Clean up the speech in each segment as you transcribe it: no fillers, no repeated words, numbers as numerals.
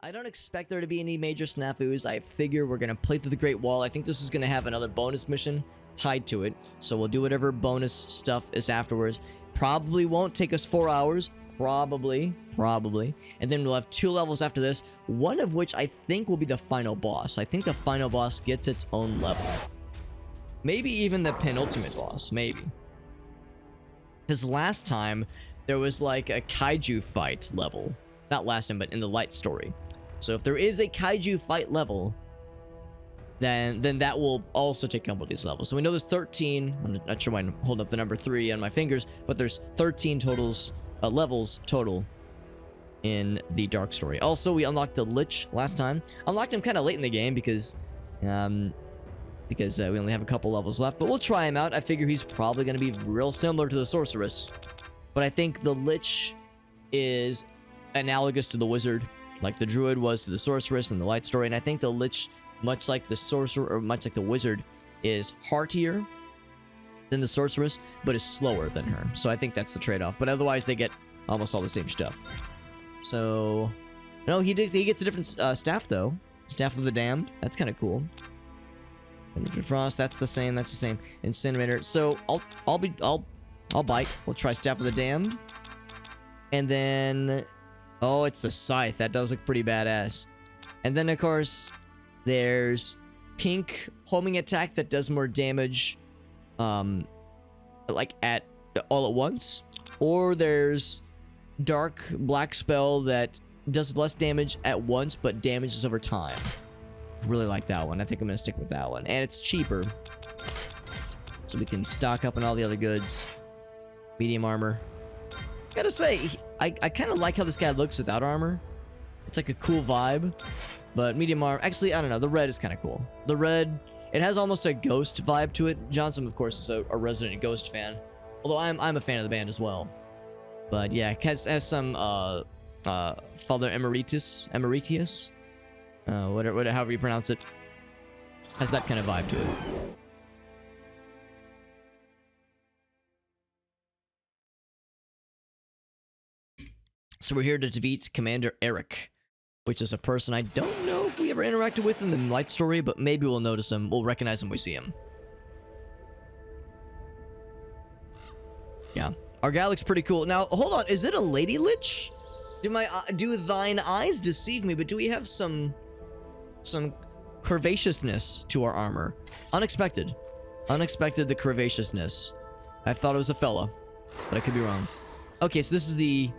I don't expect there to be any major snafus. I figure we're going to play through the Great Wall. I think this is going to have another bonus mission tied to it. So we'll do whatever bonus stuff is afterwards. Probably won't take us 4 hours. Probably. And then we'll have 2 levels after this. One of which I think will be the final boss. I think the final boss gets its own level. Maybe even the penultimate boss. Maybe. Because last time, there was like a kaiju fight level. Not last time, but in the light story. So if there is a kaiju fight level, then that will also take a couple of these levels. So we know there's 13. I'm not sure why I'm holding up the number 3 on my fingers, but there's 13 levels total in the dark story. Also, we unlocked the Lich last time. Unlocked him kind of late in the game because we only have a couple levels left, but we'll try him out. I figure he's probably going to be real similar to the Sorceress, but I think the Lich is analogous to the Wizard, like the Druid was to the Sorceress in the light story, and I think the Lich, much like the Sorcerer, or much like the Wizard, is heartier than the Sorceress, but is slower than her. So I think that's the trade-off. But otherwise, they get almost all the same stuff. So, no, he gets a different staff though. Staff of the Damned. That's kind of cool. Frost. That's the same. That's the same. Incinerator. So I'll bite. We'll try Staff of the Damned, and then oh, it's the Scythe. That does look pretty badass. And then of course, there's pink homing attack that does more damage, like all at once. Or there's dark black spell that does less damage at once, but damages over time. Really like that one. I think I'm gonna stick with that one, and it's cheaper, so we can stock up on all the other goods. Medium armor. Gotta say, I kind of like how this guy looks without armor. It's like a cool vibe. But medium armor, actually, I don't know. The red is kind of cool. The red, it has almost a Ghost vibe to it. Johnson, of course, is a resident Ghost fan. Although I'm a fan of the band as well. But yeah, it has some Father Emeritus, whatever, however you pronounce it, has that kind of vibe to it. So we're here to defeat Commander Eric, which is a person I don't know if we ever interacted with in the light story, but maybe we'll notice him. We'll recognize him when we see him. Yeah. Our guy looks pretty cool. Now, hold on. Is it a Lady Lich? Do thine eyes deceive me? But do we have some curvaceousness to our armor? Unexpected. Unexpected, the curvaceousness. I thought it was a fella, but I could be wrong. Okay, so this is the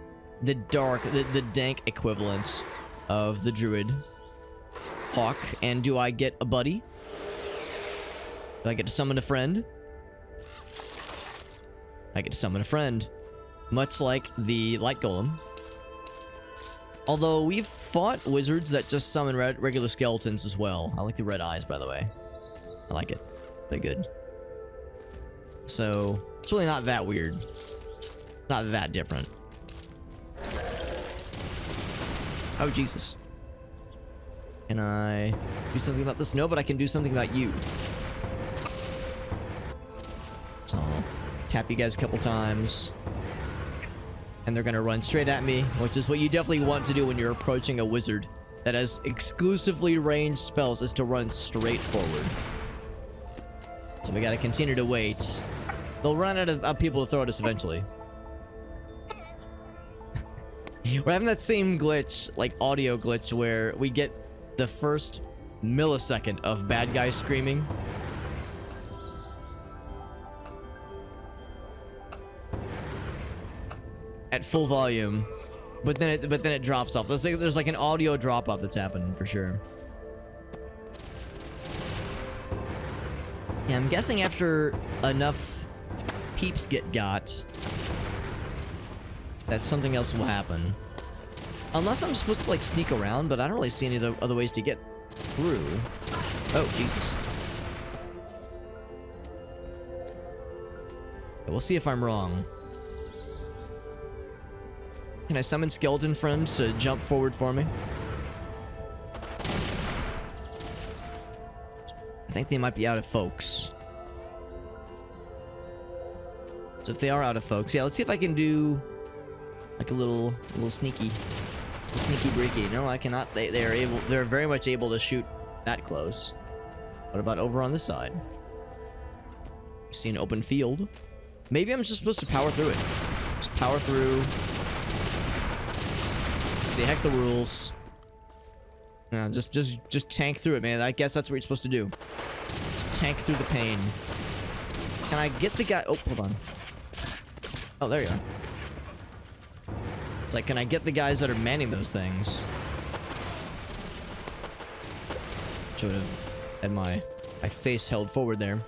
dank equivalent of the Druid Hawk. And do I get a buddy? Do I get to summon a friend? I get to summon a friend. Much like the Light Golem. Although we've fought wizards that just summon regular skeletons as well. I like the red eyes, by the way. I like it. They're good. So, it's really not that weird. Not that different. Oh, Jesus. Can I do something about this? No, but I can do something about you. So, tap you guys a couple times. And they're gonna run straight at me, which is what you definitely want to do when you're approaching a wizard that has exclusively ranged spells, is to run straight forward. So we gotta continue to wait. They'll run out of people to throw at us eventually. We're having that same glitch, like audio glitch, where we get the first millisecond of bad guys screaming. At full volume, but then it drops off. There's like an audio drop off that's happening for sure. Yeah, I'm guessing after enough peeps get got, that something else will happen. Unless I'm supposed to like sneak around, but I don't really see any other ways to get through. Oh, Jesus. We'll see if I'm wrong. Can I summon skeleton friends to jump forward for me? I think they might be out of folks. So if they are out of folks, yeah, let's see if I can do like a little sneaky Sneaky breaky. No, I cannot. They're very much able to shoot that close. What about over on this side? I see an open field. Maybe I'm just supposed to power through it. Just power through. See, heck the rules. No, just tank through it, man. I guess that's what you're supposed to do. Just tank through the pain. Can I get the guy? Oh, hold on. Oh, there you are. It's like, can I get the guys that are manning those things? Should have had my face held forward there.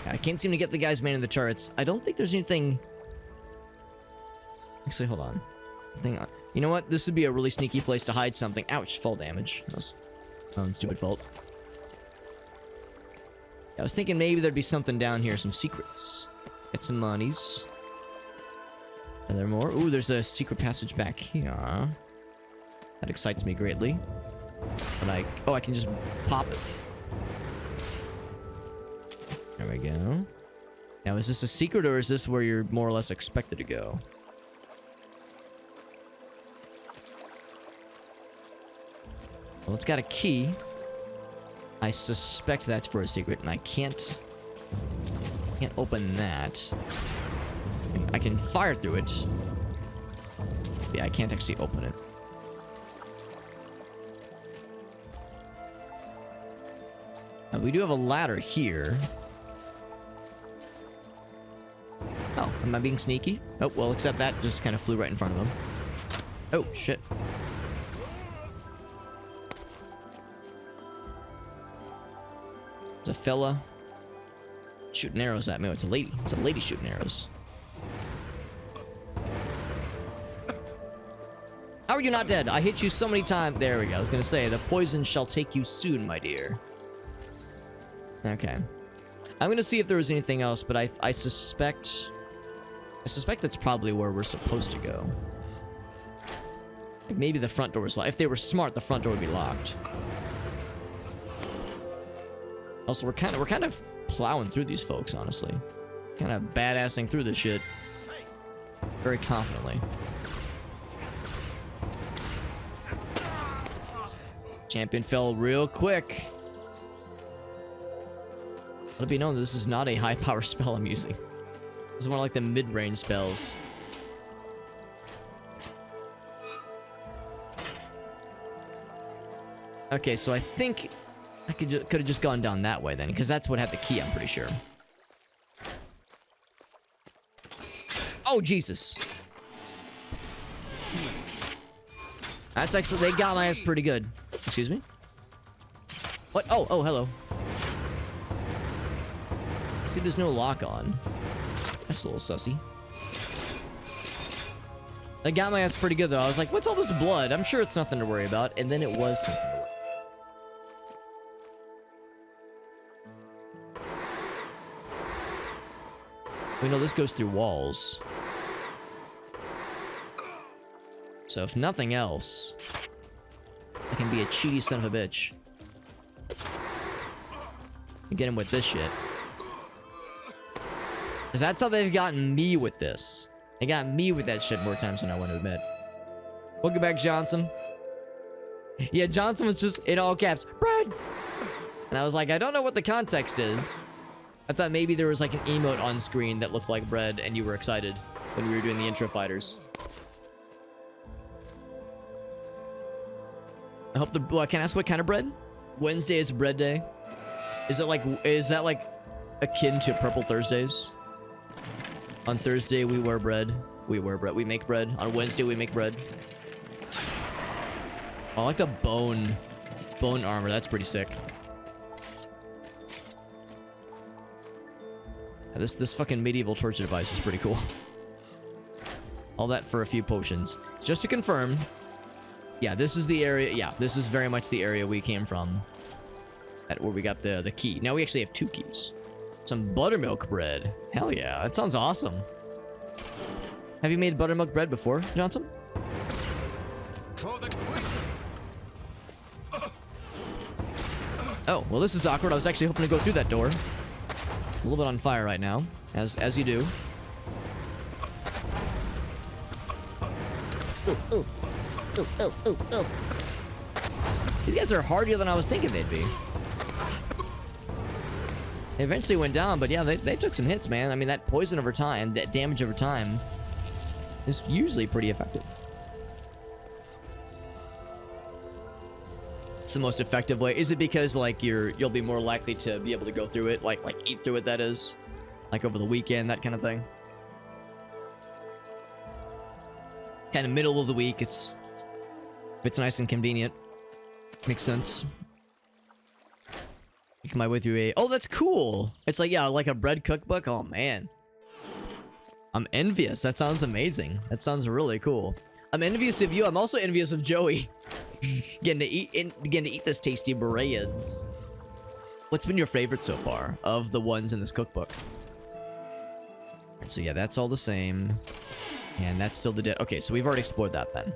I can't seem to get the guys manning the turrets. I don't think there's anything. Actually, hold on. You know what? This would be a really sneaky place to hide something. Ouch! Fall damage. That was my own stupid fault. I was thinking maybe there'd be something down here, some secrets. Get some monies. Are there more? Ooh, there's a secret passage back here. That excites me greatly. But I can just pop it. There we go. Now, is this a secret or is this where you're more or less expected to go? Well, it's got a key. I suspect that's for a secret, and I can't open that. I can fire through it. Yeah, I can't actually open it. We do have a ladder here. Oh, am I being sneaky? Oh, well, except that just kind of flew right in front of him. Oh, shit. It's a fella shooting arrows at me. Oh, it's a lady. It's a lady shooting arrows. How are you not dead? I hit you so many times. There we go. I was gonna say, the poison shall take you soon, my dear. Okay. I'm gonna see if there was anything else, but I suspect that's probably where we're supposed to go. Like maybe the front door is locked. If they were smart, the front door would be locked. Also, we're kind of plowing through these folks, honestly. Kind of badassing through this shit. Very confidently. Champion fell real quick. Let it be known that this is not a high power spell I'm using. This is one of like the mid-range spells. Okay, so I think I could have just gone down that way then, because that's what had the key, I'm pretty sure. Oh, Jesus. That's actually, they got my ass pretty good. Excuse me? What? Oh, hello. See, there's no lock on. That's a little sussy. They got my ass pretty good, though. I was like, what's all this blood? I'm sure it's nothing to worry about. And then it was something to worry about. We know this goes through walls. So if nothing else, I can be a cheaty son of a bitch. And get him with this shit. Because that's how they've gotten me with this. They got me with that shit more times than I want to admit. Welcome back, Johnson. Yeah, Johnson was just in all caps, Brad! And I was like, I don't know what the context is. I thought maybe there was like an emote on screen that looked like bread and you were excited when we were doing the intro fighters. I hope well, can I ask what kind of bread? Wednesday is bread day. Is that like akin to Purple Thursdays? On Thursday we wear bread. We make bread. On Wednesday we make bread. Oh, I like the bone armor. That's pretty sick. This fucking medieval torture device is pretty cool. All that for a few potions. Just to confirm, yeah, this is the area. Yeah, this is very much the area we came from. Where we got the key. Now we actually have 2 keys. Some buttermilk bread. Hell yeah, that sounds awesome. Have you made buttermilk bread before, Johnson? Oh, well, this is awkward. I was actually hoping to go through that door. A little bit on fire right now, as you do. oh. These guys are hardier than I was thinking they'd be. They eventually went down, but yeah, they took some hits, man. I mean, that poison over time, that damage over time, is usually pretty effective. It's the most effective way. Is it because like you'll be more likely to be able to go through it, like eat through it, that is, like over the weekend, that kind of thing? Kind of middle of the week, it's nice and convenient. Makes sense. Make my way through a... Oh, that's cool! It's like, yeah, like a bread cookbook. Oh, man. I'm envious. That sounds amazing. That sounds really cool. I'm envious of you. I'm also envious of Joey. getting to eat this tasty breads. What's been your favorite so far of the ones in this cookbook? So yeah, that's all the same. And that's still the dead. Okay, so we've already explored that then.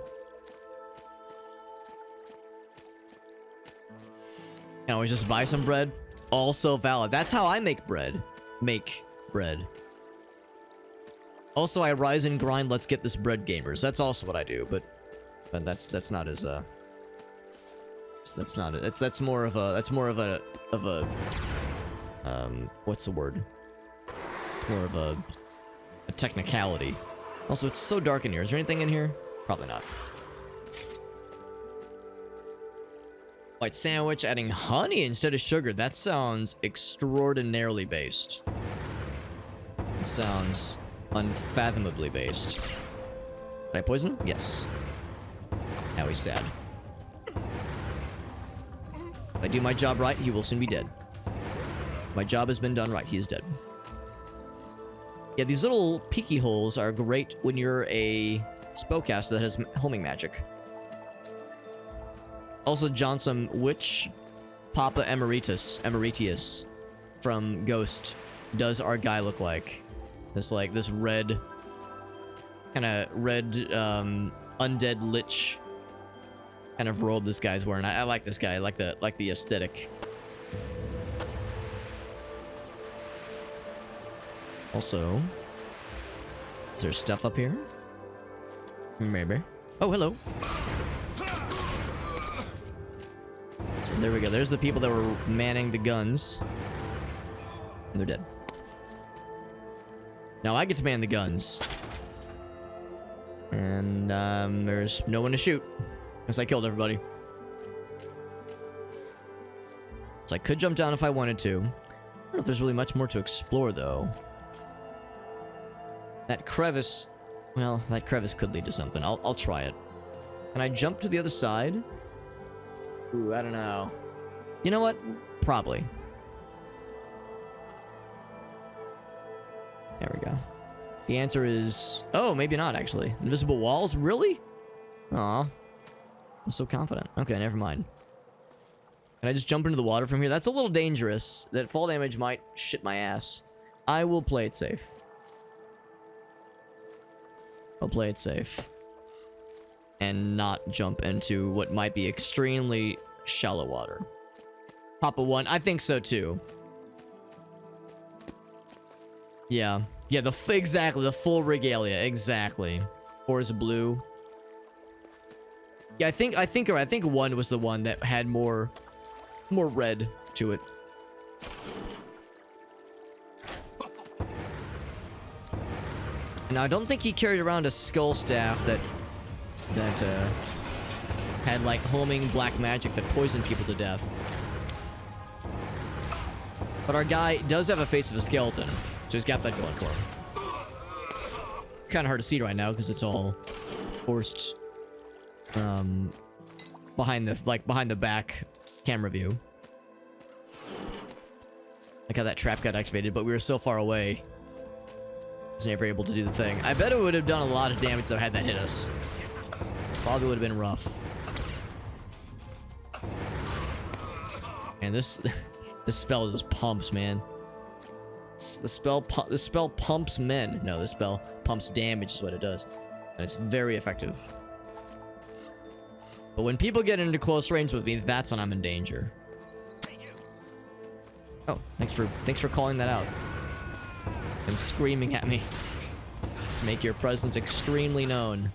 Can always just buy some bread. Also valid. That's how I make bread. Also, I rise and grind. Let's get this bread, gamers. That's also what I do, but that's not as that's more of a what's the word? It's more of a technicality. Also, it's so dark in here. Is there anything in here? Probably not. White sandwich, adding honey instead of sugar. That sounds extraordinarily based. It sounds unfathomably based. Did I poison him? Yes. Now he's sad. If I do my job right, he will soon be dead. My job has been done right. He is dead. Yeah, these little peeky holes are great when you're a spellcaster that has homing magic. Also, Johnson, which Papa Emeritus from Ghost does our guy look like? This red, kind of red, undead lich kind of robe this guy's wearing. I like this guy. I like the aesthetic. Also, is there stuff up here? Maybe. Oh, hello. So there we go. There's the people that were manning the guns. And they're dead. Now I get to man the guns. And there's no one to shoot. Because I killed everybody. So I could jump down if I wanted to. I don't know if there's really much more to explore, though. That crevice... Well, that crevice could lead to something. I'll try it. Can I jump to the other side? Ooh, I don't know. You know what? Probably. There we go. The answer is... Oh, maybe not, actually. Invisible walls? Really? Aw. I'm so confident. Okay, never mind. Can I just jump into the water from here? That's a little dangerous. That fall damage might shit my ass. I will play it safe. I'll play it safe. And not jump into what might be extremely shallow water. Papa 1, I think so too. Yeah. Yeah, exactly, the full regalia, exactly. Or is it blue? Yeah, I think 1 was the one that had more red to it. Now, I don't think he carried around a skull staff that had like homing black magic that poisoned people to death. But our guy does have a face of a skeleton, so he's got that going for him. It's kind of hard to see right now because it's all forced behind the back camera view. Like how that trap got activated, but we were so far away. I was never able to do the thing. I bet it would have done a lot of damage though had that hit us. Probably would have been rough. And this spell just pumps, man. The spell pumps men. No, the spell pumps damage is what it does. And it's very effective. But when people get into close range with me, that's when I'm in danger. Oh, thanks for calling that out. And screaming at me. Make your presence extremely known.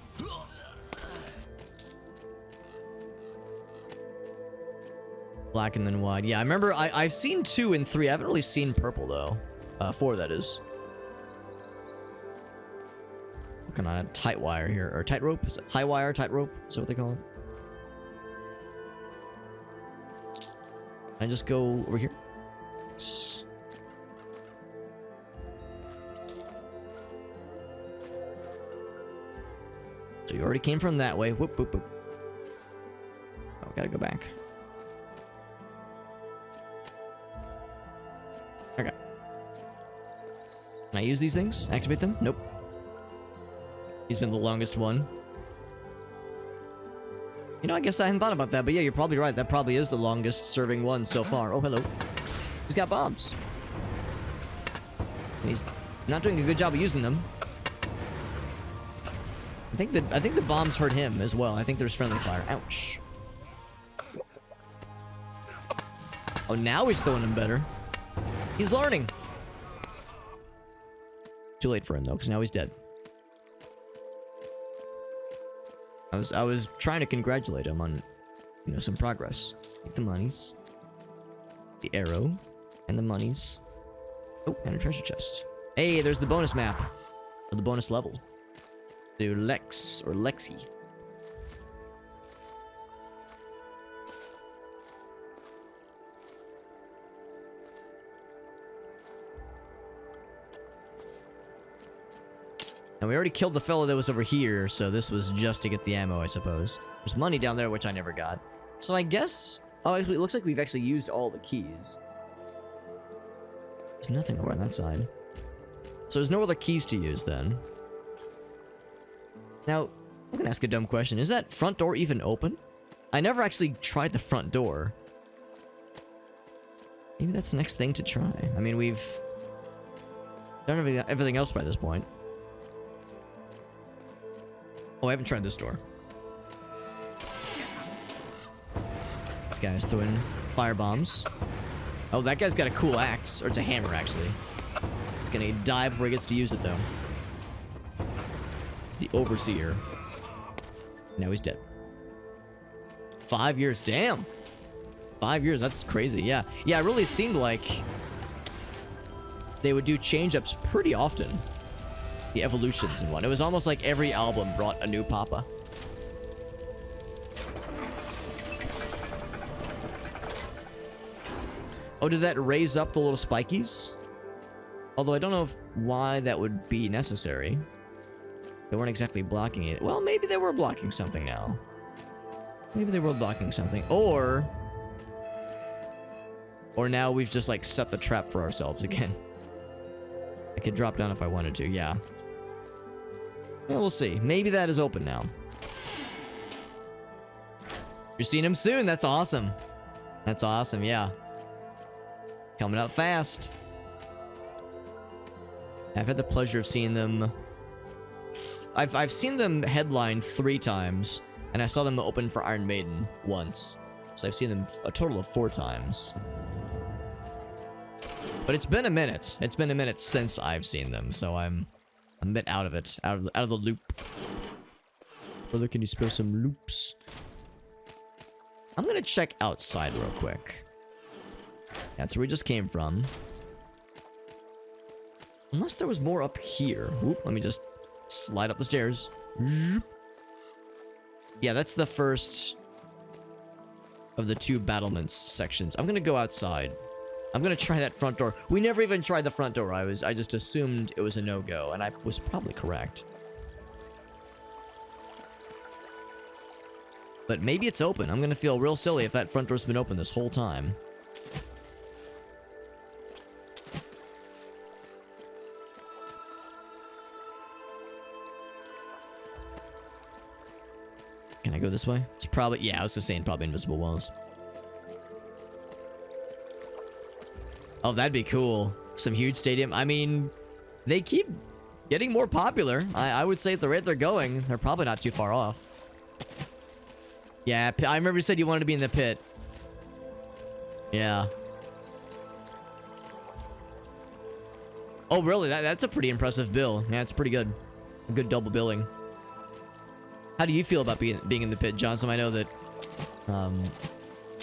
Black and then white. Yeah, I remember I've seen 2 and 3. I haven't really seen purple though. 4 that is. Looking on a tight wire here, or tight rope. Is it high wire, tight rope? Is that what they call it? Can I just go over here? So you already came from that way. Whoop, whoop, whoop. Oh, gotta go back. Okay. Can I use these things? Activate them? Nope. He's been the longest one. You know, I guess I hadn't thought about that, but yeah, you're probably right. That probably is the longest serving one so far. Oh, hello. He's got bombs. He's not doing a good job of using them. I think the bombs hurt him as well. I think there's friendly fire. Ouch. Oh, now he's throwing them better. He's learning. Too late for him though, because now he's dead. I was trying to congratulate him on, you know, some progress. Take the monies, the arrow, and the monies. Oh, and a treasure chest. Hey, there's the bonus map, or the bonus level. To Lexe or Lexe. And we already killed the fellow that was over here, so this was just to get the ammo, I suppose. There's money down there, which I never got. So I guess... Oh, it looks like we've actually used all the keys. There's nothing over on that side. So there's no other keys to use, then. Now, I'm gonna ask a dumb question. Is that front door even open? I never actually tried the front door. Maybe that's the next thing to try. I mean, we've done everything else by this point. Oh, I haven't tried this door. This guy's throwing fire bombs. Oh, that guy's got a cool axe. Or it's a hammer, actually. He's gonna die before he gets to use it, though. It's the Overseer. Now he's dead. 5 years, damn. 5 years, that's crazy, yeah. Yeah, it really seemed like they would do change-ups pretty often. The evolutions and what. It was almost like every album brought a new papa. Oh, did that raise up the little spikies? Although I don't know why that would be necessary. They weren't exactly blocking it. Well, maybe they were blocking something now. Maybe they were blocking something. Or now we've just like set the trap for ourselves again. I could drop down if I wanted to, yeah. Well, we'll see. Maybe that is open now. You're seeing him soon. That's awesome. That's awesome, yeah. Coming up fast. I've had the pleasure of seeing them. I've seen them headline 3 times, and I saw them open for Iron Maiden once. So I've seen them a total of 4 times. But it's been a minute. It's been a minute since I've seen them, so I'm a bit out of it, out of the loop. Brother, can you spare some loops? I'm gonna check outside real quick. That's where we just came from. Unless there was more up here. Oop, let me just slide up the stairs. Yeah, that's the first of the 2 battlements sections. I'm gonna go outside. I'm gonna try that front door. We never even tried the front door. I just assumed it was a no-go, and I was probably correct. But maybe it's open. I'm gonna feel real silly if that front door's been open this whole time. Can I go this way? It's probably, yeah, I was just saying probably invisible walls. Oh, that'd be cool. Some huge stadium. I mean, they keep getting more popular. I would say at the rate they're going, they're probably not too far off. Yeah, I remember you said you wanted to be in the pit. Yeah. Oh, really? That's a pretty impressive bill. Yeah, it's pretty good. A good double billing. How do you feel about being in the pit, Johnson? I know that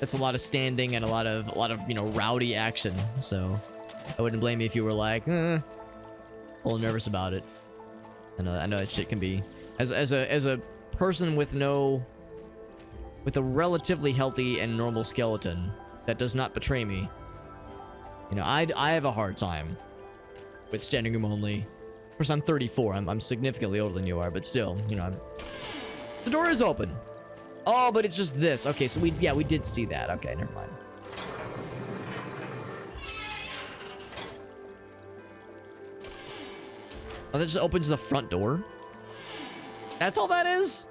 that's a lot of standing and a lot of you know, rowdy action. So I wouldn't blame you if you were like, a little nervous about it. I know that shit can be, as a person with a relatively healthy and normal skeleton that does not betray me. You know, I have a hard time with standing room only. Of course, I'm 34. I'm significantly older than you are, but still, you know, the door is open. Oh, but it's just this. Okay, so we did see that. Okay, never mind. Oh, that just opens the front door? That's all that is?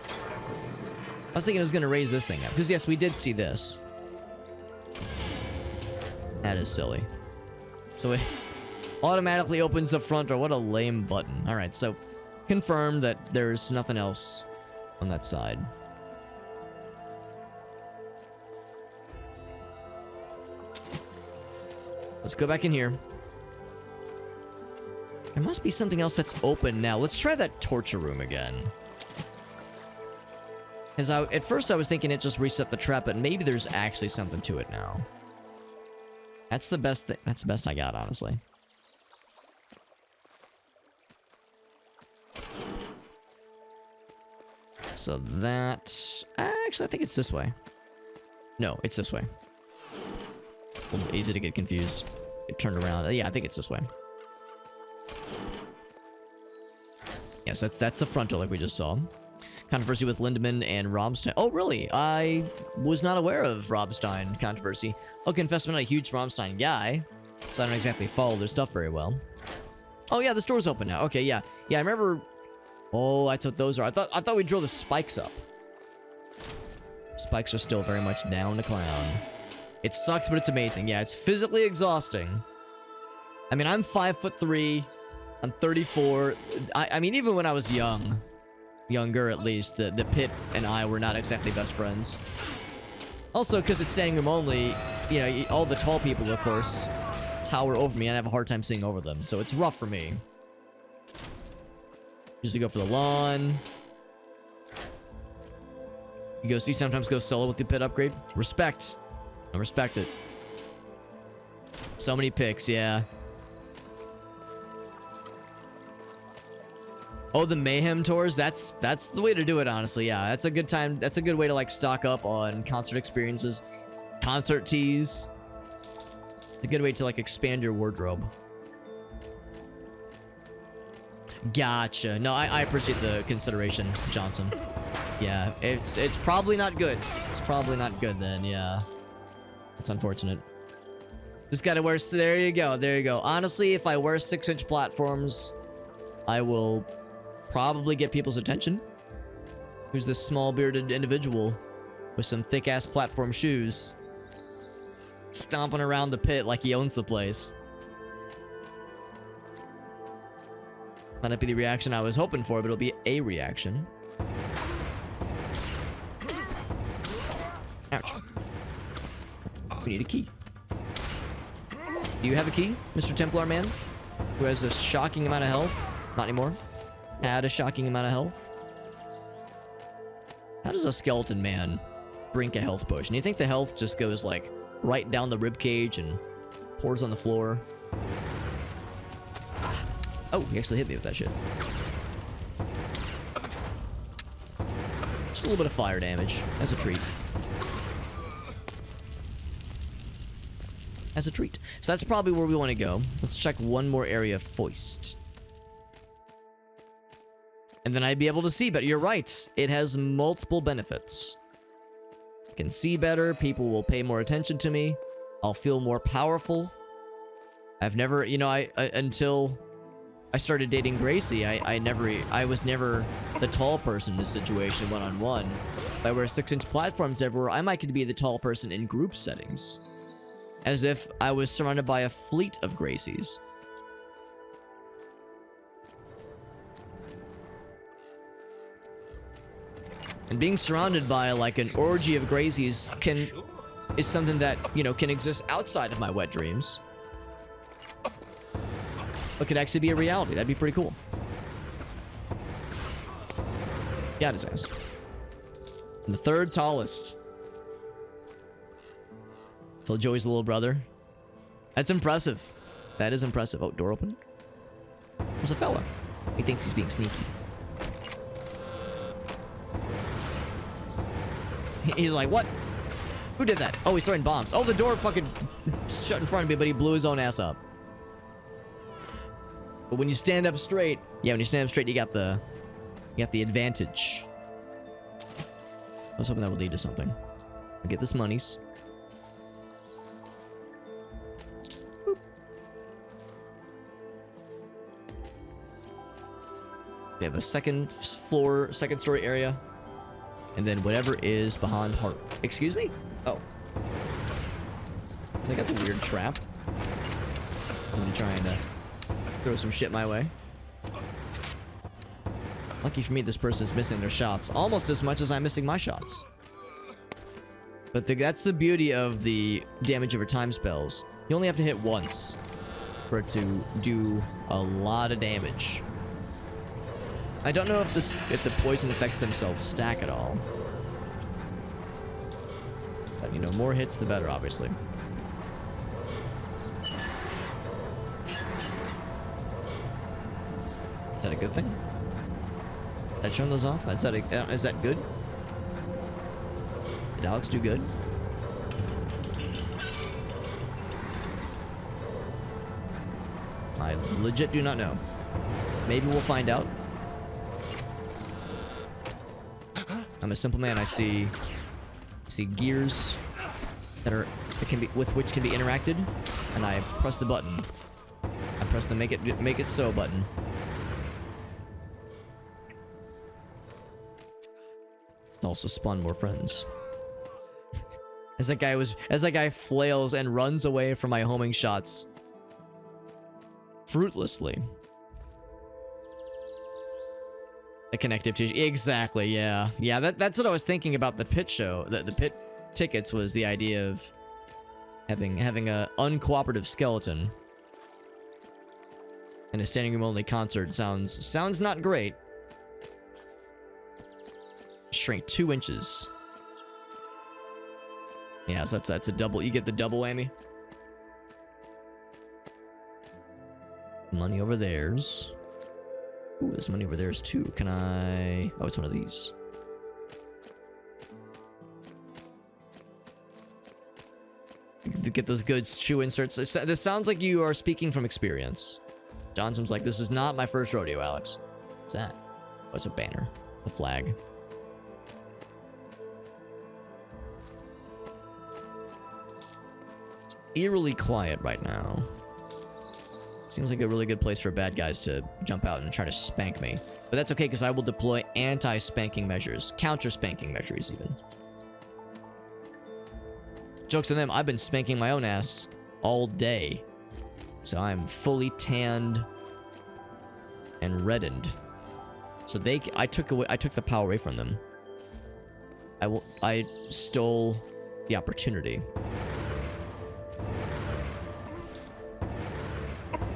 I was thinking it was gonna raise this thing up. Because yes, we did see this. That is silly. So it automatically opens the front door. What a lame button. Alright, so confirm that there's nothing else on that side. Let's go back in here. There must be something else that's open now. Let's try that torture room again. Because at first I was thinking it just reset the trap, but maybe there's actually something to it now. That's the best thing. That's the best I got, honestly. So that... Actually, I think it's this way. No, it's this way. A little easy to get confused. Get turned around. Yeah, I think it's this way. Yes, that's the frontal like we just saw. Controversy with Lindemann and Robstein. Oh, really? I was not aware of Robstein controversy. I'll confess I'm not a huge Robstein guy, so I don't exactly follow their stuff very well. Oh yeah, the store's open now. Okay, yeah. Yeah, I remember... Oh, that's what those are. I thought we drilled the spikes up. Spikes are still very much down to clown. It sucks, but it's amazing. Yeah, it's physically exhausting. I mean, I'm 5'3". I'm 34. I mean, even when I was younger at least, the pit and I were not exactly best friends. Also, because it's standing room only, you know, all the tall people, of course, tower over me, and I have a hard time seeing over them, so it's rough for me. Usually go for the lawn. You sometimes go solo with the pit upgrade. Respect. I respect it. So many picks, yeah. Oh, the mayhem tours, that's the way to do it, honestly. Yeah, that's a good time. That's a good way to like stock up on concert experiences, concert teas. It's a good way to like expand your wardrobe. Gotcha. No, I appreciate the consideration, Johnson. Yeah, it's probably not good. It's probably not good then, yeah. That's unfortunate. Just gotta wear, there you go, there you go. Honestly, if I wear 6-inch platforms, I will probably get people's attention. Who's this small bearded individual with some thick ass platform shoes stomping around the pit like he owns the place? Might not be the reaction I was hoping for, but it'll be a reaction. Ouch. We need a key. Do you have a key, Mr. Templar Man? Who has a shocking amount of health? Not anymore. Had a shocking amount of health. How does a skeleton man drink a health potion? You think the health just goes like right down the rib cage and pours on the floor? Oh, he actually hit me with that shit. Just a little bit of fire damage as a treat. As a treat. So that's probably where we want to go. Let's check one more area of foist. And then I'd be able to see better. You're right. It has multiple benefits. I can see better. People will pay more attention to me. I'll feel more powerful. I've never, you know, until I started dating Gracie, I was never the tall person in this situation one-on-one. If I wear 6-inch platforms everywhere, I might be the tall person in group settings. As if I was surrounded by a fleet of Gracies. And being surrounded by like an orgy of Gracies is something that, you know, can exist outside of my wet dreams. But could actually be a reality. That'd be pretty cool. Got his ass. And the third tallest. Till Joey's little brother. That's impressive. That is impressive. Oh, door open. There's a fella. He thinks he's being sneaky. He's like, what? Who did that? Oh, he's throwing bombs. Oh, the door fucking shut in front of me, but he blew his own ass up. But when you stand up straight, yeah, when you stand up straight, you got the advantage. I was hoping that would lead to something. I'll get this monies. Boop. We have a second story area. And then whatever is behind heart. Excuse me? Oh. I was like, that's a weird trap. Somebody trying to throw some shit my way. Lucky for me, this person's missing their shots almost as much as I'm missing my shots. But that's the beauty of the damage over time spells. You only have to hit once for it to do a lot of damage. I don't know if the poison effects themselves stack at all. But, you know, more hits the better, obviously. Is that a good thing? Did I turn those off? Is that good? Did Alex do good? I legit do not know. Maybe we'll find out. I'm a simple man. I see gears with which can be interacted, and I press the button. I press the make it so button. Also spawn more friends. As that guy flails and runs away from my homing shots fruitlessly. A connective tissue. Exactly, yeah. Yeah, that's what I was thinking about the pit show. The pit tickets was the idea of having a uncooperative skeleton. And a standing room only concert sounds not great. Shrink 2 inches. Yeah, so that's a double. You get the double whammy. Money over there's. Ooh, there's money over there's too. Can I? Oh, it's one of these. Get those good shoe inserts. This sounds like you are speaking from experience. Johnson's like, this is not my first rodeo, Alex. What's that? Oh, it's a banner. A flag. It's eerily quiet right now. Seems like a really good place for bad guys to jump out and try to spank me. But that's okay, because I will deploy anti-spanking measures. Counter-spanking measures, even. Jokes on them, I've been spanking my own ass all day. So I'm fully tanned and reddened. So I took the power away from them. I stole the opportunity.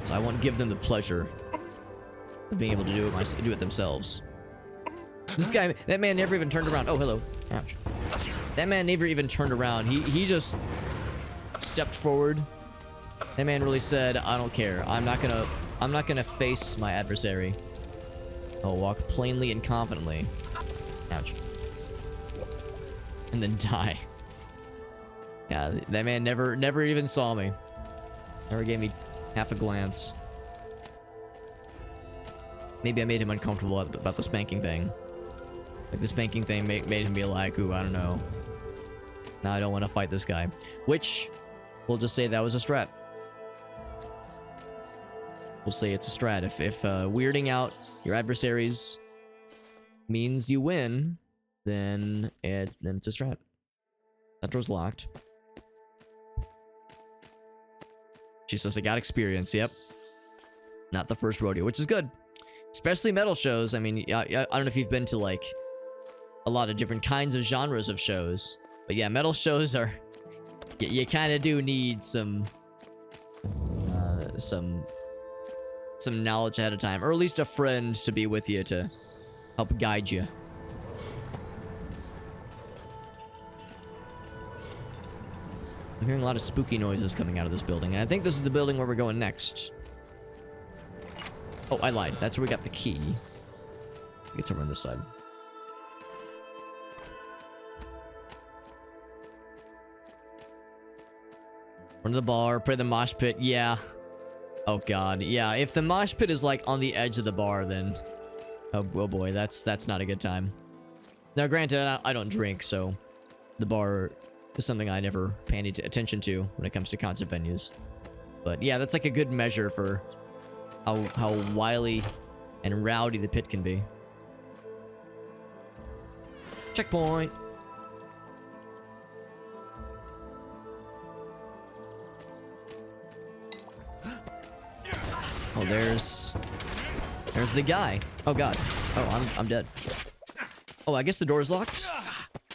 So I won't give them the pleasure of being able to do it themselves. That man never even turned around. Oh, hello. Ouch. That man never even turned around. He just stepped forward. That man really said, I don't care. I'm not gonna face my adversary. I'll walk plainly and confidently. Ouch. And then die. Yeah, that man never even saw me. Never gave me half a glance. Maybe I made him uncomfortable about the spanking thing. Like, the spanking thing made him be like, ooh, I don't know. Now I don't want to fight this guy. Which, we'll just say that was a strat. We'll say it's a strat. If weirding out your adversaries means you win, then it's a strat. That door's locked. She says, I got experience. Yep. Not the first rodeo, which is good. Especially metal shows. I mean, I don't know if you've been to, like, a lot of different kinds of genres of shows. But yeah, metal shows are... You kind of do need some knowledge ahead of time. Or at least a friend to be with you to help guide you. I'm hearing a lot of spooky noises coming out of this building, and I think this is the building where we're going next. Oh, I lied. That's where we got the key. It's over on this side. Run to the bar, pray the mosh pit. Yeah. Oh god. Yeah, if the mosh pit is like on the edge of the bar, then oh boy, that's not a good time. Now, granted, I don't drink, so the bar is something I never pay any attention to when it comes to concert venues. But yeah, that's like a good measure for how wily and rowdy the pit can be. Checkpoint. Oh, there's the guy. Oh god. Oh, I'm dead. Oh, I guess the door is locked.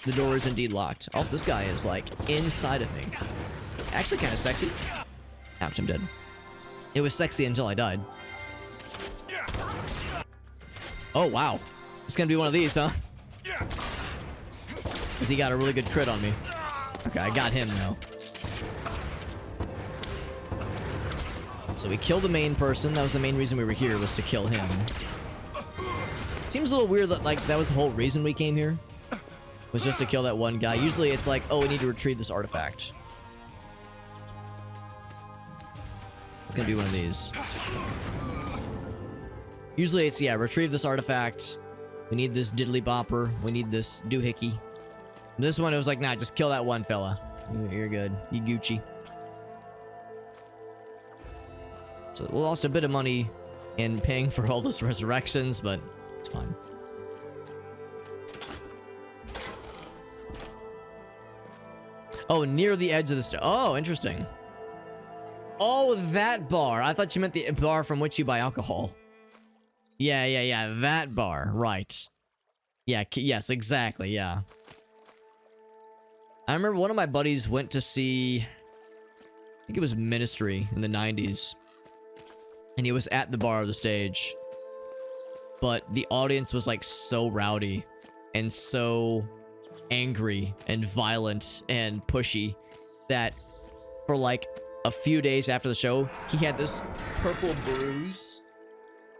The door is indeed locked. Also, this guy is like inside of me. It's actually kind of sexy. Ouch, I'm dead. It was sexy until I died. Oh wow, it's gonna be one of these, huh? Cause he got a really good crit on me. Okay, I got him now. So we killed the main person. That was the main reason we were here, was to kill him. Seems a little weird that, like, that was the whole reason we came here. Was just to kill that one guy. Usually it's like, oh, we need to retrieve this artifact. It's gonna be one of these. Usually it's, yeah, retrieve this artifact. We need this diddly bopper. We need this doohickey. This one, it was like, nah, just kill that one fella. You're good. You Gucci. So we lost a bit of money in paying for all those resurrections, but it's fine. Oh, near the edge of the oh, interesting. Oh, that bar. I thought you meant the bar from which you buy alcohol. Yeah, that bar. Right. Yeah, yes, exactly, yeah. I remember one of my buddies went to see, I think it was Ministry in the 90s. And he was at the bar of the stage. But the audience was like so rowdy and so angry and violent and pushy that for like a few days after the show, he had this purple bruise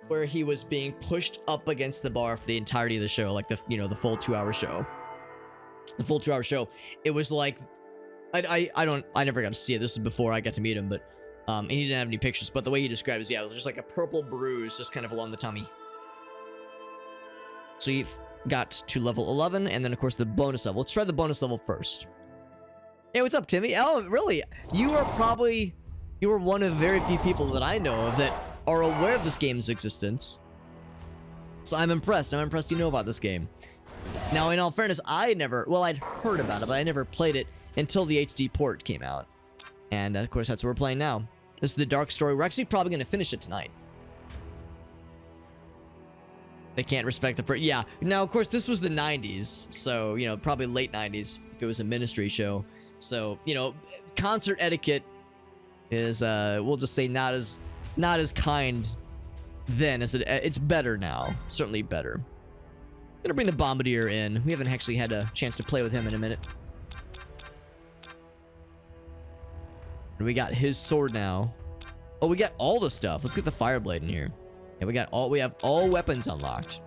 where he was being pushed up against the bar for the entirety of the show, like the, you know, the full 2-hour show. The full 2-hour show. It was like, I never got to see it. This is before I got to meet him, but and he didn't have any pictures, but the way he described it is, yeah, it was just like a purple bruise just kind of along the tummy. So you got to level 11, and then of course the bonus level. Let's try the bonus level first. Hey, what's up, Timmy? Oh, really? You are one of very few people that I know of that are aware of this game's existence. So I'm impressed. I'm impressed you know about this game. Now, in all fairness, I'd heard about it, but I never played it until the HD port came out. And of course, that's what we're playing now. This is the Dark Story. We're actually probably going to finish it tonight. They can't respect the... yeah. Now, of course, this was the 90s. So, you know, probably late 90s if it was a Ministry show. So, you know, concert etiquette is, we'll just say not as kind then as it's better now. Certainly better. Gonna bring the Bombardier in. We haven't actually had a chance to play with him in a minute. And we got his sword now. Oh, we got all the stuff. Let's get the Fireblade in here. Yeah, we have all weapons unlocked.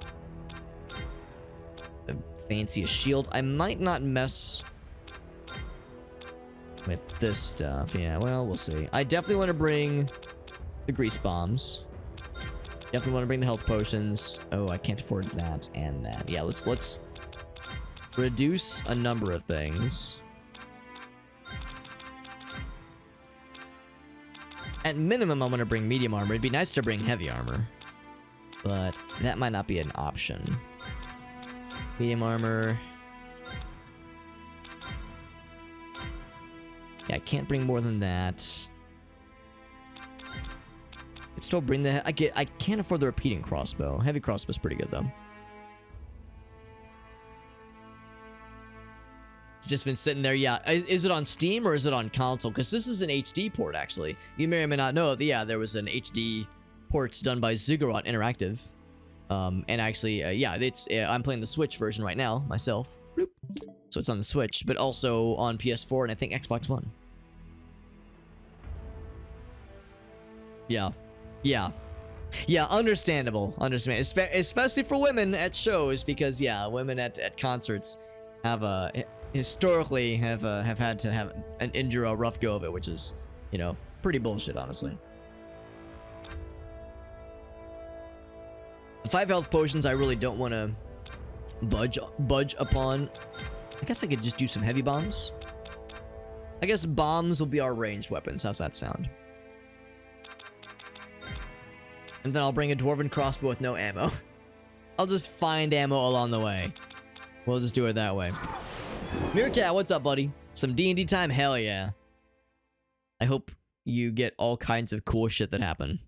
The fanciest shield. I might not mess with this stuff. Yeah, well, we'll see. I definitely want to bring the grease bombs. Definitely want to bring the health potions. Oh, I can't afford that and that. Yeah, let's reduce a number of things. At minimum, I'm going to bring medium armor. It'd be nice to bring heavy armor, but that might not be an option. Medium armor. Yeah, I can't bring more than that. I could still bring the... I can't afford the repeating crossbow. Heavy crossbow's pretty good, though. It's just been sitting there. Yeah, is it on Steam or is it on console? Because this is an HD port, actually. You may or may not know. Yeah, there was an HD port done by Ziggurat Interactive. And actually, yeah, I'm playing the Switch version right now, myself. Bloop. So it's on the Switch, but also on PS4 and I think Xbox One. Yeah. Yeah. Yeah, understandable. Especially for women at shows, because yeah, women at concerts have historically have had to have endure a rough go of it, which is, you know, pretty bullshit, honestly. The 5 health potions I really don't want to budge upon. I guess I could just do some heavy bombs. I guess bombs will be our ranged weapons. How's that sound? And then I'll bring a dwarven crossbow with no ammo. I'll just find ammo along the way. We'll just do it that way. Meerkat, what's up, buddy? Some D&D time? Hell yeah. I hope you get all kinds of cool shit that happen.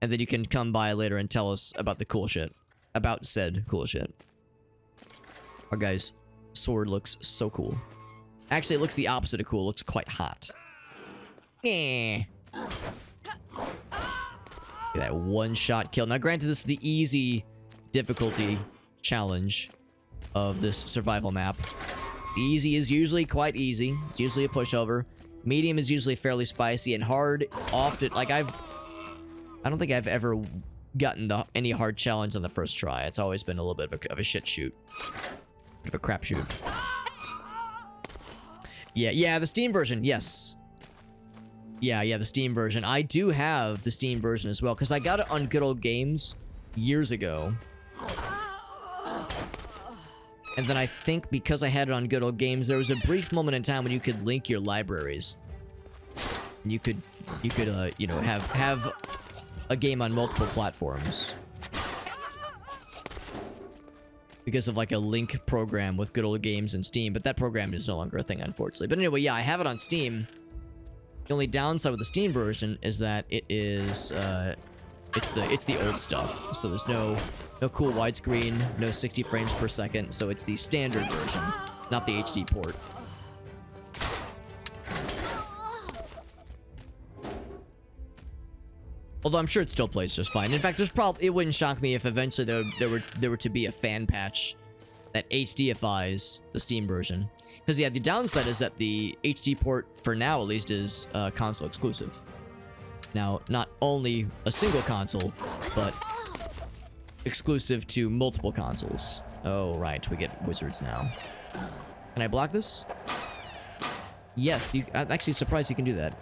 And then you can come by later and tell us about the cool shit. About said cool shit. Our guy's sword looks so cool. Actually, it looks the opposite of cool. It looks quite hot. Eh. That one-shot kill. Now, granted, this is the easy difficulty challenge of this survival map. Easy is usually quite easy. It's usually a pushover. Medium is usually fairly spicy, and hard often, like I don't think I've ever gotten any hard challenge on the first try. It's always been a little bit of a shit shoot. Bit of a crap shoot. Yeah, the Steam version, yes. Yeah, the Steam version. I do have the Steam version as well, because I got it on Good Old Games years ago. And then I think because I had it on Good Old Games, there was a brief moment in time when you could link your libraries. And you could you know, have a game on multiple platforms. Because of like a link program with Good Old Games and Steam, but that program is no longer a thing, unfortunately. But anyway, yeah, I have it on Steam. The only downside with the Steam version is that it is, it's the old stuff. So there's no cool widescreen, no 60 frames per second. So it's the standard version, not the HD port. Although I'm sure it still plays just fine. In fact, it wouldn't shock me if eventually there were to be a fan patch that HDifies the Steam version. Because yeah, the downside is that the HD port, for now at least, is console exclusive. Now, not only a single console, but exclusive to multiple consoles. Oh, right, we get wizards now. Can I block this? Yes, I'm actually surprised you can do that.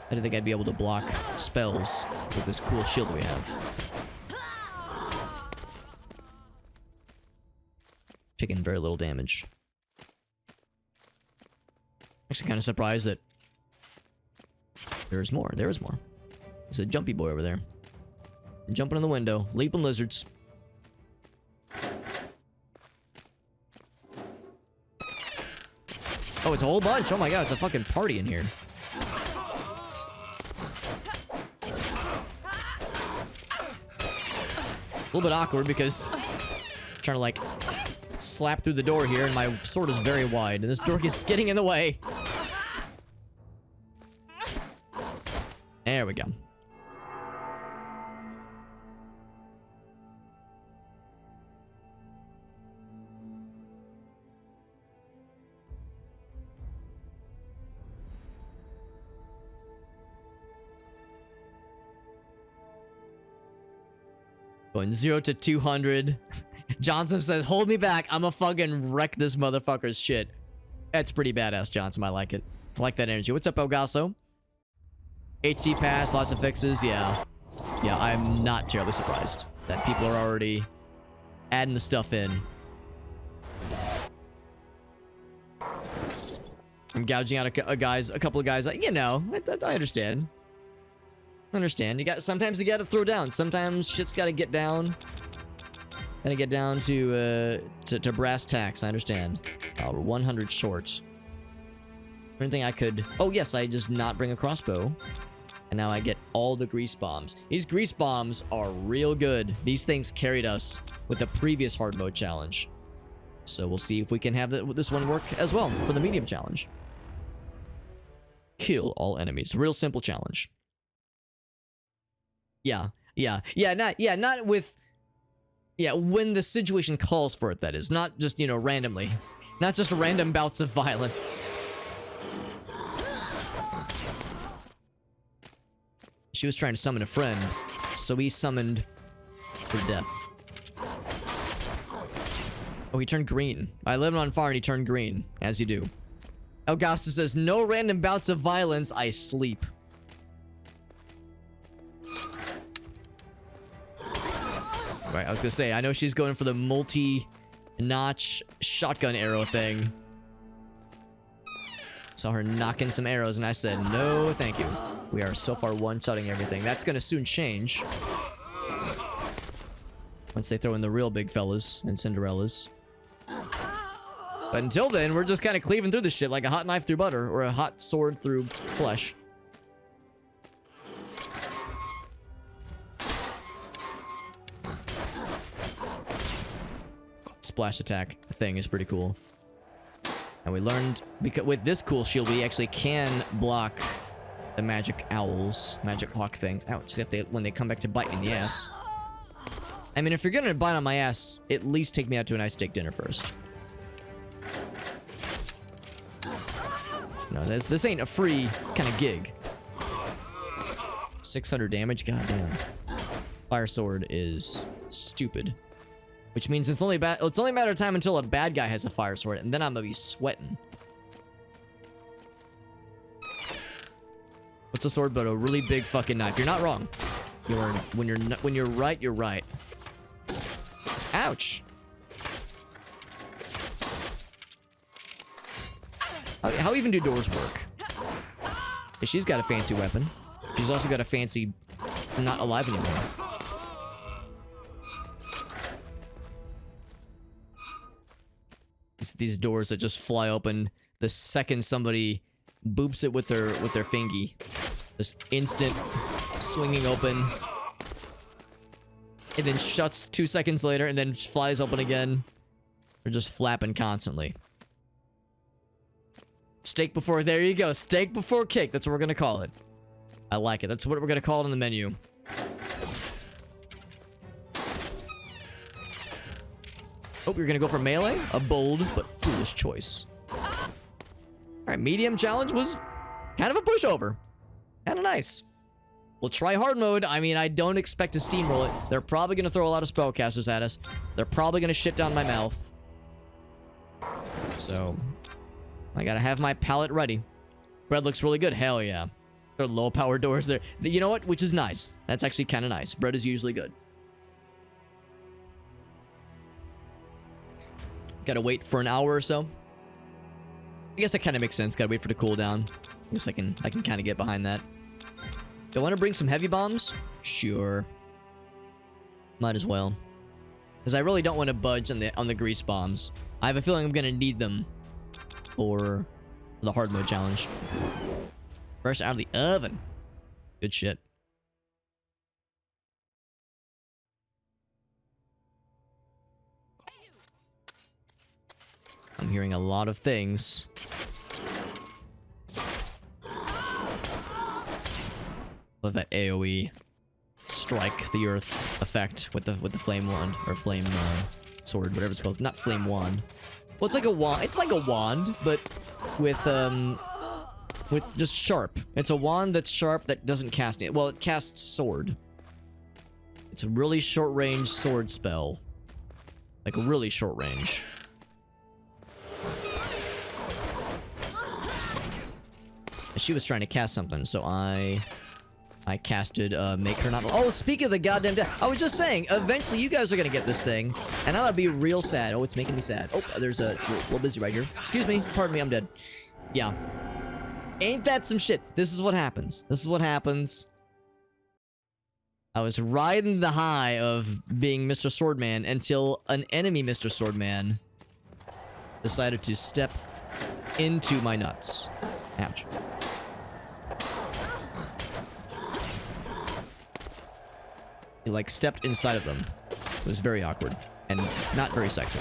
I didn't think I'd be able to block spells with this cool shield we have. Taking very little damage. Actually kind of surprised that there's more. There is more. There's a jumpy boy over there. Jumping in the window. Leaping lizards. Oh, it's a whole bunch. Oh my god, it's a fucking party in here. A little bit awkward because I'm trying to like slap through the door here and my sword is very wide and this door is getting in the way. There we go. Going 0 to 200. Johnson says, hold me back. I'm a fucking wreck this motherfucker's shit. That's pretty badass, Johnson. I like it. I like that energy. What's up, Elgaso? HD patch, lots of fixes. Yeah. Yeah, I'm not terribly surprised that people are already adding the stuff in. I'm gouging out a couple of guys. You know, I understand. Understand. Sometimes you gotta throw down. Sometimes shit's gotta get down. Gotta get down to brass tacks. I understand. We're 100 short. Anything I could... Oh, yes, I just not bring a crossbow. And now I get all the grease bombs. These grease bombs are real good. These things carried us with the previous hard mode challenge. So we'll see if we can have this one work as well for the medium challenge. Kill all enemies. Real simple challenge. Yeah, not with... Yeah, when the situation calls for it, that is. Not just, you know, randomly. Not just random bouts of violence. She was trying to summon a friend, so he summoned her death. Oh, he turned green. I lived on fire and he turned green, as you do. Augusta says, no random bouts of violence, I sleep. Right, I was gonna say, I know she's going for the multi-notch shotgun arrow thing. Saw her knocking some arrows and I said, no, thank you. We are so far one-shotting everything. That's gonna soon change. Once they throw in the real big fellas and Cinderellas. But until then, we're just kind of cleaving through this shit like a hot knife through butter or a hot sword through flesh. Splash attack thing is pretty cool. And we learned, because with this cool shield, we actually can block the magic owls, magic hawk things. Ouch, when they come back to bite me in the ass. I mean, if you're gonna bite on my ass, at least take me out to a nice steak dinner first. No, this ain't a free kind of gig. 600 damage, goddamn. Fire sword is stupid. Which means it's only a matter of time until a bad guy has a fire sword, and then I'm gonna be sweating. What's a sword but a really big fucking knife? You're not wrong. When you're right, you're right. Ouch. How even do doors work? She's got a fancy weapon. She's also got a fancy not alive anymore. These doors that just fly open the second somebody boops it with their fingy. Just instant swinging open. And then shuts 2 seconds later and then flies open again. They're just flapping constantly. Steak before, there you go. Steak before kick. That's what we're gonna call it. I like it. That's what we're gonna call it in the menu. Oh, you're gonna go for melee? A bold but foolish choice. Alright, medium challenge was kind of a pushover. Kinda nice. We'll try hard mode. I mean, I don't expect to steamroll it. They're probably gonna throw a lot of spellcasters at us. They're probably gonna shit down my mouth. So, I gotta have my palette ready. Bread looks really good. Hell yeah. They're low power doors there. You know what? Which is nice. That's actually kind of nice. Bread is usually good. Gotta wait for an hour or so. I guess that kind of makes sense. Gotta wait for the cooldown. I guess I can kind of get behind that. Do I want to bring some heavy bombs? Sure. Might as well. Because I really don't want to budge on the grease bombs. I have a feeling I'm gonna need them for the hard mode challenge. Fresh out of the oven. Good shit. I'm hearing a lot of things. Love that AoE strike the earth effect with the flame wand or flame sword, whatever it's called. Not flame wand. Well, it's like a wand. It's like a wand, but with just sharp. It's a wand that's sharp that doesn't cast it. Well, it casts sword. It's a really short range sword spell. Like a really short range. She was trying to cast something, so I casted make her not. Oh, speaking of the goddamn death, I was just saying, eventually you guys are gonna get this thing, and I'm gonna be real sad. Oh, it's making me sad. Oh, it's a little busy right here. Excuse me, pardon me, I'm dead. Yeah. Ain't that some shit? This is what happens. This is what happens. I was riding the high of being Mr. Swordman until an enemy Mr. Swordman decided to step into my nuts. Ouch. He like stepped inside of them. It was very awkward and not very sexy.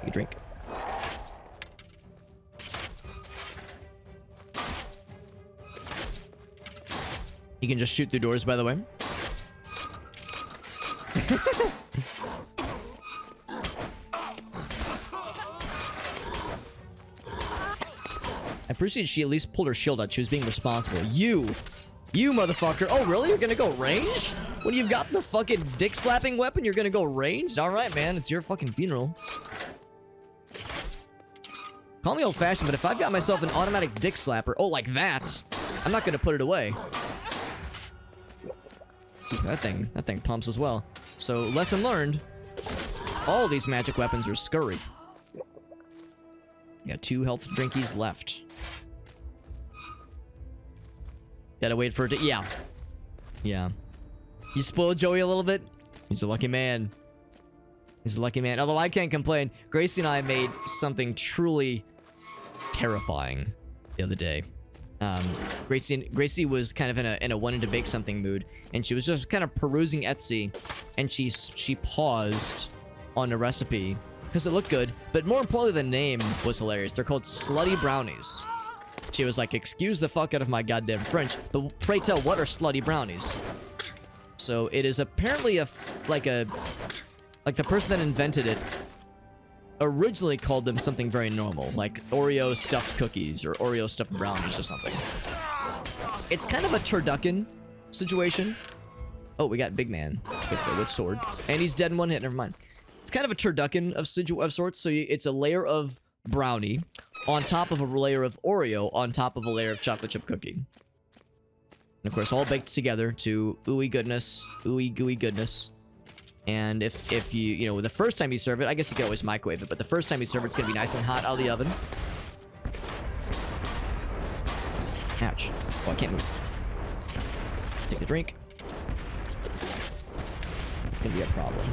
You drink. He can just shoot through doors, by the way. I appreciate she at least pulled her shield out. She was being responsible. You motherfucker. Oh, really? You're gonna go ranged? When you've got the fucking dick-slapping weapon, you're gonna go ranged? Alright, man. It's your fucking funeral. Call me old-fashioned, but if I've got myself an automatic dick slapper, oh, like that, I'm not gonna put it away. Ooh, that thing pumps as well. So, lesson learned. All these magic weapons are scurry. Got 2 health drinkies left. Gotta wait for it to... Yeah. Yeah. You spoiled Joey a little bit? He's a lucky man. He's a lucky man. Although I can't complain. Gracie and I made something truly terrifying the other day. Gracie was kind of in a wanting to bake something mood, and she was just kind of perusing Etsy, and she paused on a recipe because it looked good, but more importantly, the name was hilarious. They're called slutty brownies. She was like, "Excuse the fuck out of my goddamn French, but pray tell, what are slutty brownies?" So it is apparently like the person that invented it originally called them something very normal, like Oreo stuffed cookies or Oreo stuffed brownies or something. It's kind of a turducken situation. Oh, we got big man with sword, and he's dead in one hit. Never mind. It's kind of a turducken of sorts. So it's a layer of brownie on top of a layer of Oreo on top of a layer of chocolate chip cookie, and of course all baked together to ooey goodness, ooey gooey goodness. And if you know, the first time you serve it, I guess you can always microwave it, but the first time you serve it, it's gonna be nice and hot out of the oven. Ouch. Oh, I can't move. Take a drink. It's gonna be a problem.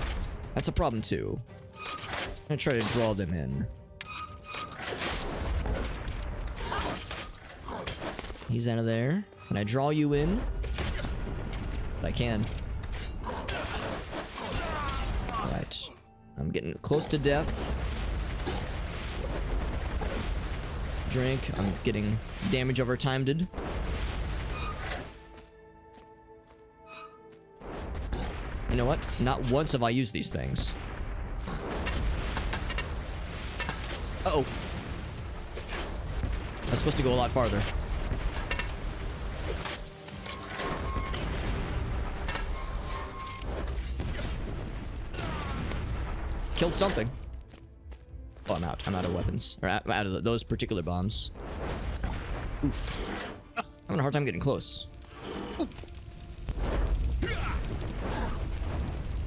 That's a problem too. I'm gonna try to draw them in. He's out of there. Can I draw you in? But I can. Alright. I'm getting close to death. Drink. I'm getting damage over time did. You know what? Not once have I used these things. Uh-oh. That's supposed to go a lot farther. Killed something. Oh, I'm out. I'm out of weapons. Or out of those particular bombs. Oof. I'm having a hard time getting close. Ooh.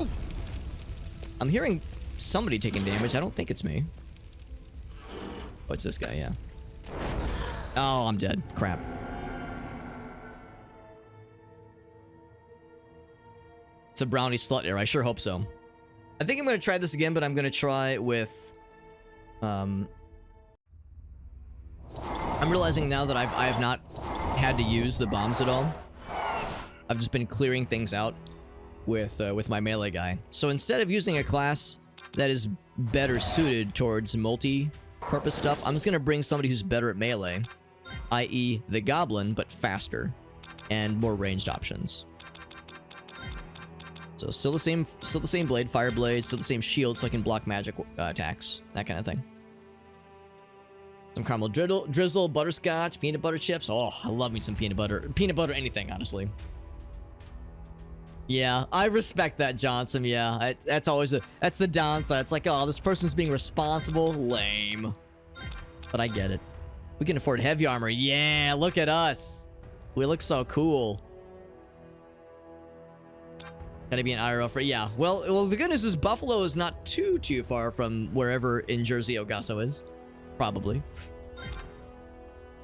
Ooh. I'm hearing somebody taking damage. I don't think it's me. Oh, it's this guy, yeah. Oh, I'm dead. Crap. It's a brownie slut here. I sure hope so. I think I'm going to try this again, but I'm going to try with... I'm realizing now that I have not had to use the bombs at all. I've just been clearing things out with my melee guy. So instead of using a class that is better suited towards multi-purpose stuff, I'm just going to bring somebody who's better at melee, i.e. the goblin, but faster and more ranged options. So still the same blade, fire blade, still the same shield, so I can block magic attacks, that kind of thing. Some caramel drizzle, butterscotch, peanut butter chips. Oh, I love me some peanut butter anything, honestly. Yeah, I respect that, Johnson. Yeah, that's always that's the downside. It's like, oh, this person's being responsible, lame. But I get it. We can afford heavy armor. Yeah, look at us. We look so cool. Gotta be an IRL for, yeah. Well, the good news is Buffalo is not too far from wherever in Jersey Ogasso is. Probably.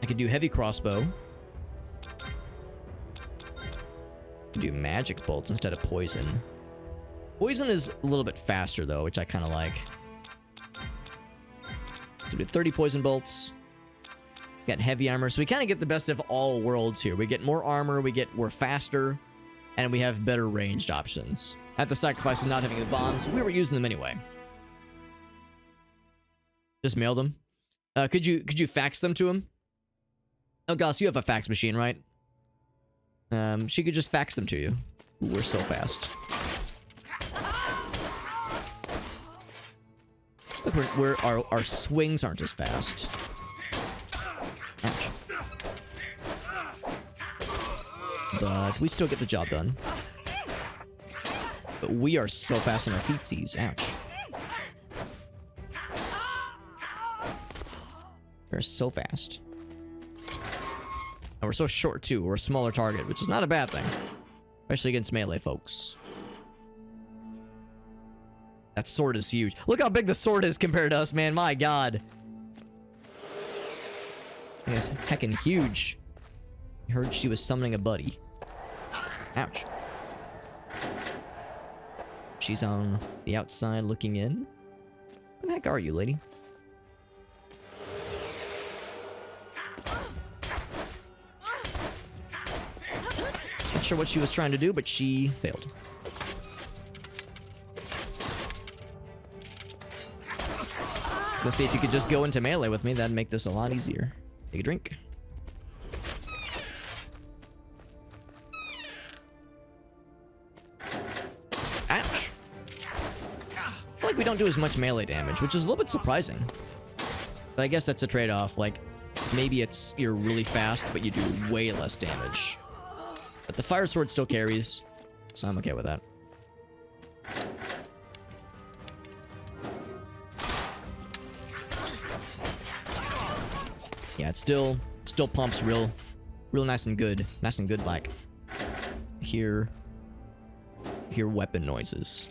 I could do heavy crossbow. Do magic bolts instead of poison. Poison is a little bit faster though, which I kind of like. So we do 30 poison bolts. Got heavy armor, so we kind of get the best of all worlds here. We get more armor, we're faster. And we have better ranged options. At the sacrifice of not having the bombs, we were using them anyway. Just mail them. Could you fax them to him? Oh, Goss, you have a fax machine, right? She could just fax them to you. Ooh, we're so fast. Look, our swings aren't as fast. Ouch. but we still get the job done. But we are so fast on our feetsies. Ouch. We're so fast. And we're so short, too. We're a smaller target, which is not a bad thing. Especially against melee folks. That sword is huge. Look how big the sword is compared to us, man. My god. It's heckin' huge. I heard she was summoning a buddy. Ouch. She's on the outside looking in. Where the heck are you, lady? Not sure what she was trying to do, but she failed. I was gonna say, if you could just go into melee with me, that'd make this a lot easier. Take a drink. Ouch. I feel like we don't do as much melee damage, which is a little bit surprising. But I guess that's a trade-off. Like, maybe you're really fast, but you do way less damage. But the fire sword still carries, so I'm okay with that. Yeah, it still pumps real nice and good. Nice and good, like. Hear weapon noises.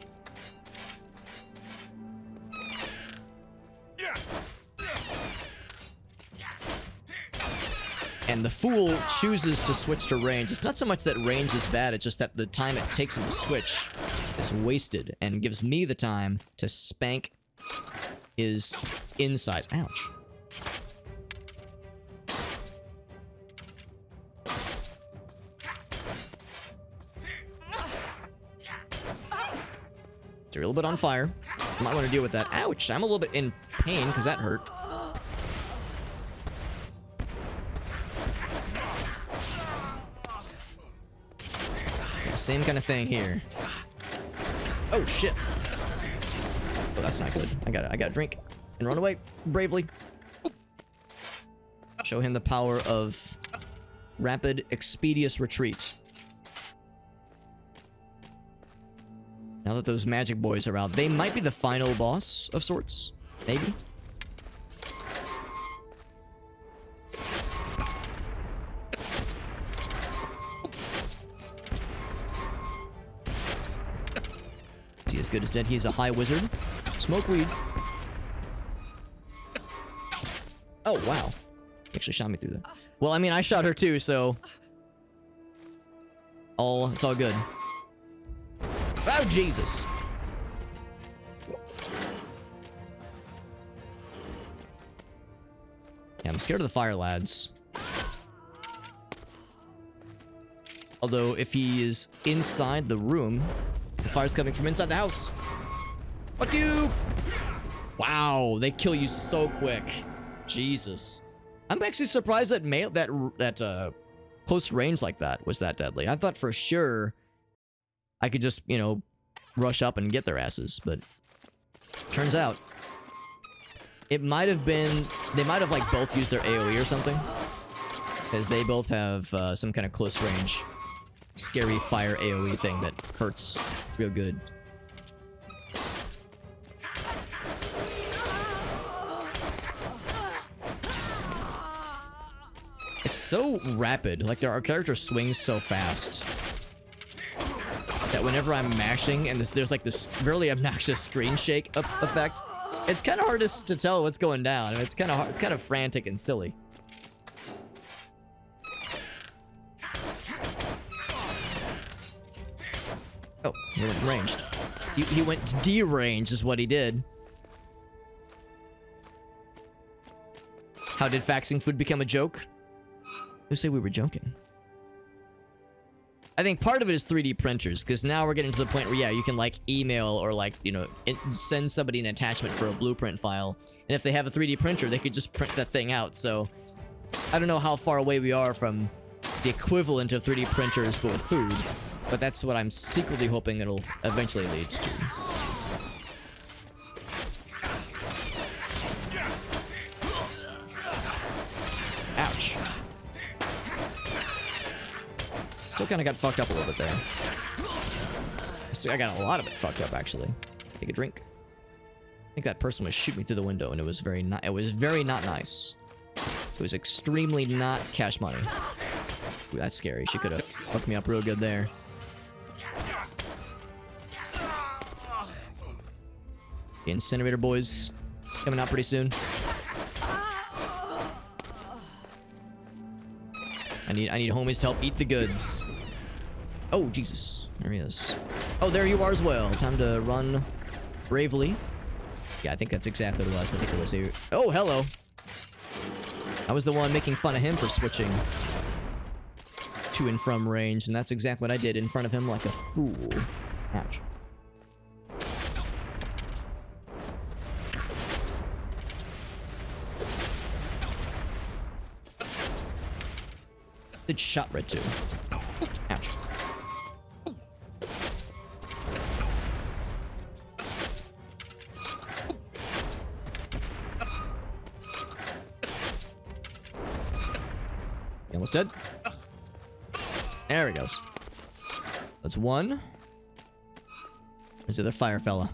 And the fool chooses to switch to range. It's not so much that range is bad, it's just that the time it takes him to switch is wasted and gives me the time to spank his insides. Ouch. It's a little bit on fire. I might want to deal with that. Ouch! I'm a little bit in pain because that hurt. Yeah, same kind of thing here. Oh shit! Oh, that's not good. I gotta drink and run away bravely. Oop. Show him the power of rapid, expeditious retreat. Now that those magic boys are out, they might be the final boss of sorts. Maybe. Is he as good as dead? He's a high wizard. Smoke weed. Oh, wow. He actually shot me through that. Well, I mean, I shot her too, so... it's all good. Oh, Jesus. Yeah, I'm scared of the fire lads. Although, if he is inside the room, the fire's coming from inside the house. Fuck you! Wow, they kill you so quick. Jesus. I'm actually surprised that close range like that was that deadly. I thought for sure I could just, you know, rush up and get their asses, but turns out it might have been, they might have like both used their AoE or something, because they both have some kind of close range scary fire AoE thing that hurts real good. It's so rapid, like our character swings so fast that whenever I'm mashing and there's like this really obnoxious screen shake effect, it's kind of hard to tell what's going down. I mean, it's kind of frantic and silly. Oh, he went ranged. He went deranged is what he did. How did faxing food become a joke? Who say we were joking? I think part of it is 3D printers, because now we're getting to the point where, yeah, you can, like, email or, like, you know, send somebody an attachment for a blueprint file. And if they have a 3D printer, they could just print that thing out. So, I don't know how far away we are from the equivalent of 3D printers, but with food. But that's what I'm secretly hoping it'll eventually lead to. Still kind of got fucked up a little bit there. I got a lot of it fucked up, actually. Take a drink. I think that person was shooting me through the window, and it was very not nice. It was extremely not cash money. Ooh, that's scary. She could have fucked me up real good there. The incinerator boys coming out pretty soon. I need homies to help eat the goods. Oh, Jesus. There he is. Oh, there you are as well. Time to run bravely. Yeah, I think that's exactly what it was. I think it was a... Oh, hello. I was the one making fun of him for switching to and from range, and that's exactly what I did in front of him like a fool. Ouch. It shot right too. Ouch. Almost dead. There he goes. That's one. Where's the other fire fella?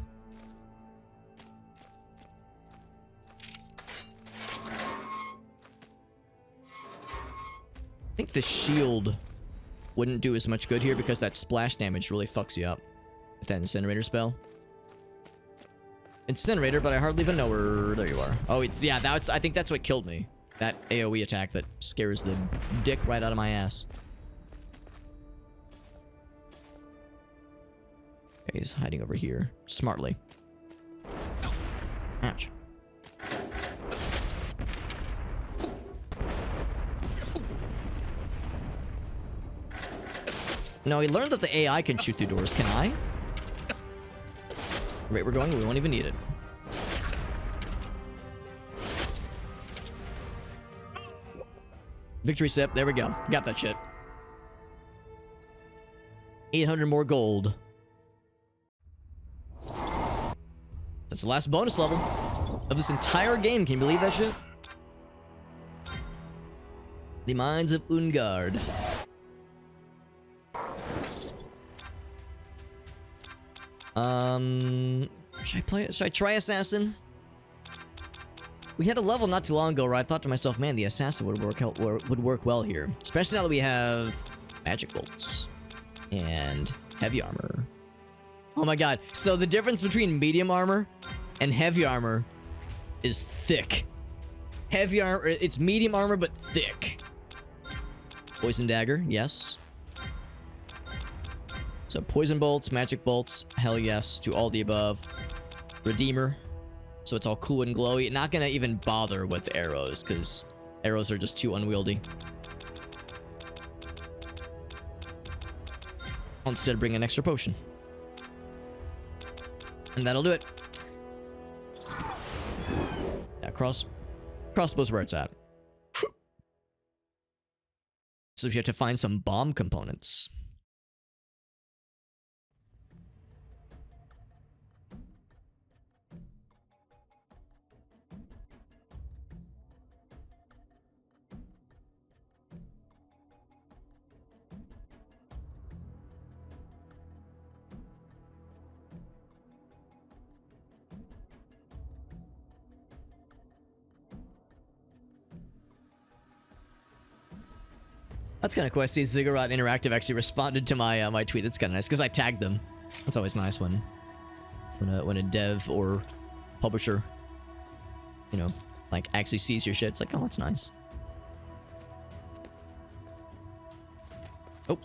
I think the shield wouldn't do as much good here because that splash damage really fucks you up with that incinerator spell. Incinerator, but I hardly even know where... There you are. Oh, it's... Yeah, that's... I think that's what killed me. That AoE attack that scares the dick right out of my ass. Okay, he's hiding over here. Smartly. Ouch. No, he learned that the AI can shoot through doors. Can I? The rate we're going, we won't even need it. Victory sip. There we go. Got that shit. 800 more gold. That's the last bonus level of this entire game. Can you believe that shit? The Mines of Ungard. Should I play it? Should I try Assassin? We had a level not too long ago where I thought to myself, man, the Assassin would work well here. Especially now that we have magic bolts and heavy armor. Oh my god. So the difference between medium armor and heavy armor is thick. Heavy armor, it's medium armor, but thick. Poison dagger, yes. So poison bolts, magic bolts, hell yes to all the above. Redeemer, so it's all cool and glowy. Not gonna even bother with arrows, because arrows are just too unwieldy. I'll instead bring an extra potion. And that'll do it. Yeah, crossbow's where it's at. So you have to find some bomb components. That's kind of cool. I see Ziggurat Interactive actually responded to my my tweet. That's kind of nice because I tagged them. That's always nice when a dev or publisher, you know, like actually sees your shit. It's like, oh, that's nice. Oh.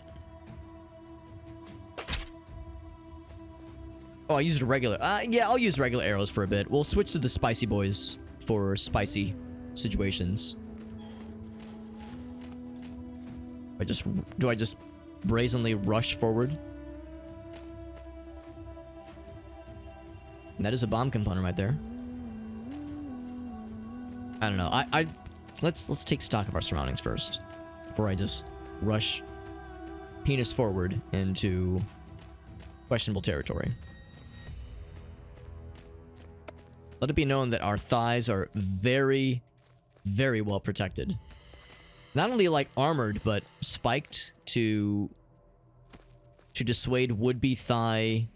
Oh, I used a regular. Yeah, I'll use regular arrows for a bit. We'll switch to the spicy boys for spicy situations. Do I just brazenly rush forward? And that is a bomb component right there. I don't know. Let's take stock of our surroundings first before I just rush penis forward into questionable territory. Let it be known that our thighs are very, very well protected. Not only like armored, but spiked to to dissuade would-be thigh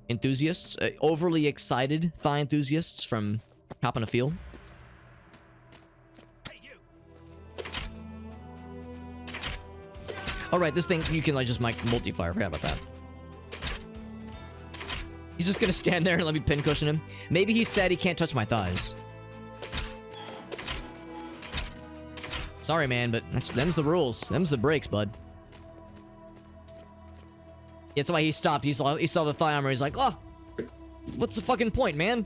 enthusiasts, overly excited thigh enthusiasts from copping a feel. Alright, this thing, you can like just multi-fire, forgot about that. He's just gonna stand there and let me pincushion him. Maybe he said he can't touch my thighs. Sorry, man, but them's the rules. Them's the breaks, bud. That's why he stopped. He saw the thigh armor. He's like, oh, what's the fucking point, man?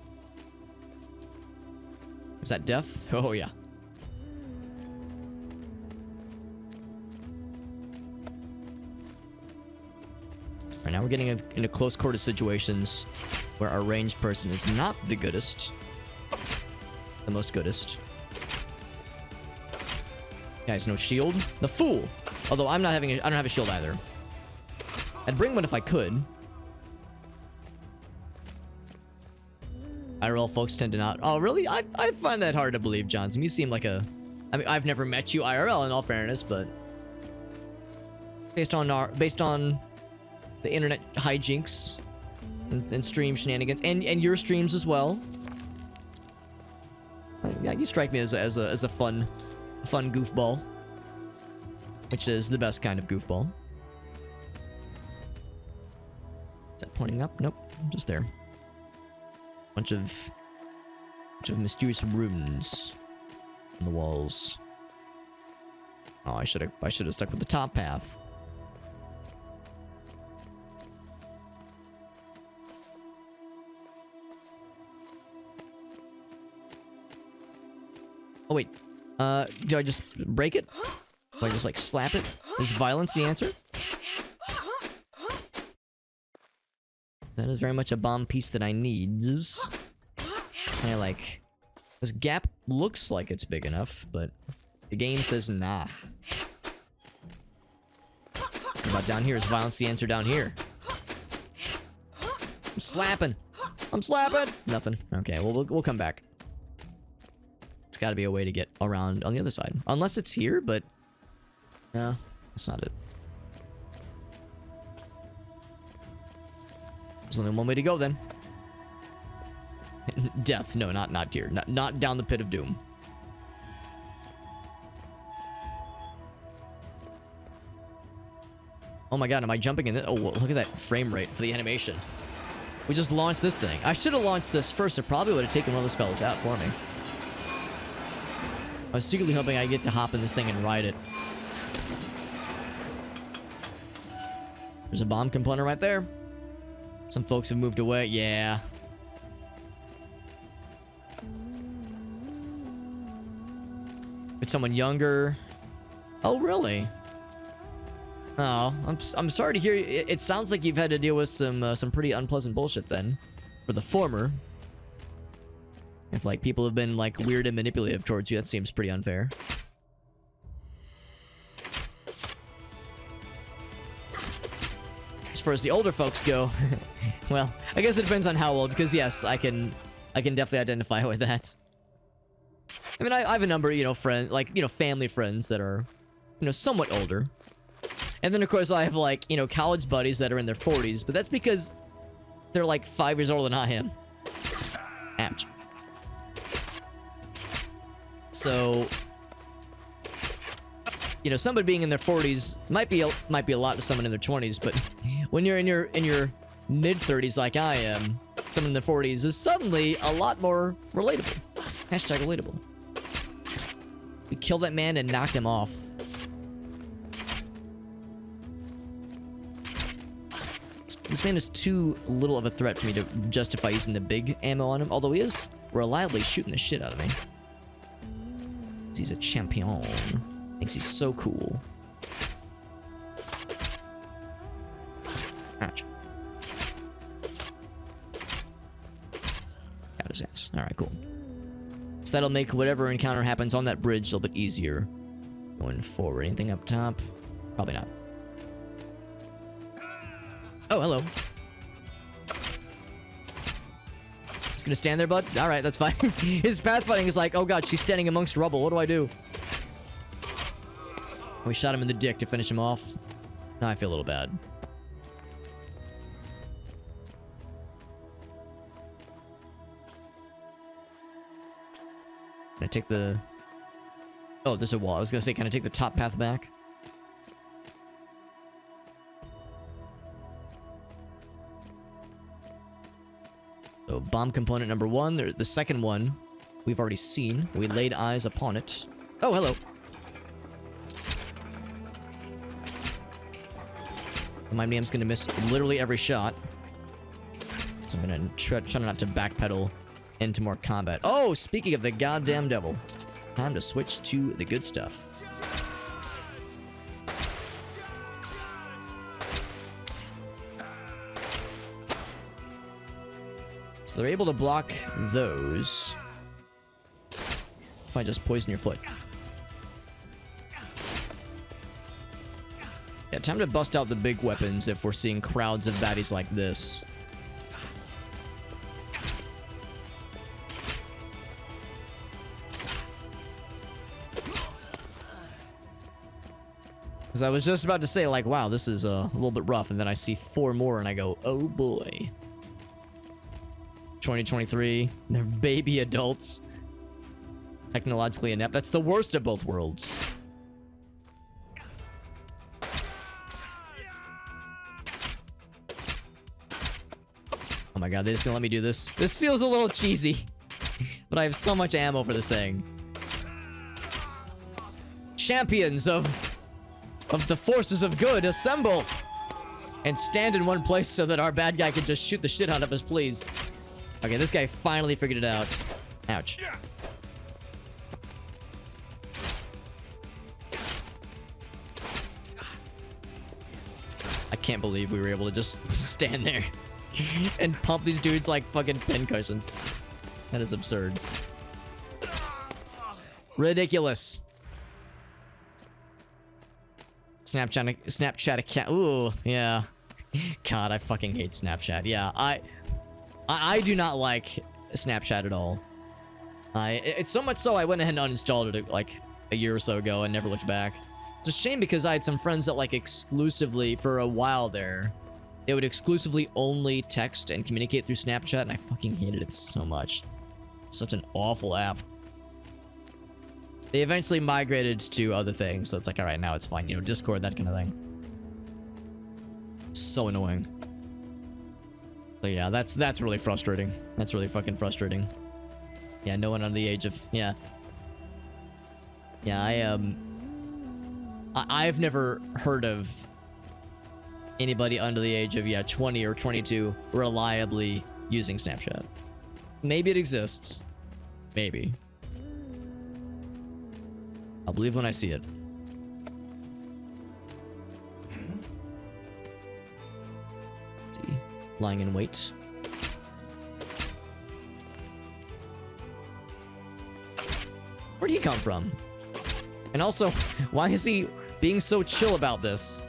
Is that death? Oh, yeah. Right now we're getting into close quarter situations where our ranged person is not the goodest. The most goodest. Guys, no shield. The fool! Although I don't have a shield either. I'd bring one if I could. IRL folks tend to not. Oh, really? I find that hard to believe, Johnson. You seem like a... I mean, I've never met you IRL in all fairness, but... Based on the internet hijinks and stream shenanigans and your streams as well. Yeah, you strike me as a fun goofball, which is the best kind of goofball. Is that pointing up? Nope, just there. Bunch of mysterious runes on the walls. Oh, I should have stuck with the top path. Oh wait, do I just break it? Do I just like slap it? Is violence the answer? That is very much a bomb piece that I need. And I like... This gap looks like it's big enough, but the game says nah. What about down here? Is violence the answer down here? I'm slapping! I'm slapping! Nothing. Okay, well, we'll come back. There's gotta be a way to get around on the other side. Unless it's here, but... No, that's not it. There's only one way to go, then. Death. No, not here. Not down the pit of doom. Oh my god, am I jumping in this? Oh, look at that frame rate for the animation. We just launched this thing. I should have launched this first. It probably would have taken one of those fellas out for me. I was secretly hoping I'd get to hop in this thing and ride it. There's a bomb component right there. Some folks have moved away. Yeah. With someone younger. Oh, really? Oh, I'm sorry to hear. It sounds like you've had to deal with some pretty unpleasant bullshit then, for the former. If like people have been like weird and manipulative towards you, that seems pretty unfair. As far as the older folks go, well, I guess it depends on how old. Because yes, I can definitely identify with that. I mean, I have a number, friends, family friends that are, somewhat older. And then, of course, I have, like, college buddies that are in their 40s. But that's because they're, like, 5 years older than I am. Ouch. So, somebody being in their 40s might be a lot to someone in their 20s. But when you're in your mid-30s like I am, someone in their 40s is suddenly a lot more relatable. Hashtag relatable. We killed that man and knocked him off. This man is too little of a threat for me to justify using the big ammo on him, although he is reliably shooting the shit out of me. He's a champion. Thinks he's so cool. Ouch. Got his ass. Alright, cool. So that'll make whatever encounter happens on that bridge a little bit easier. Going forward. Anything up top? Probably not. Oh, hello. Just gonna stand there, bud? Alright, that's fine. His pathfinding is like, oh god, she's standing amongst rubble. What do I do? We shot him in the dick to finish him off. Now I feel a little bad. Can I take the... Oh, there's a wall. I was gonna say, can I take the top path back? So, bomb component number 1. The second one, we've already seen. We laid eyes upon it. Oh, hello. My name's gonna miss literally every shot. So I'm gonna try not to backpedal into more combat. Oh, speaking of the goddamn devil. Time to switch to the good stuff. So they're able to block those. If I just poison your foot. Yeah, time to bust out the big weapons if we're seeing crowds of baddies like this. Because I was just about to say, like, wow, this is a little bit rough, and then I see 4 more and I go, oh boy. 2023, they're baby adults. Technologically inept. That's the worst of both worlds. Oh my god, they're just gonna let me do this. This feels a little cheesy. But I have so much ammo for this thing. Champions of the forces of good, assemble! And stand in one place so that our bad guy can just shoot the shit out of us, please. Okay, this guy finally figured it out. Ouch. I can't believe we were able to just stand there and pump these dudes like fucking pincushions. That is absurd. Ridiculous. Snapchat account. Ooh, yeah. God, I fucking hate Snapchat. Yeah, I do not like Snapchat at all. It's so much so I went ahead and uninstalled it like a year or so ago and never looked back. It's a shame because I had some friends that like exclusively for a while there. They would exclusively only text and communicate through Snapchat, and I fucking hated it so much. Such an awful app. They eventually migrated to other things, so it's like, alright, now it's fine. You know, Discord, that kind of thing. So annoying. So yeah, that's really frustrating. That's really fucking frustrating. Yeah, no one under the age of... Yeah. Yeah, I've never heard of anybody under the age of, yeah, 20 or 22 reliably using Snapchat. Maybe it exists. Maybe. I'll believe when I see it. Let's see. Lying in wait. Where'd he come from? And also, why is he being so chill about this?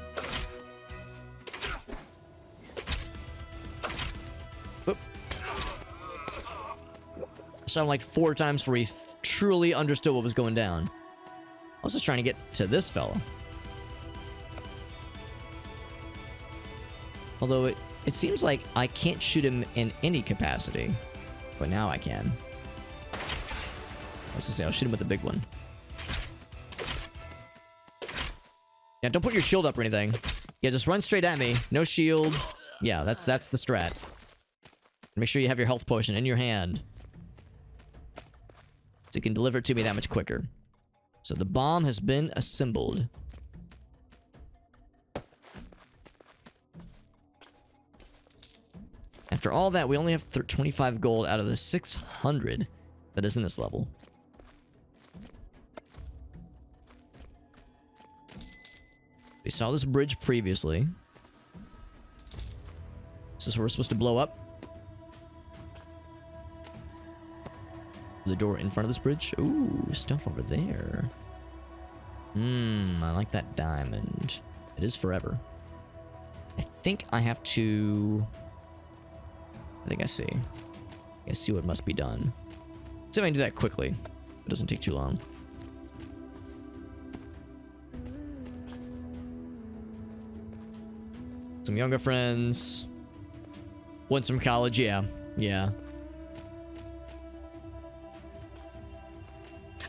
Oop. I shot him like 4 times before he truly understood what was going down. I was just trying to get to this fella. Although it seems like I can't shoot him in any capacity. But now I can. Let's just say I'll shoot him with the big one. Yeah, don't put your shield up or anything. Yeah, just run straight at me. No shield. Yeah, that's the strat. Make sure you have your health potion in your hand. So you can deliver it to me that much quicker. So the bomb has been assembled. After all that, we only have 25 gold out of the 600 that is in this level. We saw this bridge previously. Is this where we're supposed to blow up? The door in front of this bridge? Ooh, stuff over there. I like that diamond. It is forever. I think I have to... I think I see. I see what must be done. See if I can do that quickly. It doesn't take too long. Some younger friends. One's from college, yeah. Yeah.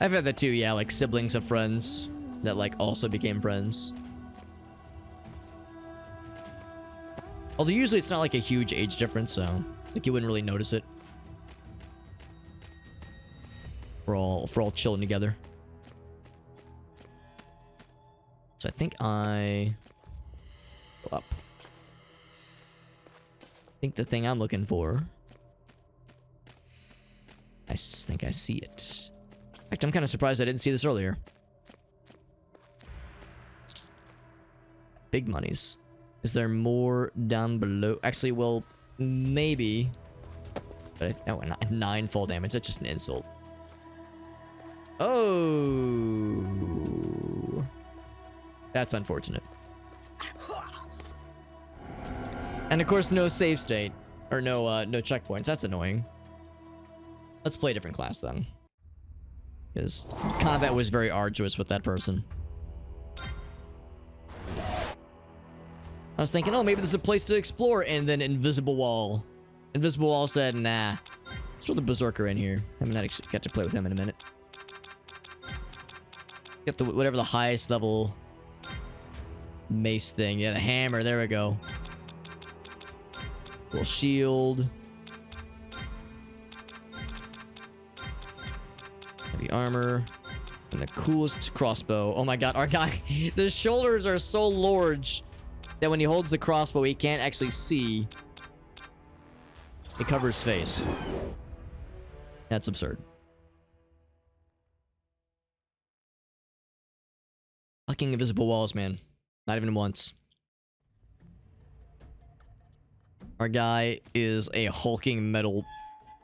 I've had that too, yeah, like siblings of friends that like also became friends. Although usually it's not like a huge age difference, so it's like you wouldn't really notice it. We're all chilling together. So I think I go up. I think the thing I'm looking for, I think I see it. In fact, I'm kind of surprised I didn't see this earlier. Big monies. Is there more down below? Actually, well, maybe. But oh, 9 fall damage. That's just an insult. Oh. That's unfortunate. And of course, no save state. Or no checkpoints. That's annoying. Let's play a different class then. Because combat was very arduous with that person. I was thinking, oh, maybe there's a place to explore, and then Invisible Wall. Invisible Wall said, nah. Let's throw the Berserker in here. I haven't actually got to play with him in a minute. Get the whatever the highest level mace thing. Yeah, the hammer. There we go. Little shield. Heavy armor. And the coolest crossbow. Oh my god, our guy. The shoulders are so large that when he holds the crossbow, he can't actually see. It covers his face. That's absurd. Fucking invisible walls, man. Not even once. Our guy is a hulking metal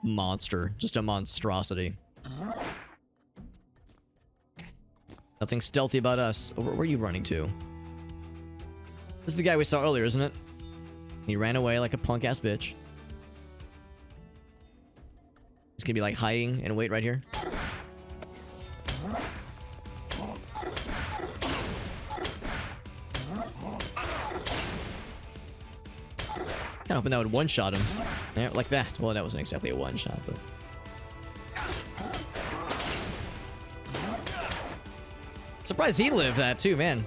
monster. Just a monstrosity. Nothing stealthy about us. Oh, where are you running to? This is the guy we saw earlier, isn't it? He ran away like a punk-ass bitch. He's gonna be like hiding and wait right here. Kinda hoping that would one-shot him. Yeah, like that. Well, that wasn't exactly a one-shot, but... Surprised he lived that too, man.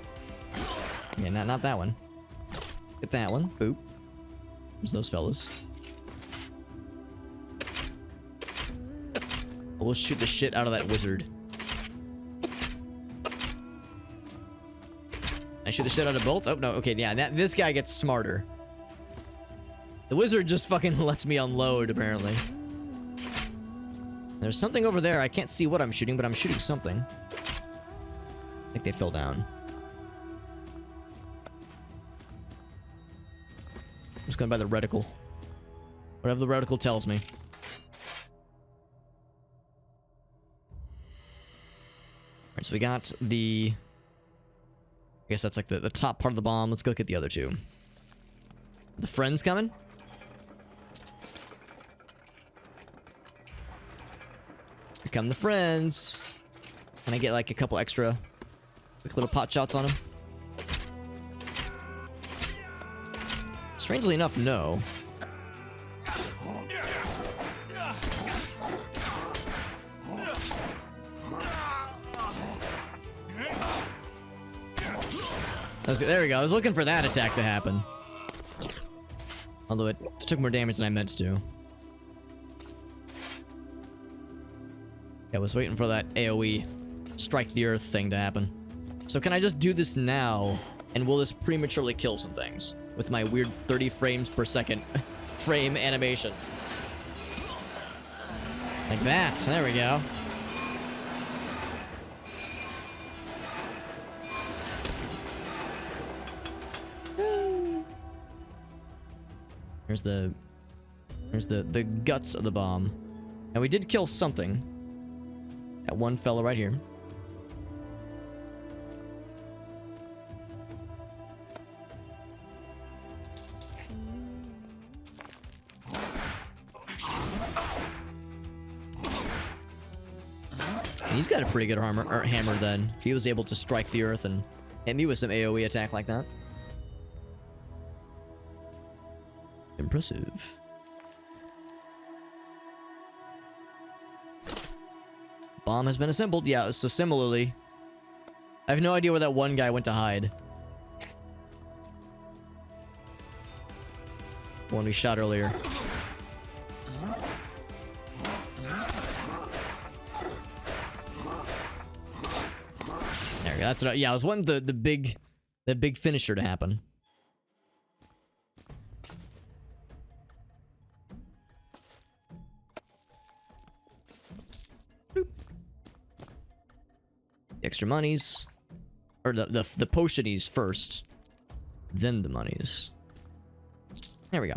Yeah, not that one. Get that one. Boop. There's those fellas. We'll shoot the shit out of that wizard. I shoot the shit out of both? Oh, no. Okay, yeah. This guy gets smarter. The wizard just fucking lets me unload, apparently. There's something over there. I can't see what I'm shooting, but I'm shooting something. I think they fell down. I'm just going by the reticle. Whatever the reticle tells me. Alright, so we got the... I guess that's like the top part of the bomb. Let's go get the other two. The friends coming? Here come the friends. Can I get like a couple extra quick little pot shots on them? Strangely enough, no. There we go. I was looking for that attack to happen. Although it took more damage than I meant to. Yeah, I was waiting for that AoE strike the earth thing to happen. So can I just do this now, and will this prematurely kill some things? With my weird 30 frames per second frame animation. Like that. There we go. Here's the guts of the bomb. And we did kill something. That one fella right here. He's got a pretty good hammer then. If he was able to strike the earth and hit me with some AoE attack like that. Impressive. Bomb has been assembled. Yeah, so similarly, I have no idea where that one guy went to hide. The one we shot earlier. There we go. That's what yeah, I was wanting the big finisher to happen. Boop. Extra monies. Or the potionies first. Then the monies. There we go.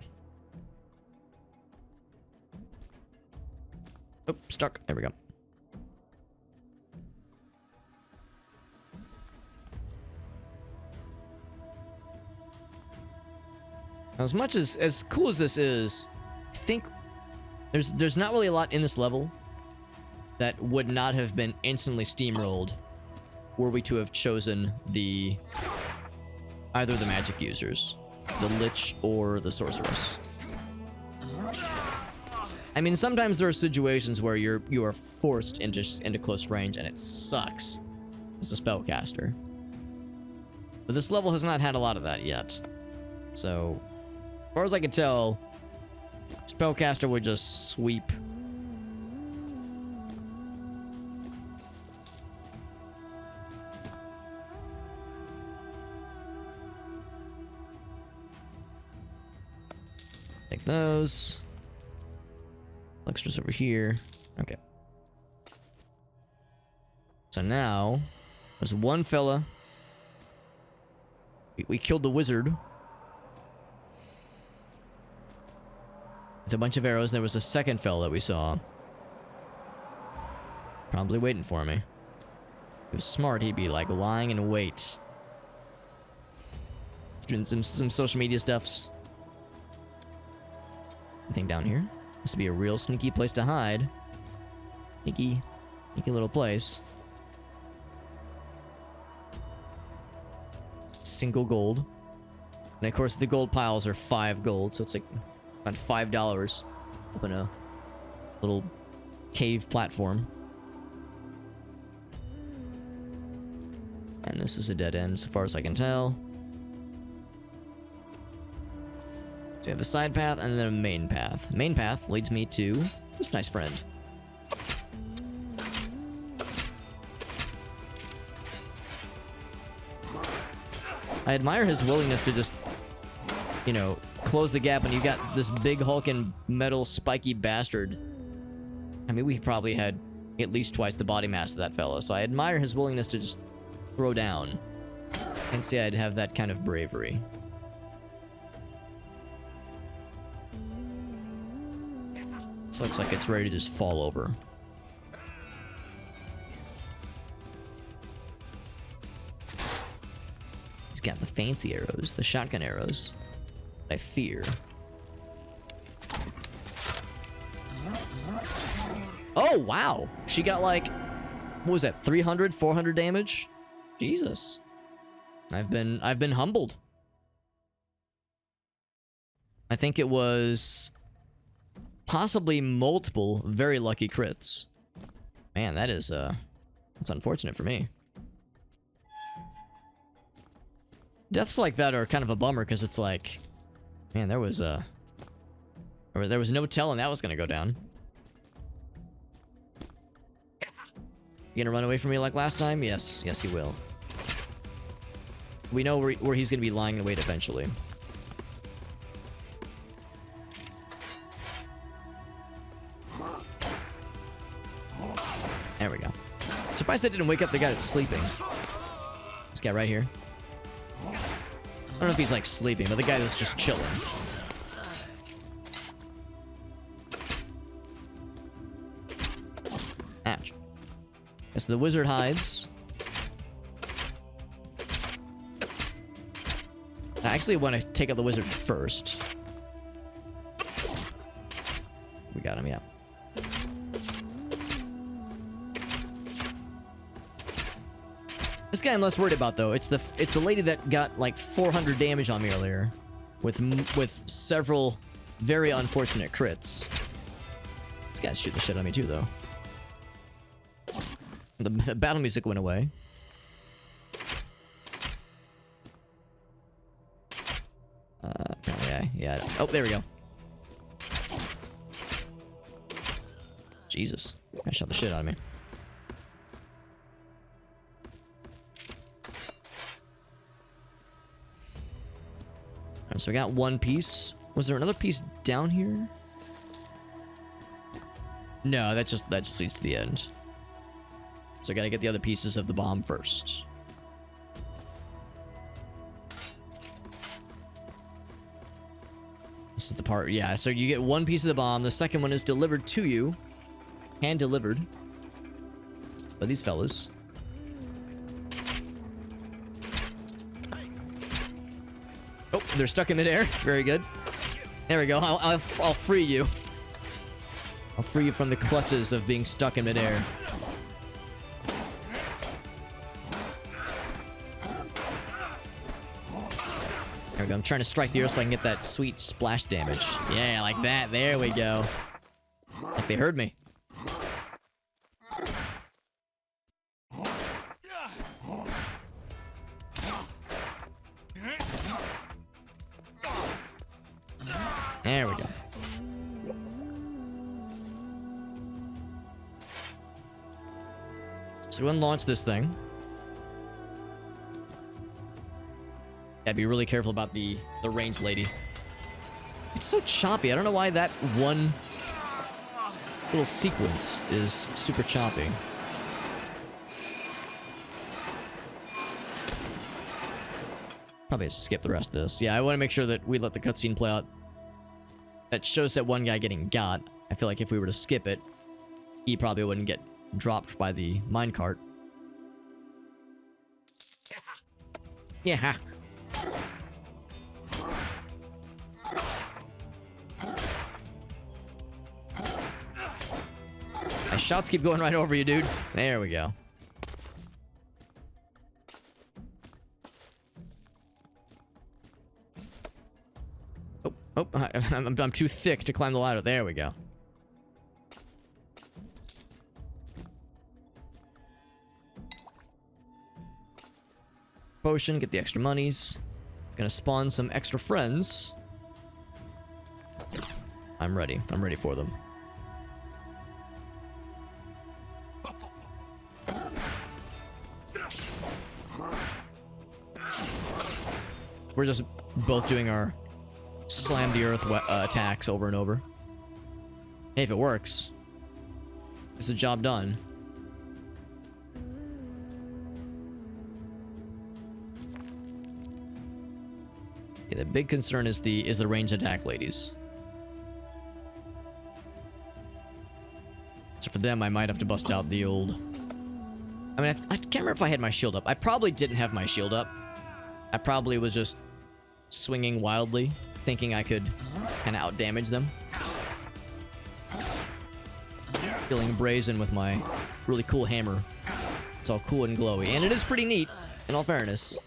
Oh, stuck. There we go. As much as cool as this is, I think there's not really a lot in this level that would not have been instantly steamrolled were we to have chosen either the magic users, the Lich or the Sorceress. I mean, sometimes there are situations where you are forced into close range and it sucks as a spellcaster. But this level has not had a lot of that yet. So, as far as I can tell, spellcaster would just sweep. Take those. Extras over here. Okay. So now, there's one fella. We killed the wizard. With a bunch of arrows. There was a second fella that we saw. Probably waiting for me. If he was smart, he'd be like lying in wait. Doing some social media stuffs. Anything down here? This would be a real sneaky place to hide. Sneaky little place. Single gold. And of course the gold piles are 5 gold, so it's like about $5 up in a little cave platform. And this is a dead end so far as I can tell. So we have a side path and then a main path. Main path leads me to this nice friend. I admire his willingness to just, you know, close the gap when you got this big hulking metal spiky bastard. I mean, we probably had at least twice the body mass of that fella, so I admire his willingness to just throw down. Can't say I'd have that kind of bravery. This looks like it's ready to just fall over. He's got the fancy arrows, the shotgun arrows. I fear. Oh, wow. She got like, what was that, 300, 400 damage? Jesus. I've been humbled. I think it was possibly multiple very lucky crits. Man, that's unfortunate for me. Deaths like that are kind of a bummer because it's like, man, there was no telling that was gonna go down. You gonna run away from me like last time? Yes, he will. We know where he's gonna be lying in wait eventually. There we go. Surprised I didn't wake up the guy that's sleeping. This guy right here. I don't know if he's like sleeping, but the guy that's just chilling. Ouch. Guess the wizard hides. I actually want to take out the wizard first. We got him, yeah. This guy I'm less worried about though. It's the lady that got like 400 damage on me earlier, with several very unfortunate crits. This guy's shooting the shit out of me too though. The battle music went away. Yeah. Oh, there we go. Jesus. That shot the shit out of me. Alright, so we got one piece. Was there another piece down here? No, that just leads to the end. So I gotta get the other pieces of the bomb first. This is the part, yeah, so you get one piece of the bomb. The second one is delivered to you. Hand delivered. By these fellas. Oh, they're stuck in midair. Very good. There we go. I'll free you. I'll free you from the clutches of being stuck in midair. There we go. I'm trying to strike the earth so I can get that sweet splash damage. Yeah, like that. There we go. Like they heard me. There we go. So go and launch this thing. Yeah, be really careful about the ranged lady. It's so choppy. I don't know why that one little sequence is super choppy. Probably skip the rest of this. Yeah, I want to make sure that we let the cutscene play out. That shows that one guy getting got. I feel like if we were to skip it, he probably wouldn't get dropped by the minecart. Yeah. My shots keep going right over you, dude. There we go. Oh, I'm too thick to climb the ladder. There we go. Potion, get the extra monies. It's gonna spawn some extra friends. I'm ready. I'm ready for them. We're just both doing our slam the earth attacks over and over. Hey, if it works, it's a job done. Yeah, the big concern is the range attack ladies. So for them, I might have to bust out the old. I mean, I can't remember if I had my shield up. I probably didn't have my shield up. I probably was just swinging wildly, thinking I could kind of outdamage them. Feeling brazen with my really cool hammer. It's all cool and glowy, and it is pretty neat, in all fairness.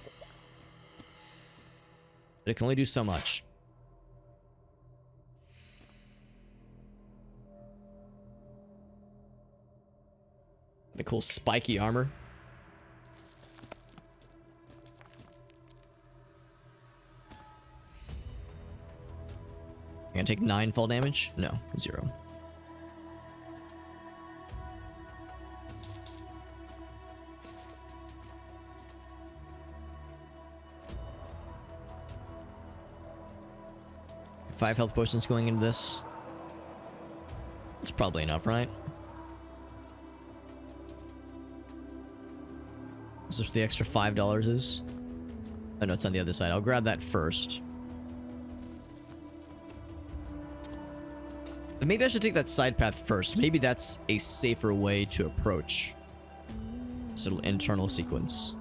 But it can only do so much. The cool spiky armor. I'm gonna take 9 fall damage? No, 0. Five health potions going into this. It's probably enough, right? Is this what the extra $5 is? Oh no, it's on the other side. I'll grab that first. But maybe I should take that side path first. Maybe that's a safer way to approach this little internal sequence.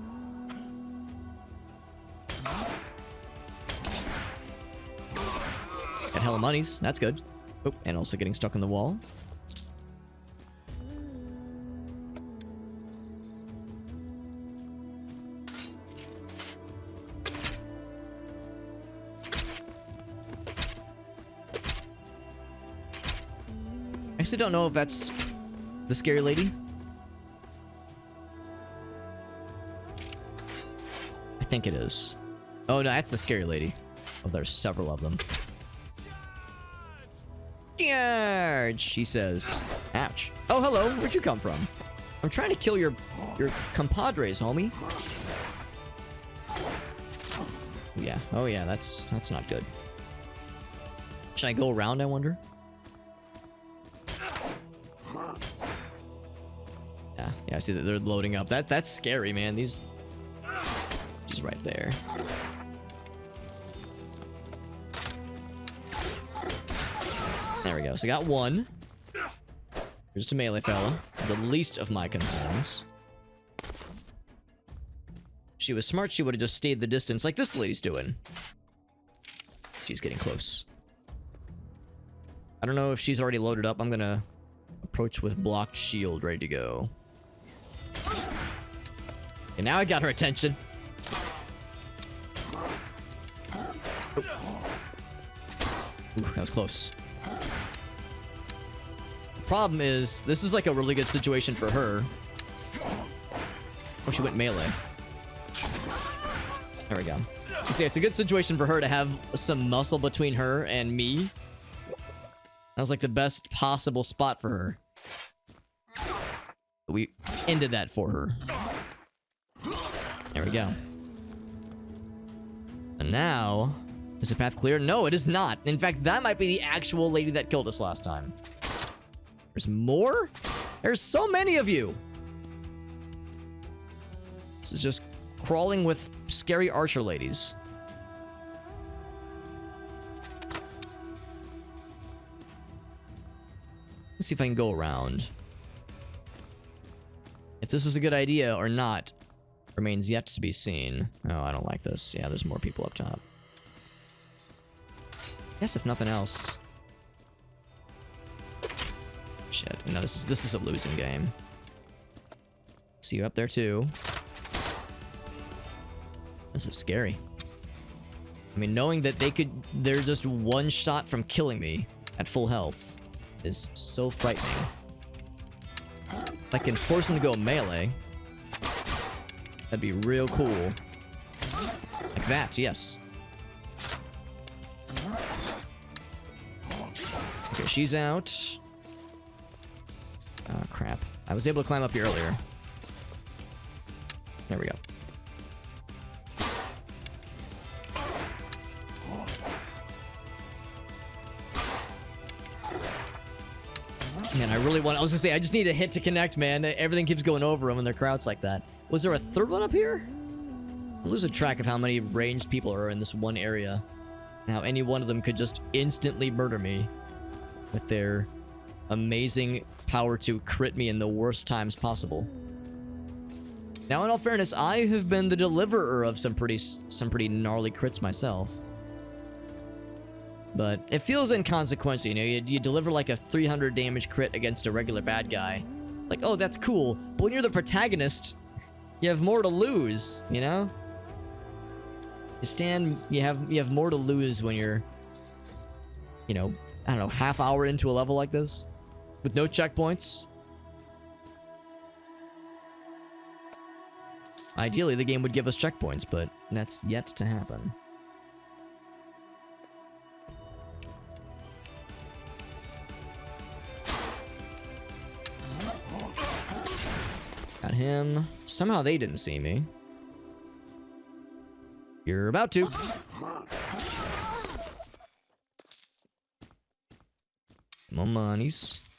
Got hella monies. That's good. Oh, and also getting stuck on the wall. I actually don't know if that's the scary lady. think it is. Oh, no, that's the scary lady. Oh, there's several of them. Charge, she says. Ouch. Oh, hello. Where'd you come from? I'm trying to kill your compadres, homie. Yeah. Oh, yeah. That's not good. Should I go around, I wonder? Yeah, I see that they're loading up. That's scary, man. She's right there. There we go. So I got one. Here's a melee fella. The least of my concerns. If she was smart, she would have just stayed the distance like this lady's doing. She's getting close. I don't know if she's already loaded up. I'm gonna approach with blocked shield ready to go. And now I got her attention. Oh. Ooh, that was close. The problem is, this is like a really good situation for her. Oh, she went melee. There we go. You see, it's a good situation for her to have some muscle between her and me. That was like the best possible spot for her. We ended that for her. There we go. And now, is the path clear? No, it is not. In fact, that might be the actual lady that killed us last time. There's more? There's so many of you. This is just crawling with scary archer ladies. Let's see if I can go around. If this is a good idea or not remains yet to be seen. Oh, I don't like this. Yeah, there's more people up top. Guess if nothing else. Shit. No, this is a losing game. See you up there too. This is scary. I mean, knowing that they're just one shot from killing me at full health is so frightening. If I can force them to go melee, that'd be real cool. Like that, yes. Okay, she's out. Oh, crap. I was able to climb up here earlier. There we go. Man, I was gonna say, I just need a hit to connect, man. Everything keeps going over them when they're crouched like that. Was there a third one up here? I'm losing track of how many ranged people are in this one area. And how any one of them could just instantly murder me with their amazing power to crit me in the worst times possible. Now, in all fairness, I have been the deliverer of some pretty gnarly crits myself. But it feels inconsequential, you know, you deliver like a 300 damage crit against a regular bad guy. Like, oh, that's cool. But when you're the protagonist, you have more to lose, you know? You have more to lose when you're, you know, I don't know, half hour into a level like this with no checkpoints. Ideally, the game would give us checkpoints, but that's yet to happen. Got him. Somehow they didn't see me. You're about to. More monies.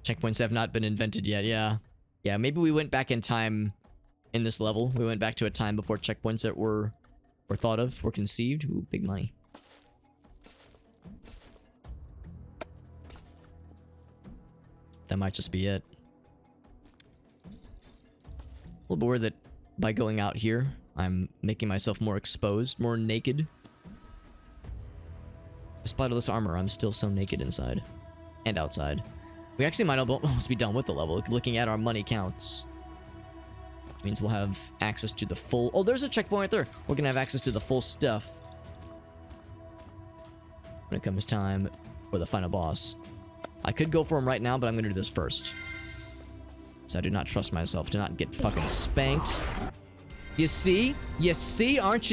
Checkpoints have not been invented yet, yeah. Yeah, maybe we went back in time in this level. We went back to a time before checkpoints that were thought of, were conceived. Ooh, big money. That might just be it. A little worried that by going out here, I'm making myself more exposed, more naked. Despite all this armor, I'm still so naked inside. And outside. We actually might almost be done with the level, looking at our money counts. Which means we'll have access to the full... Oh, there's a checkpoint right there! We're gonna have access to the full stuff when it comes time for the final boss. I could go for him right now, but I'm gonna do this first. So I do not trust myself to not get fucking spanked. You see? You see? Aren't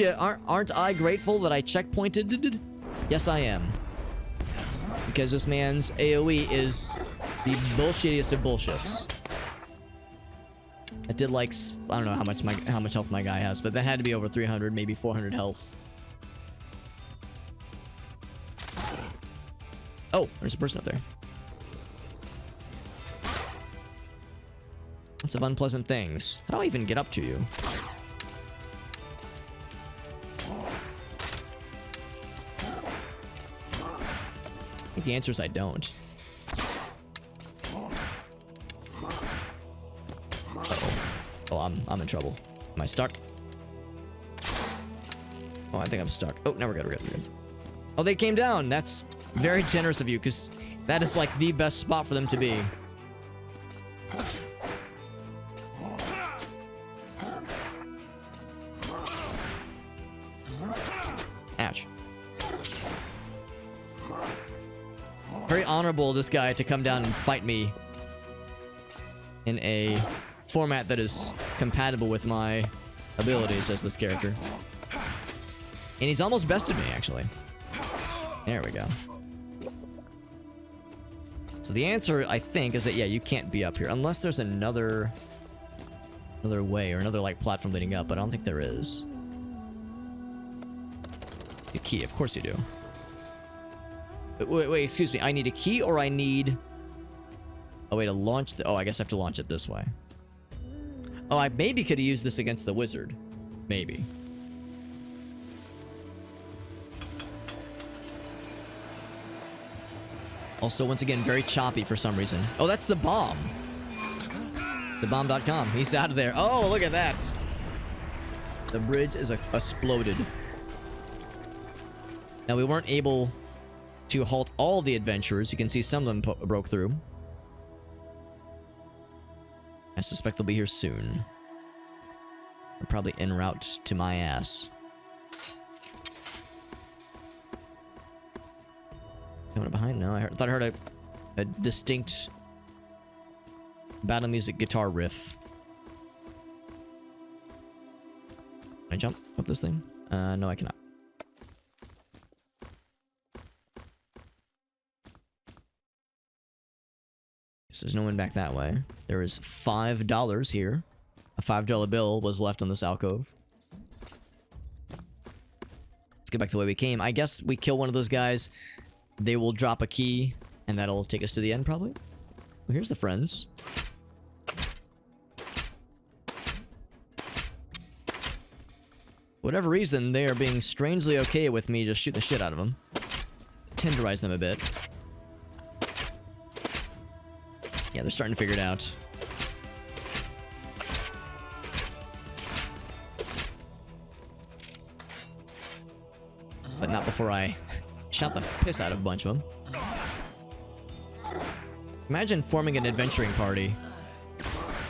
I grateful that I checkpointed? Yes, I am. Because this man's AoE is the bullshittiest of bullshits. It did like, I don't know how much health my guy has, but that had to be over 300, maybe 400 health. Oh, there's a person up there. Lots of unpleasant things. How do I even get up to you? I think the answer is I don't. Oh, I'm in trouble. Am I stuck? Oh, I think I'm stuck. Oh, now we're good, we're good. Oh, they came down. That's very generous of you, because that is like the best spot for them to be. Ouch. Very honorable of this guy to come down and fight me in a format that is compatible with my abilities as this character. And he's almost bested me, actually. There we go. So the answer, I think, is that, yeah, you can't be up here. Unless there's another way, or another, like, platform leading up, but I don't think there is. A key, of course you do. Wait, excuse me. I need a key, or I need a way to launch the... Oh, I guess I have to launch it this way. Oh, I maybe could have used this against the wizard. Maybe. Also, once again, very choppy for some reason. Oh, that's the bomb. Thebomb.com. He's out of there. Oh, look at that. The bridge is exploded. Now, we weren't able to halt all the adventurers. You can see some of them broke through. I suspect they'll be here soon. They're probably en route to my ass. Coming up behind? No, I thought I heard a distinct battle music guitar riff. Can I jump up this thing? No, I cannot. So there's no one back that way. There is $5 here. A $5 bill was left on this alcove. Let's get back to the way we came. I guess we kill one of those guys. They will drop a key, and that'll take us to the end, probably. Well, here's the friends. Whatever reason, they are being strangely okay with me just shooting the shit out of them. Tenderize them a bit. Yeah, they're starting to figure it out. But not before I shot the piss out of a bunch of them. Imagine forming an adventuring party.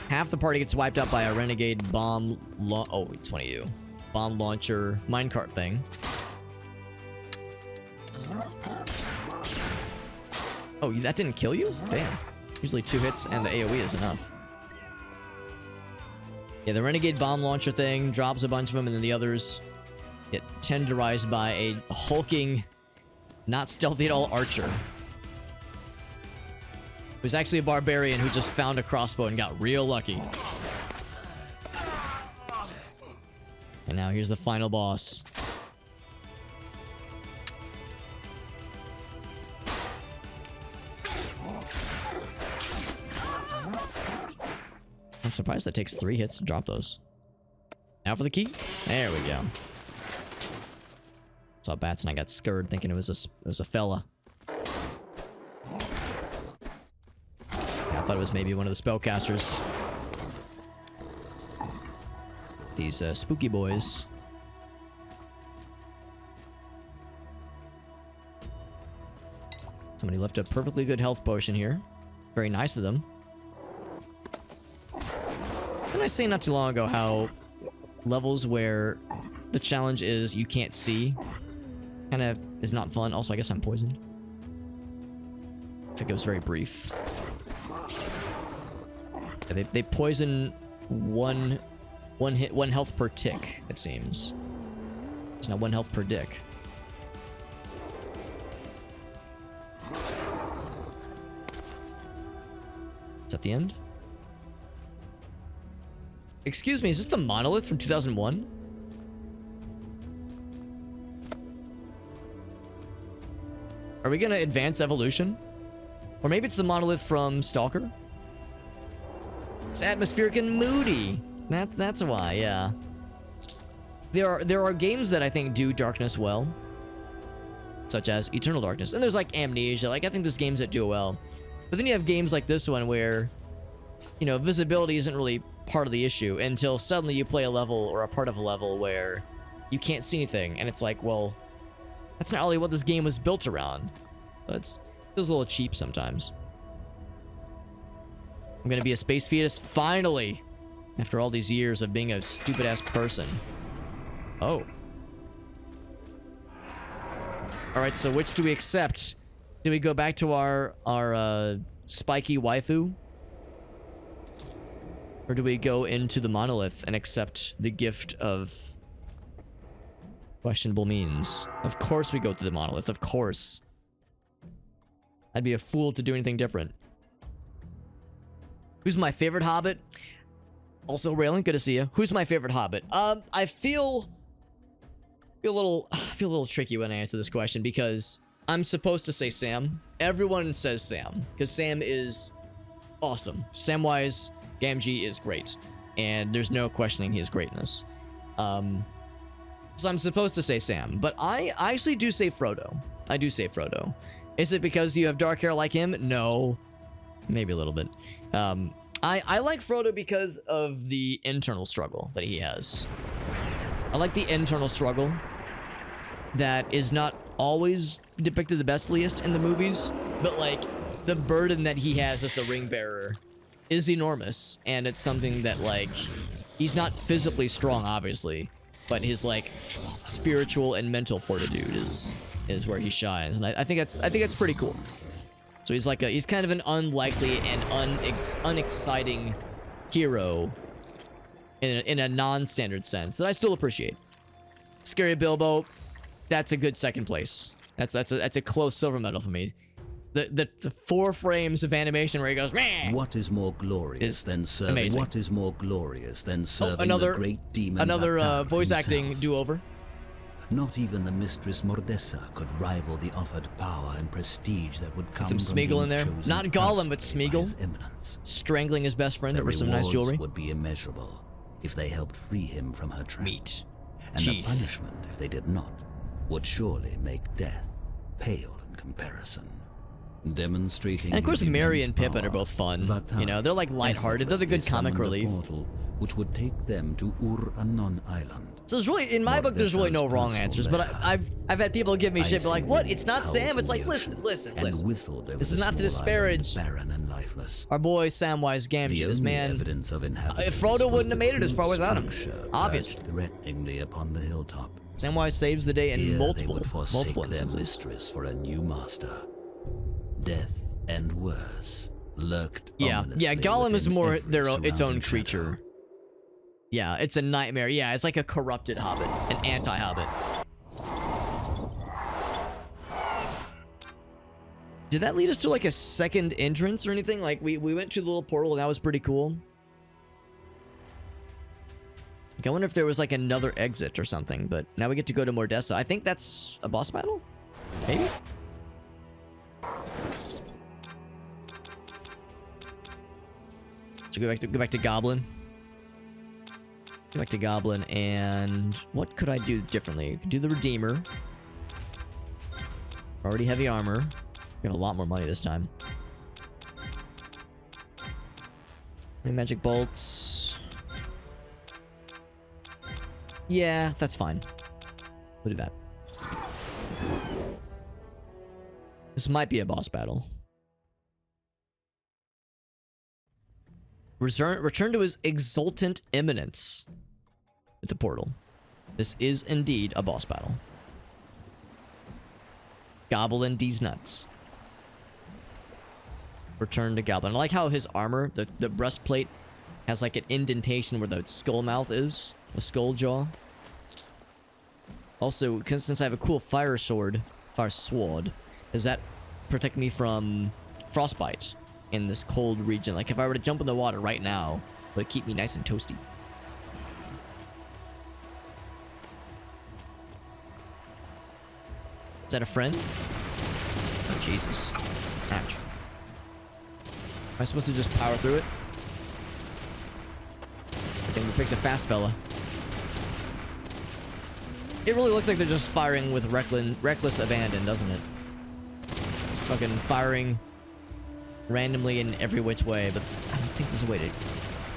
Half the party gets wiped out by a renegade bomb oh, it's one of you. Bomb launcher minecart thing. Oh, that didn't kill you? Damn. Usually 2 hits and the AoE is enough. Yeah, the renegade bomb launcher thing drops a bunch of them, and then the others get tenderized by a hulking, not stealthy at all archer. Who's actually a barbarian who just found a crossbow and got real lucky. And now here's the final boss. I'm surprised that takes 3 hits to drop those. Now for the key. There we go. Saw bats and I got scared thinking it was a fella. Yeah, I thought it was maybe one of the spellcasters. These spooky boys. Somebody left a perfectly good health potion here. Very nice of them. Didn't I say not too long ago how levels where the challenge is you can't see kind of is not fun? Also, I guess I'm poisoned. Looks like it was very brief. Yeah, they poison one One health per tick, it seems. It's not 1 health per dick. Is that the end? Excuse me, is this the monolith from 2001? Are we gonna advance evolution? Or maybe it's the monolith from Stalker? It's atmospheric and moody. That's why, yeah. There are games that I think do darkness well, such as Eternal Darkness. And there's like Amnesia. Like, I think there's games that do it well. But then you have games like this one where, you know, visibility isn't really part of the issue until suddenly you play a level or a part of a level where you can't see anything. And it's like, well, that's not really what this game was built around. It feels a little cheap sometimes. I'm gonna be a space fetus, finally! After all these years of being a stupid-ass person. Oh. Alright, so which do we accept? Do we go back to our spiky waifu? Or do we go into the monolith and accept the gift of questionable means? Of course we go to the monolith, of course. I'd be a fool to do anything different. Who's my favorite hobbit? Also, Raylan, good to see you. Who's my favorite hobbit? I feel a little tricky when I answer this question because I'm supposed to say Sam. Everyone says Sam because Sam is awesome. Samwise Gamgee is great, and there's no questioning his greatness. So I'm supposed to say Sam, but I actually do say Frodo. I do say Frodo. Is it because you have dark hair like him? No. Maybe a little bit. I like Frodo because of the internal struggle that he has. I like the internal struggle that is not always depicted the bestliest in the movies, but like the burden that he has as the ring bearer is enormous, and it's something that like he's not physically strong, obviously, but his like spiritual and mental fortitude is where he shines, and I think that's pretty cool. So he's kind of an unlikely and unexciting hero in a non-standard sense that I still appreciate. Scary Bilbo, that's a good second place. That's a close silver medal for me. The 4 frames of animation where he goes, meh, what is more glorious than serving? Amazing. What is more glorious than serving another, the great demon? Another voice himself? acting do-over. Not even the mistress Mordessa could rival the offered power and prestige that would come Some from Smeagol being in there. chosen Not Gollum, but personally by Smeagol. His Eminence. Strangling his best friend The over some nice rewards jewelry. would be immeasurable if they helped free him from her trap. Meat. And Teeth. the punishment, if they did not, would surely make death pale in comparison. Demonstrating. And of course, his Merry immense and Pippin power, are both fun. Vatar You know, they're like lighthearted. They're the good effortlessly comic summoned a relief. portal which would take them to Ur Annon Island. So there's really, in my book, there's really no wrong Mordessa's answers. But I've had people give me shit, be like, "What? It's not Sam." It's like, listen. This is not to disparage barren and lifeless. our boy Samwise Gamgee. This man, Evidence of if Frodo wouldn't have made it as far without him, obviously. Threateningly upon the hilltop. Samwise saves the day in Here multiple they would forsake their instances. mistress for a new master. Death and worse lurked. Yeah, ominously Gollum is within more every its own surrounding creature. shadow. Yeah, it's a nightmare. Yeah, it's like a corrupted hobbit, an anti-hobbit. Did that lead us to like a second entrance or anything? Like we went to the little portal and that was pretty cool. Like, I wonder if there was like another exit or something, but now we get to go to Mordessa. I think that's a boss battle? Maybe? So go back to Goblin. Go back to Goblin, and what could I do differently? Do the Redeemer. Already heavy armor. Got a lot more money this time. Any magic bolts? Yeah, that's fine. We'll do that. This might be a boss battle. Return to his exultant eminence with the portal. This is indeed a boss battle. Goblin D's nuts. Return to Goblin. I like how his armor, the breastplate, Has like an indentation where the skull mouth is. The skull jaw. Also, since I have a cool fire sword, does that protect me from frostbite in this cold region? Like if I were to jump in the water right now, would it keep me nice and toasty? Is that a friend? Oh, Jesus. Ouch. Am I supposed to just power through it? I think we picked a fast fella. It really looks like they're just firing with reckless abandon, doesn't it? Just fucking firing randomly in every which way, but I don't think there's a way to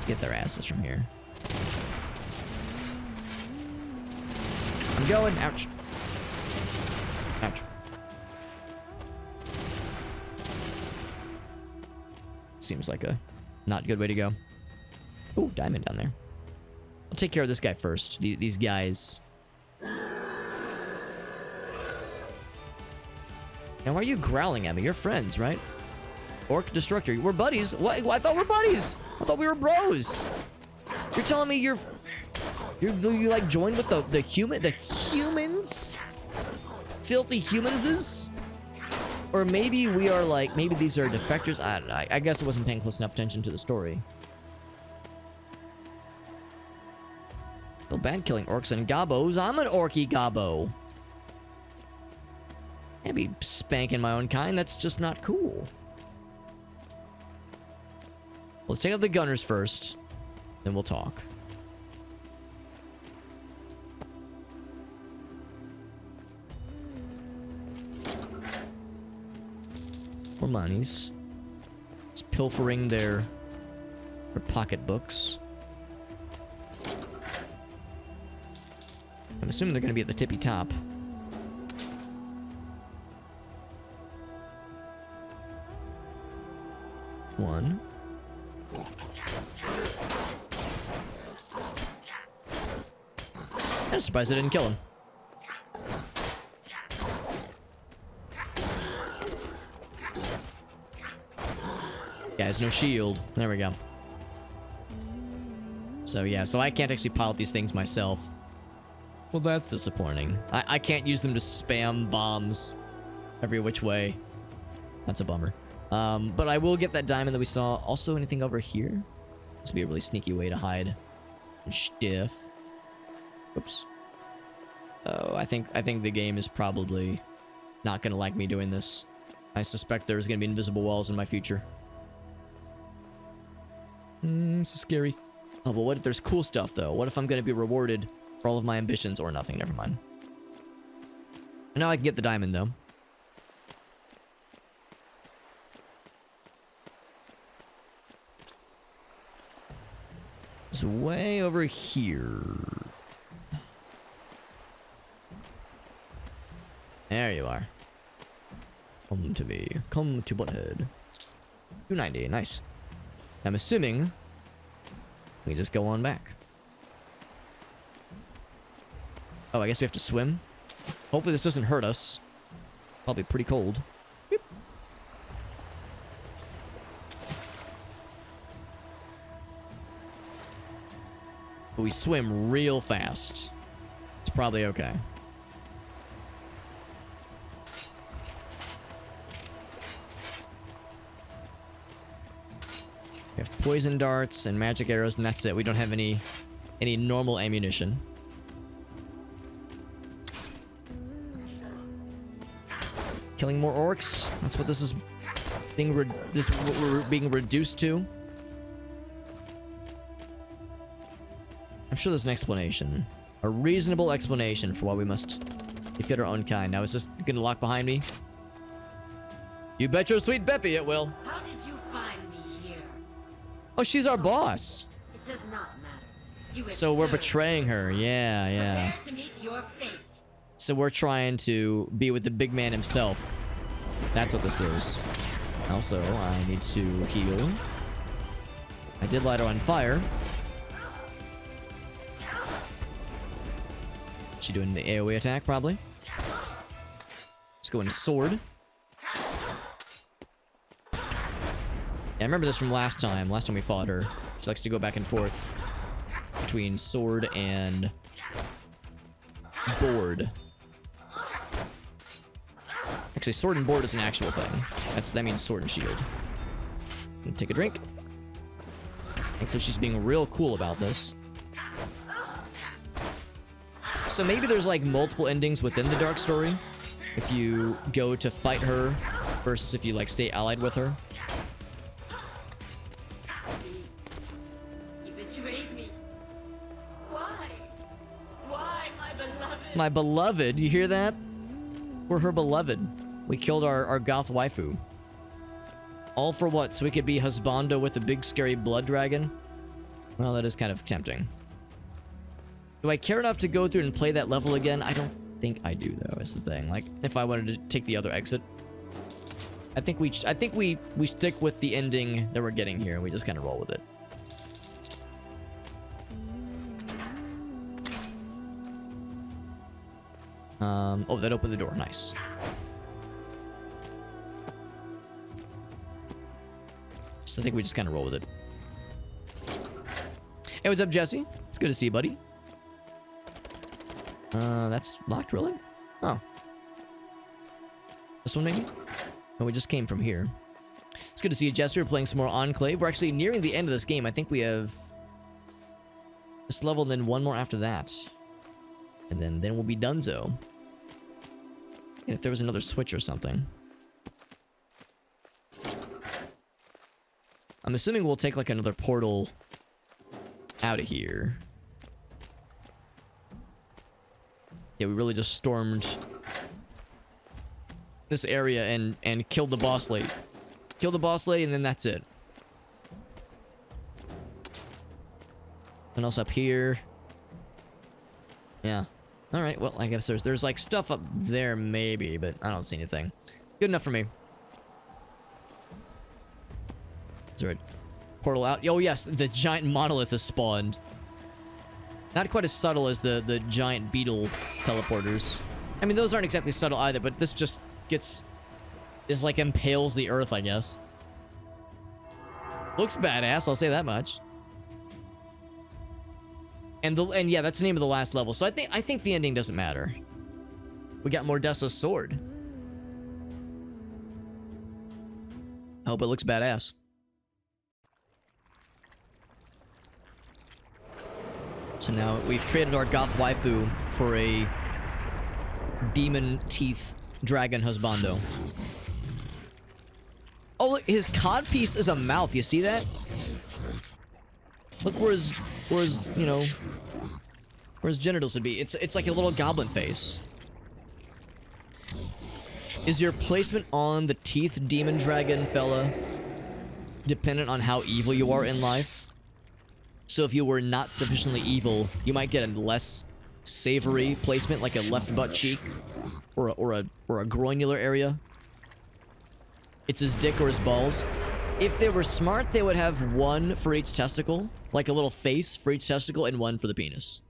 get their asses from here. I'm going. Ouch. Ouch. Seems like a not good way to go. Ooh, diamond down there. I'll take care of this guy first. These guys. Now, why are you growling at me? You're friends, right? Orc Destructor. We're buddies. What? I thought we're buddies. I thought we were bros. You're telling me you like joined with the humans? Filthy humanses? Or maybe we are like, maybe these are defectors. I don't know. I guess I wasn't paying close enough attention to the story. Feel bad killing orcs and gobbos. I'm an orky gobbo. I'd be spanking my own kind. That's just not cool. Let's take out the gunners first, then we'll talk. More monies. Just pilfering their pocketbooks. I'm assuming they're going to be at the tippy top. One. I'm surprised I didn't kill him. Yeah, there's no shield. There we go. So yeah, so I can't actually pilot these things myself. Well, that's disappointing. I can't use them to spam bombs every which way. That's a bummer. But I will get that diamond that we saw. Also, anything over here? This would be a really sneaky way to hide. Stiff. Oops. Oh, I think the game is probably not gonna like me doing this. I suspect there's gonna be invisible walls in my future. This is scary. Oh, but what if there's cool stuff though? What if I'm gonna be rewarded for all of my ambitions or nothing? Never mind. Now I can get the diamond though. It's way over here. There you are. Come to me. Come to Butthead. 290. Nice. I'm assuming we just go on back. Oh, I guess we have to swim. Hopefully this doesn't hurt us. Probably pretty cold. Beep. But we swim real fast. It's probably okay. We have poison darts and magic arrows, and that's it. We don't have any normal ammunition. Killing more orcs. That's what this is being this is what we're being reduced to. I'm sure there's an explanation. A reasonable explanation for why we must defeat our own kind. Now, is this gonna lock behind me? You bet your sweet Beppy it will. How did you find me here? Oh, she's our boss. It does not matter. You So we're absurd. betraying her. Yeah, yeah. Prepare to meet your fate. So we're trying to be with the big man himself. That's what this is. Also, I need to heal. I did light her on fire. She doing the AoE attack, probably. Let's go into sword. Yeah, I remember this from last time. Last time we fought her. She's She likes to go back and forth between sword and board. Actually, sword and board is an actual thing. That means sword and shield. Gonna take a drink. Looks like she's being real cool about this. So maybe there's like multiple endings within the dark story. If you go to fight her versus if you like stay allied with her. You betrayed me. Why? Why, my beloved? My beloved, you hear that? We're her beloved. We killed our goth waifu. All for what? So we could be husbando with a big scary blood dragon? Well, that is kind of tempting. Do I care enough to go through and play that level again? I don't think I do, though, is the thing. Like, if I wanted to take the other exit. I think we stick with the ending that we're getting here, and we just kind of roll with it. Oh, that opened the door. Nice. So I think we just kind of roll with it. Hey, what's up, Jesse? It's good to see you, buddy. That's locked, really? Oh. This one, maybe? No, we just came from here. It's good to see you, Jesse. We're playing some more Enclave. We're actually nearing the end of this game. I think we have this level and then one more after that. And then we'll be donezo. And if there was another switch or something. I'm assuming we'll take like another portal out of here. Yeah, we really just stormed this area and killed the boss lady. Killed the boss lady and then that's it. What else up here? Yeah. Alright, well, I guess there's like stuff up there maybe, but I don't see anything. Good enough for me. Is there a portal out? Oh yes, the giant monolith is spawned. Not quite as subtle as the giant beetle teleporters. I mean, those aren't exactly subtle either, but this just this like impales the earth, I guess. Looks badass, I'll say that much. And yeah, that's the name of the last level. So I think the ending doesn't matter. We got Mordessa's sword. I hope it looks badass. So now we've traded our goth waifu for a demon teeth dragon husbando. Oh, look, his codpiece is a mouth. You see that? Look where his you know, where his genitals would be. It's like a little goblin face. Is your placement on the teeth demon dragon fella dependent on how evil you are in life? So if you were not sufficiently evil, you might get a less savory placement, like a left butt cheek or a groinular area. It's his dick or his balls. If they were smart, they would have one for each testicle, like a little face for each testicle, and one for the penis.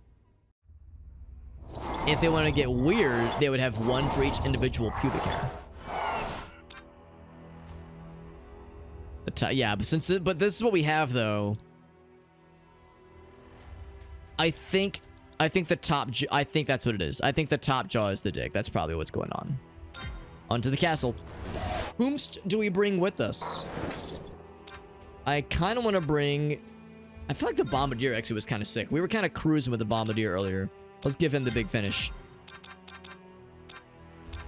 If they want to get weird, they would have one for each individual pubic hair. Yeah, but this is what we have though. I think the top. I think that's what it is. I think the top jaw is the dick. That's probably what's going on. Onto the castle. Whomst do we bring with us? I kind of want to bring. I feel like the bombardier actually was kind of sick. We were kind of cruising with the bombardier earlier. Let's give him the big finish.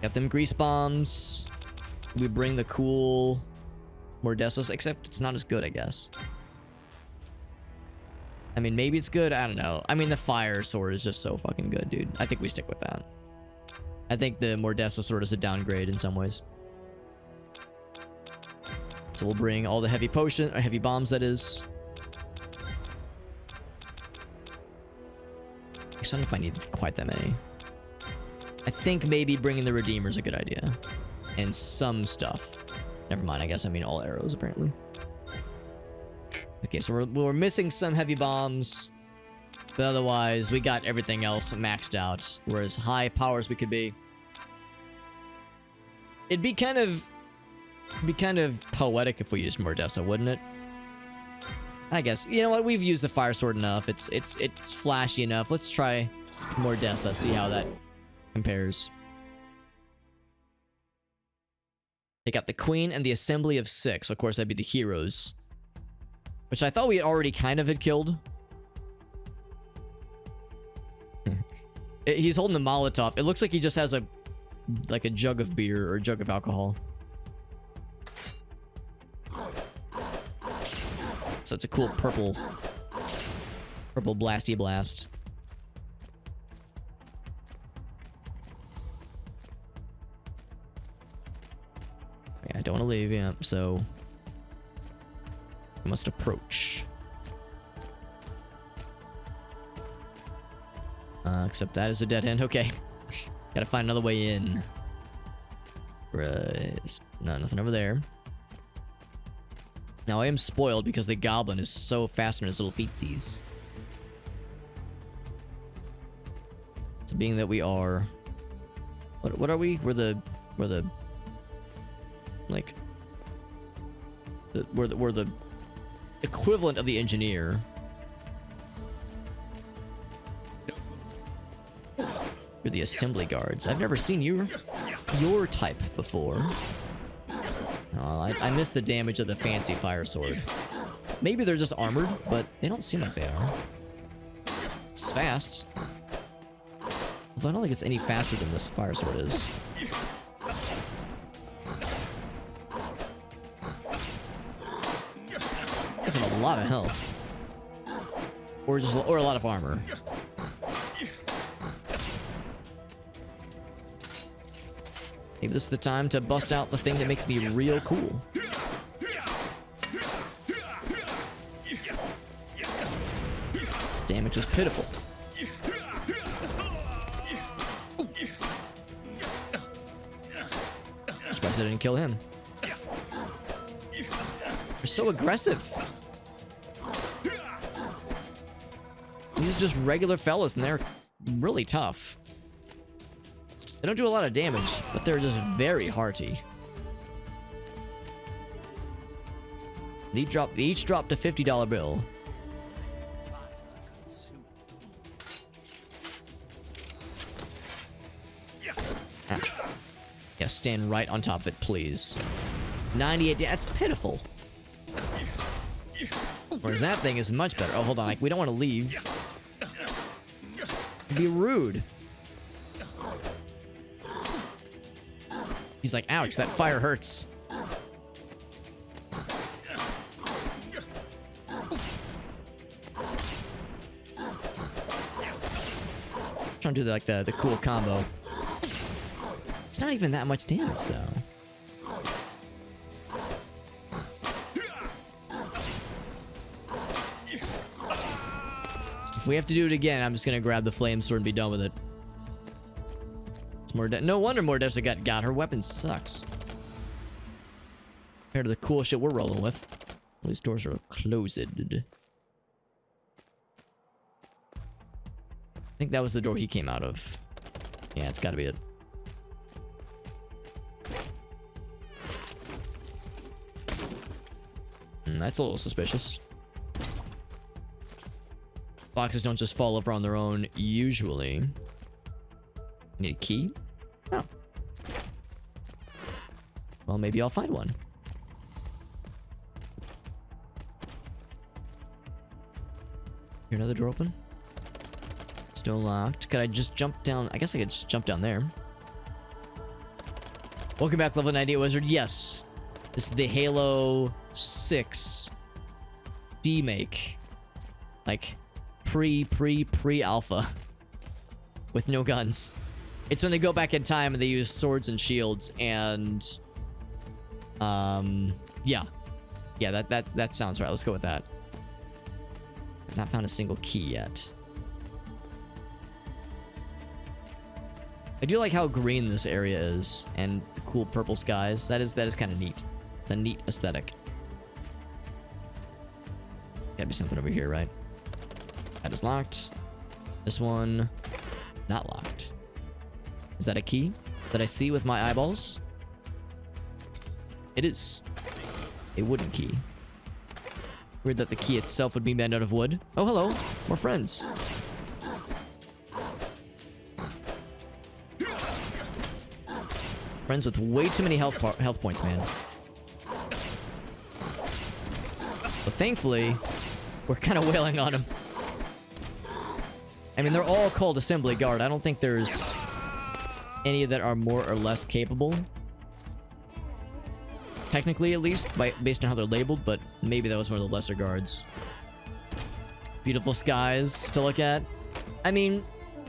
Got them grease bombs. We bring the cool Mordessa, except it's not as good, I guess. I mean, maybe it's good. I don't know. I mean, the fire sword is just so fucking good, dude. I think we stick with that. I think the Mordessa sword is a downgrade in some ways. So we'll bring all the heavy potion, or heavy bombs, that is. I don't know if I need quite that many. I think maybe bringing the Redeemer is a good idea. And some stuff. Never mind, I guess I mean all arrows, apparently. Okay, so we're missing some heavy bombs. But otherwise, we got everything else maxed out. We're as high power as we could be. It'd be kind of poetic if we used Mordessa, wouldn't it? I guess. You know what? We've used the fire sword enough. It's flashy enough. Let's try Mordessa, see how that compares. Take out the queen and the assembly of 6. Of course, that'd be the heroes. Which I thought we already kind of had killed. He's holding the Molotov. It looks like he just has a jug of beer or a jug of alcohol. So it's a cool purple blasty blast. Yeah, I don't want to leave, yeah, so I must approach. Except that is a dead end. Okay. Gotta find another way in. Right. No, nothing over there. Now I am spoiled because the goblin is so fast on his little feetsies. So being that we are... What are we? We're the equivalent of the engineer. You're the assembly guards. I've never seen your type before. Oh, I missed the damage of the fancy fire sword. Maybe they're just armored, but they don't seem like they are. It's fast. Although I don't think it's any faster than this fire sword is. That's a lot of health. Or a lot of armor. Maybe this is the time to bust out the thing that makes me real cool. Damage was pitiful. Surprised I didn't kill him. They're so aggressive. These are just regular fellas and they're really tough. They don't do a lot of damage, but they're just very hearty. They each dropped a $50 bill. Ouch. Yeah, stand right on top of it, please. 98, that's pitiful. Whereas that thing is much better. Oh, hold on, we don't want to leave. It'd be rude. He's like, ouch, that fire hurts. Trying to do the cool combo. It's not even that much damage though. If we have to do it again, I'm just gonna grab the flame sword and be done with it. No wonder Mordessa got her weapon sucks. Compared to the cool shit we're rolling with. All these doors are closed. I think that was the door he came out of. Yeah, it's gotta be it. That's a little suspicious. Boxes don't just fall over on their own, usually. Need a key? Oh. Well, maybe I'll find one. Here, another door open. Still locked. Could I just jump down? I guess I could just jump down there. Welcome back, level 98 wizard. Yes. This is the Halo 6 demake. Like, pre-alpha. With no guns. It's when they go back in time and they use swords and shields and... yeah. Yeah, that sounds right. Let's go with that. I've not found a single key yet. I do like how green this area is and the cool purple skies. That is kind of neat. It's a neat aesthetic. Gotta be something over here, right? That is locked. This one, not locked. Is that a key that I see with my eyeballs? It is. A wooden key. Weird that the key itself would be made out of wood. Oh, hello. More friends. Friends with way too many health points, man. But thankfully, we're kind of wailing on them. I mean, they're all called Assembly Guard. I don't think there's any that are more or less capable. Technically, at least, based on how they're labeled, but maybe that was one of the lesser guards. Beautiful skies to look at. I mean,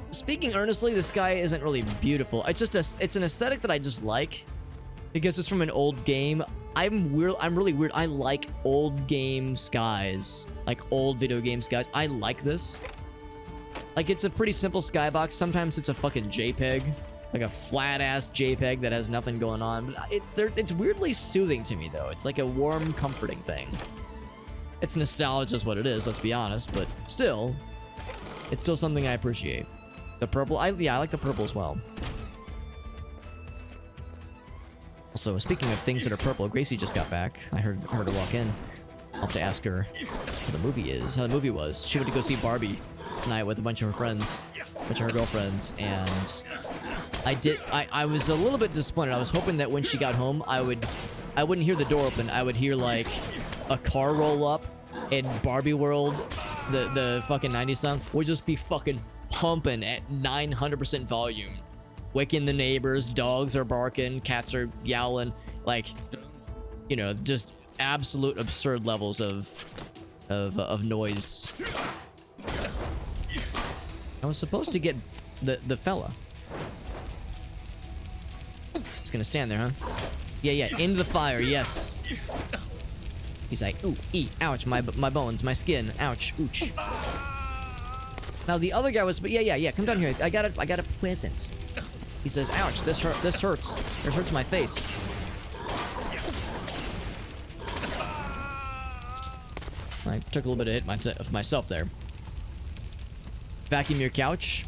speaking earnestly, the sky isn't really beautiful. It's just it's an aesthetic that I just like because it's from an old game. I'm really weird. I like old game skies, like old video game skies. I like this. Like, it's a pretty simple skybox. Sometimes it's a fucking JPEG. Like a flat-ass JPEG that has nothing going on. But it's weirdly soothing to me, though. It's like a warm, comforting thing. It's nostalgia is what it is, let's be honest. But still, it's still something I appreciate. The purple, yeah, I like the purple as well. Also, speaking of things that are purple, Gracie just got back. I heard her walk in. I'll have to ask her how the movie is, how the movie was. She went to go see Barbie tonight with a bunch of her friends, a bunch of her girlfriends, and I was a little bit disappointed. I was hoping that when she got home, I wouldn't hear the door open. I would hear like a car roll up and Barbie World, the fucking 90s song, would just be fucking pumping at 900% volume. Waking the neighbors, dogs are barking, cats are yowling, like, you know, just absolute absurd levels of noise. I was supposed to get the fella. He's gonna stand there, huh? Yeah, into the fire, yes. He's like, ooh, ouch, my bones, my skin, ouch, ooch. Now the other guy was, but yeah, come down here. I got a present. He says, ouch, this hurts. This hurts my face. I took a little bit of hit of myself there. Vacuum your couch.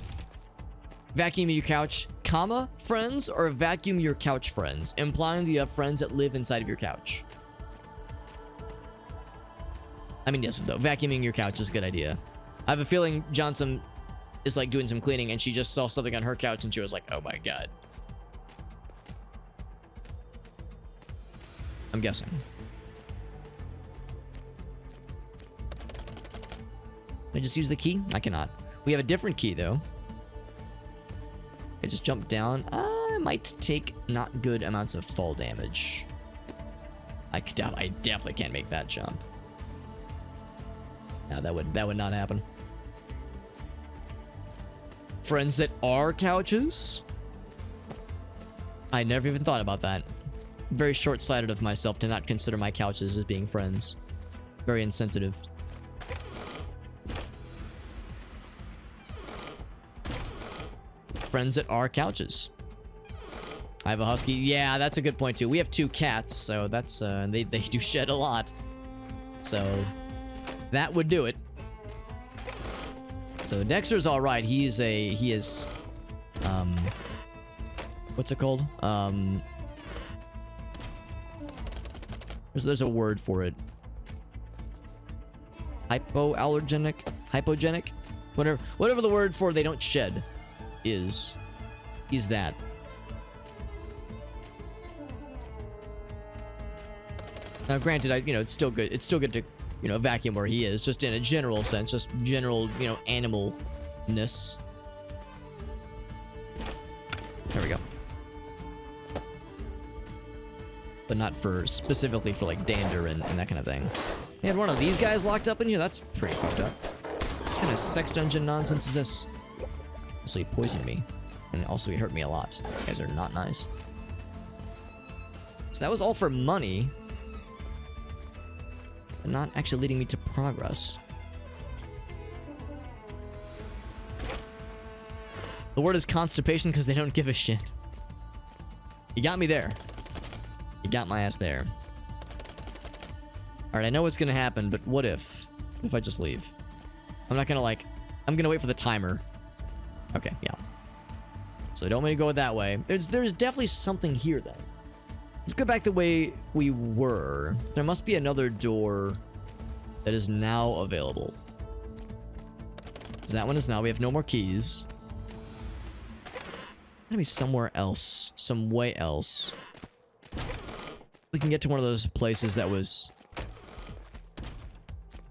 Vacuum your couch, comma, friends, or vacuum your couch friends, implying that you have friends that live inside of your couch. I mean, yes, though, vacuuming your couch is a good idea. I have a feeling Johnson is like doing some cleaning and she just saw something on her couch and she was like, oh my god. I'm guessing. Can I just use the key? I cannot. We have a different key though. I just jump down. I might take not good amounts of fall damage. I definitely can't make that jump. No, that would not happen. Friends that are couches? I never even thought about that. Very short-sighted of myself to not consider my couches as being friends. Very insensitive. Friends that are couches. I have a husky. Yeah, that's a good point too. We have 2 cats, so that's they do shed a lot. So that would do it. So Dexter's all right. He is what's it called? There's a word for it. Hypogenic, whatever the word for they don't shed is. He's that. Now, granted, it's still good. It's still good to, vacuum where he is, just in a general sense, just general, animalness. There we go. But not specifically for like dander and that kind of thing. He had one of these guys locked up in here. That's pretty fucked up. What kind of sex dungeon nonsense is this? So he poisoned me, and also he hurt me a lot. You guys are not nice. So that was all for money. Not actually leading me to progress. The word is constipation because they don't give a shit. You got me there. You got my ass there. Alright, I know what's gonna happen, but what if I just leave? I'm not gonna I'm gonna wait for the timer. Okay, yeah. So don't want me to go that way. There's definitely something here then. Let's go back the way we were. There must be another door that is now available. That one is now. We have no more keys. Gotta be somewhere else. Some way else. We can get to one of those places that was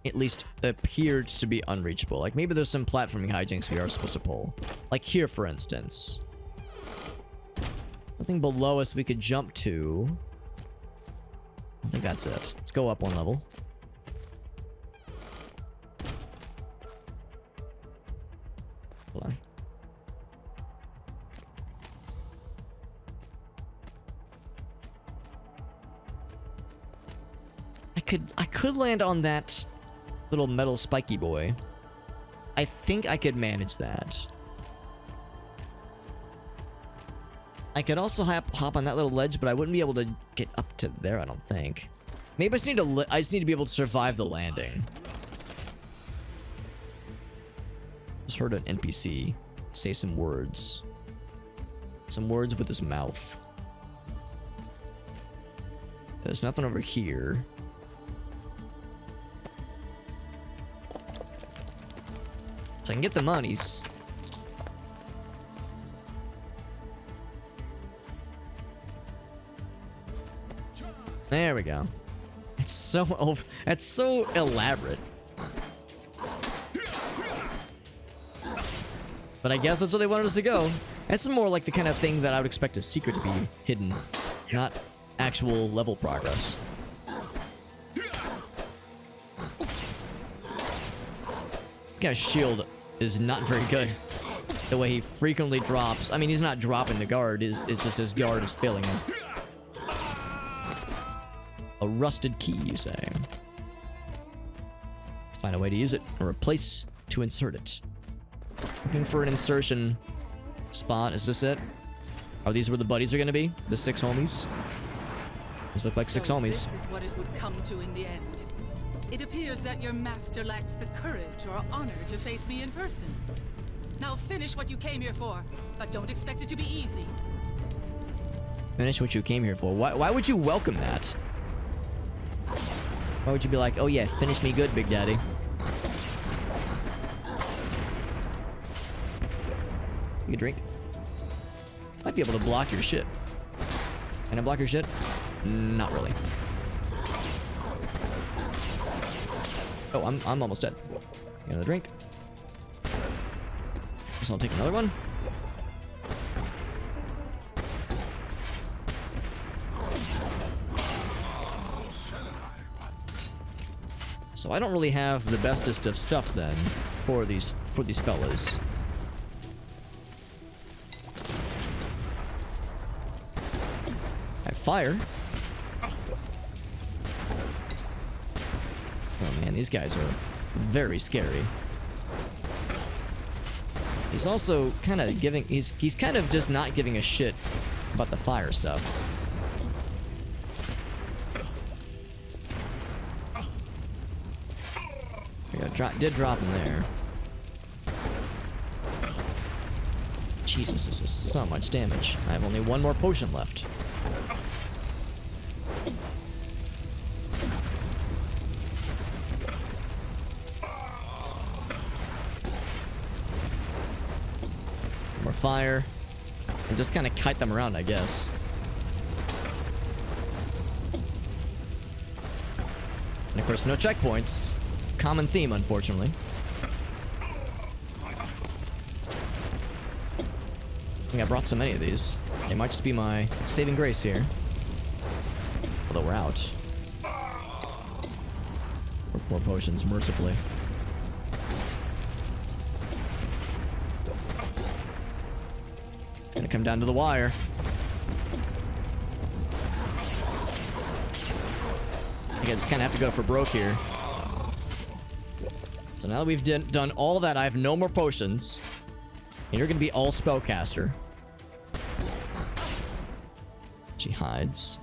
at least appeared to be unreachable. Like maybe there's some platforming hijinks we are supposed to pull. Like here, for instance. Nothing below us we could jump to. I think that's it. Let's go up one level. Hold on. I could land on that little metal spiky boy. I think I could manage that. I could also hop on that little ledge, but I wouldn't be able to get up to there, I don't think. Maybe I just need to be able to survive the landing. Just heard an NPC say some words. Some words with his mouth. There's nothing over here. So I can get the monies. There we go. It's so elaborate. But I guess that's where they wanted us to go. That's more like the kind of thing that I would expect a secret to be hidden, not actual level progress. This guy's shield is not very good. The way he frequently drops. I mean, he's not dropping the guard. It's just his guard is failing him. A rusted key, you say? Let's find a way to use it, or a place to insert it. Looking for an insertion spot. Is this it? Are these where the buddies are gonna be? The 6 homies? These look like 6 homies. This is what it would come to in the end. It appears that your master lacks the courage or honor to face me in person. Now finish what you came here for, but don't expect it to be easy. Finish what you came here for. Why would you welcome that? Why would you be like, oh yeah, finish me good, Big Daddy? You can drink. Might be able to block your shit. Can I block your shit? Not really. Oh, I'm almost dead. Get another drink. Guess I'll take another one. So I don't really have the bestest of stuff then for these fellas. I have fire. Oh man, these guys are very scary. He's also kind of giving, he's kind of just not giving a shit about the fire stuff. Did drop him there. Jesus, this is so much damage. I have only one more potion left. More fire. And just kind of kite them around, I guess. And of course, no checkpoints. Common theme, unfortunately. I think I brought so many of these. It might just be my saving grace here. Although we're out. More potions, mercifully. It's gonna come down to the wire. I think I just kind of have to go for broke here. So now that we've done all that, I have no more potions. And you're gonna be all spellcaster. She hides.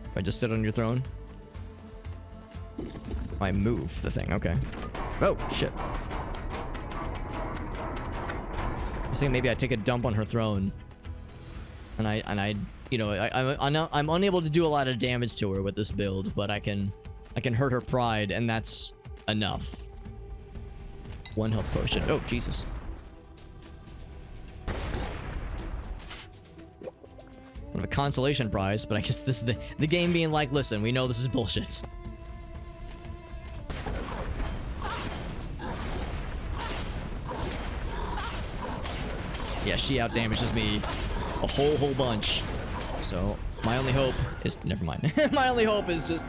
If I just sit on your throne? I move the thing, okay. Oh, shit. I was thinking maybe I take a dump on her throne. And I you know, I'm unable to do a lot of damage to her with this build, but I can hurt her pride, and that's enough. 1 health potion. Oh, Jesus. A consolation prize, but I guess this is the game being like, listen, we know this is bullshit. Yeah, she outdamages me a whole bunch. So my only hope is, never mind. My only hope is just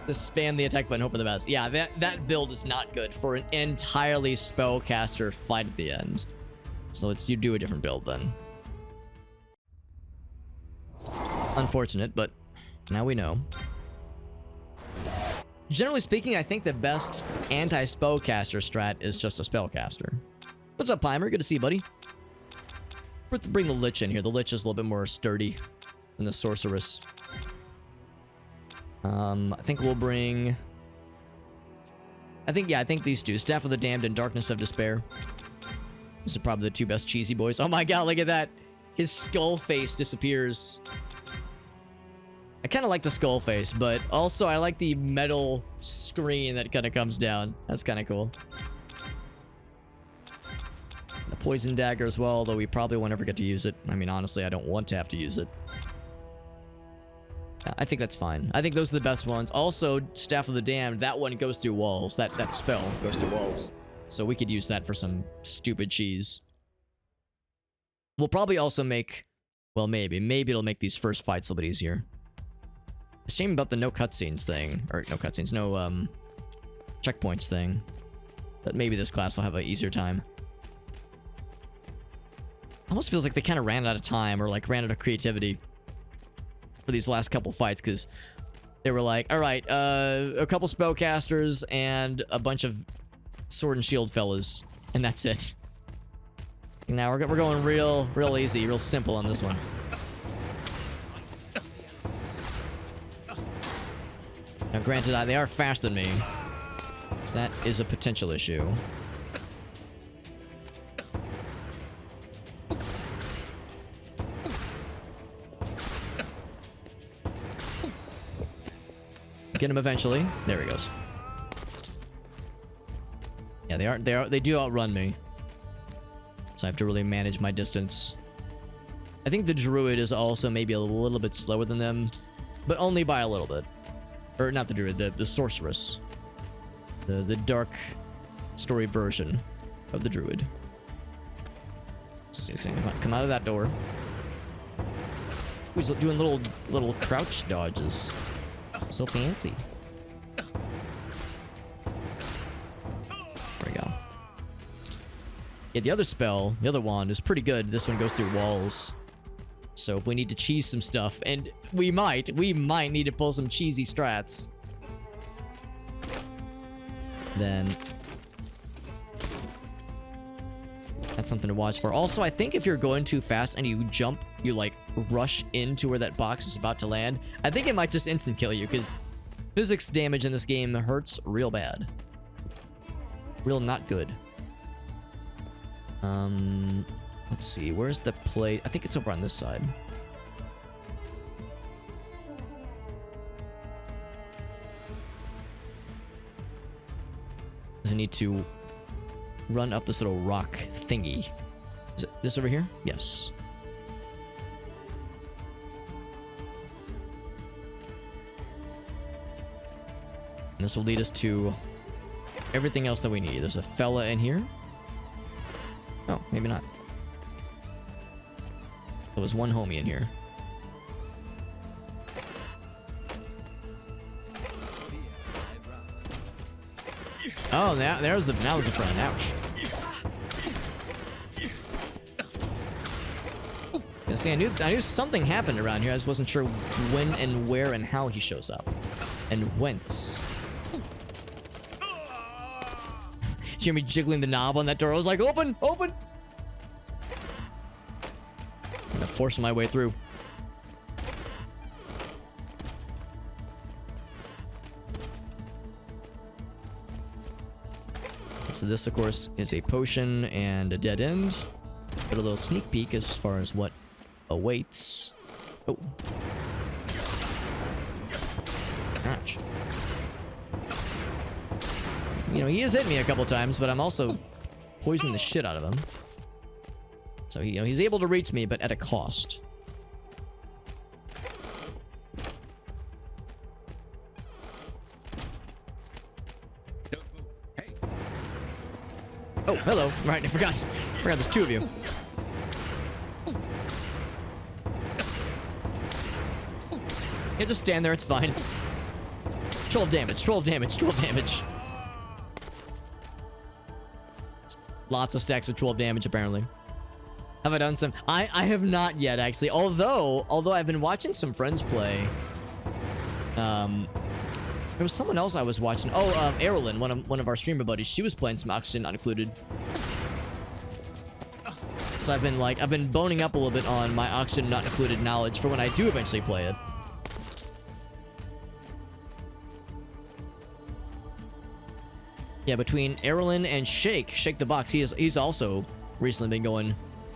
to spam the attack button, hope for the best. Yeah, that build is not good for an entirely spellcaster fight at the end. So you do a different build then. Unfortunate, but now we know. Generally speaking, I think the best anti-spellcaster strat is just a spellcaster. What's up, Pimer? Good to see you, buddy. We're to bring the Lich in here. The Lich is a little bit more sturdy than the Sorceress. I think we'll bring... I think these two. Staff of the Damned and Darkness of Despair. These are probably the 2 best cheesy boys. Oh my god, look at that. His skull face disappears. I kind of like the skull face, but also I like the metal screen that kind of comes down. That's kind of cool. The poison dagger as well, though we probably won't ever get to use it. I mean, honestly, I don't want to have to use it. I think that's fine. I think those are the best ones. Also, Staff of the Damned, that one goes through walls. That spell goes through walls. So we could use that for some stupid cheese. We'll probably also make... Well, maybe it'll make these first fights a little bit easier. Shame about the no cutscenes thing. Or no cutscenes, no checkpoints thing. But maybe this class will have an easier time. Almost feels like they kind of ran out of time, or like ran out of creativity for these last couple fights, because they were like, alright, a couple spellcasters and a bunch of sword and shield fellas, and that's it. Now we're going real easy, real simple on this one. Now granted, they are faster than me, so that is a potential issue. Get him eventually. There he goes. Yeah, they do outrun me. So I have to really manage my distance. I think the druid is also maybe a little bit slower than them, but only by a little bit. Or not the druid, the sorceress. The dark story version of the druid. So come out of that door. He's doing little crouch dodges. So fancy. There we go. Yeah, the other spell, the other wand, is pretty good. This one goes through walls. So if we need to cheese some stuff, and we might need to pull some cheesy strats, then that's something to watch for. Also, I think if you're going too fast and you jump, you like rush into where that box is about to land, I think it might just instant kill you, because physics damage in this game hurts real bad. Real not good. Let's see, where's the plate? I think it's over on this side. I need to run up this little rock thingy. Is it this over here? Yes. And this will lead us to everything else that we need. There's a fella in here. Oh, maybe not. There was one homie in here. Oh, now there's the friend. Ouch. I was gonna say, I knew something happened around here. I just wasn't sure when and where and how he shows up, and whence. Did you hear me jiggling the knob on that door? I was like, open, open. I'm gonna force my way through. So this, of course, is a potion and a dead end. But a little sneak peek as far as what awaits. Oh. Ouch. You know, he has hit me a couple times, but I'm also poisoning the shit out of him. So, you know, he's able to reach me, but at a cost. Oh, hello. Right, I forgot. There's two of you. Yeah, just stand there, it's fine. 12 damage, 12 damage, 12 damage. Lots of stacks of 12 damage, apparently. Have I done some? I have not yet, actually. Although I've been watching some friends play. There was someone else I was watching. Oh, Erilyn, one of our streamer buddies. She was playing some Oxygen Not Included. So I've been boning up a little bit on my Oxygen Not Included knowledge for when I do eventually play it. Yeah, between Erilyn and Shake the Box, he's also recently been going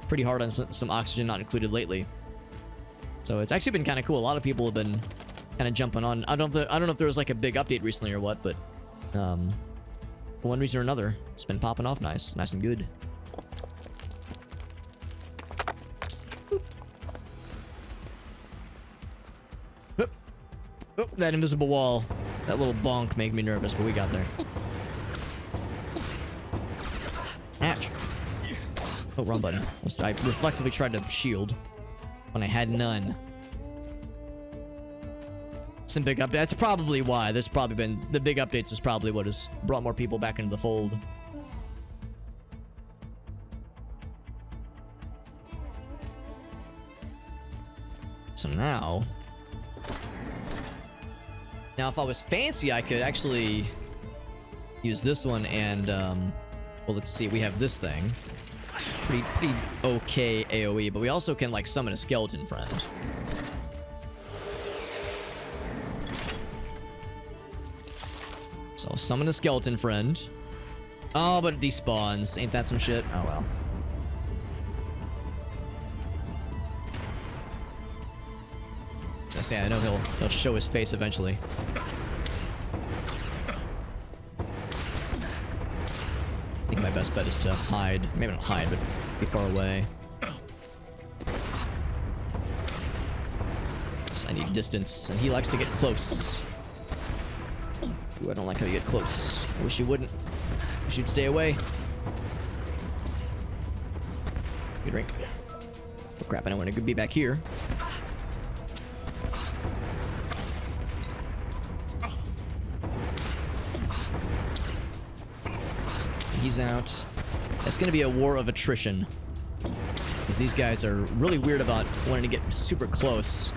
pretty hard on some Oxygen Not Included lately. So it's actually been kind of cool. A lot of people have been kind of jumping on. I don't know if there was like a big update recently or what, but for one reason or another, it's been popping off nice and good. Oop. Oh, that invisible wall, that little bonk made me nervous, but we got there. Ouch. Oh, wrong button. I reflexively tried to shield when I had none. Some big updates. That's probably why. There's probably been... The big updates is probably what has brought more people back into the fold. So now... Now, if I was fancy, I could actually use this one and, well, let's see. We have this thing. Pretty okay AoE, but we also can, like, summon a skeleton friend. So, summon a skeleton friend. Oh, but it despawns. Ain't that some shit? Oh, well. As I say, I know he'll show his face eventually. I think my best bet is to hide. Maybe not hide, but be far away. So I need distance, and he likes to get close. Ooh, I don't like how you get close. I wish you wouldn't. Wish you'd stay away. Good drink. Oh crap, I don't want to be back here. He's out. It's gonna be a war of attrition. Because these guys are really weird about wanting to get super close.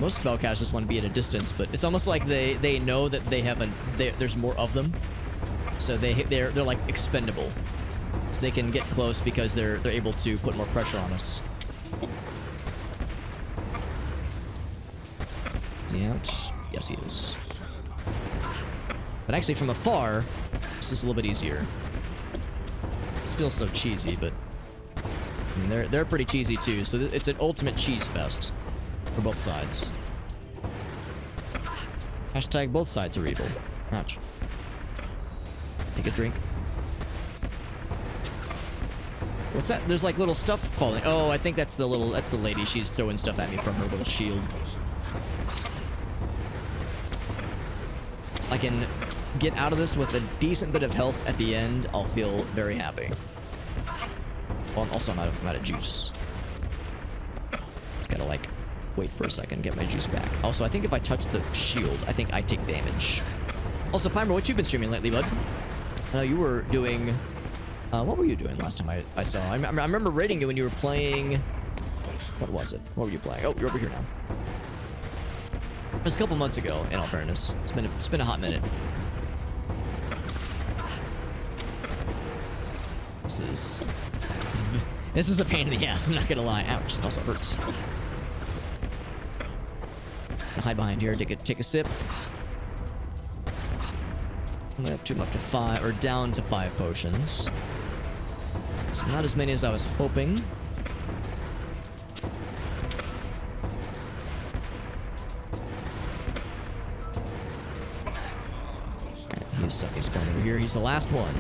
Most spellcasters just want to be at a distance, but it's almost like they know that they have there's more of them. So they're like expendable. So they can get close because they're able to put more pressure on us. Is he out? Yes, he is. But actually from afar, this is a little bit easier. This feels so cheesy, but I mean, they're pretty cheesy too. So it's an ultimate cheese fest for both sides. Hashtag both sides are evil. Ouch. Take a drink. What's that? There's like little stuff falling. Oh, I think that's the lady. She's throwing stuff at me from her little shield. I can get out of this with a decent bit of health at the end. I'll feel very happy. Well, I'm out of juice. Just gotta like wait for a second, get my juice back. Also, I think if I touch the shield, I think I take damage. Also, Pimer, what you been streaming lately, bud? I know you were doing... what were you doing last time I saw? I remember rating you when you were playing... What was it? What were you playing? Oh, you're over here now. It was a couple months ago, in all fairness. It's been a hot minute. This is a pain in the ass, I'm not gonna lie. Ouch, it also hurts. Hide behind here, take a sip. I'm gonna have him up to 5, or down to 5 potions. It's not as many as I was hoping. He's spawning over here. He's the last one.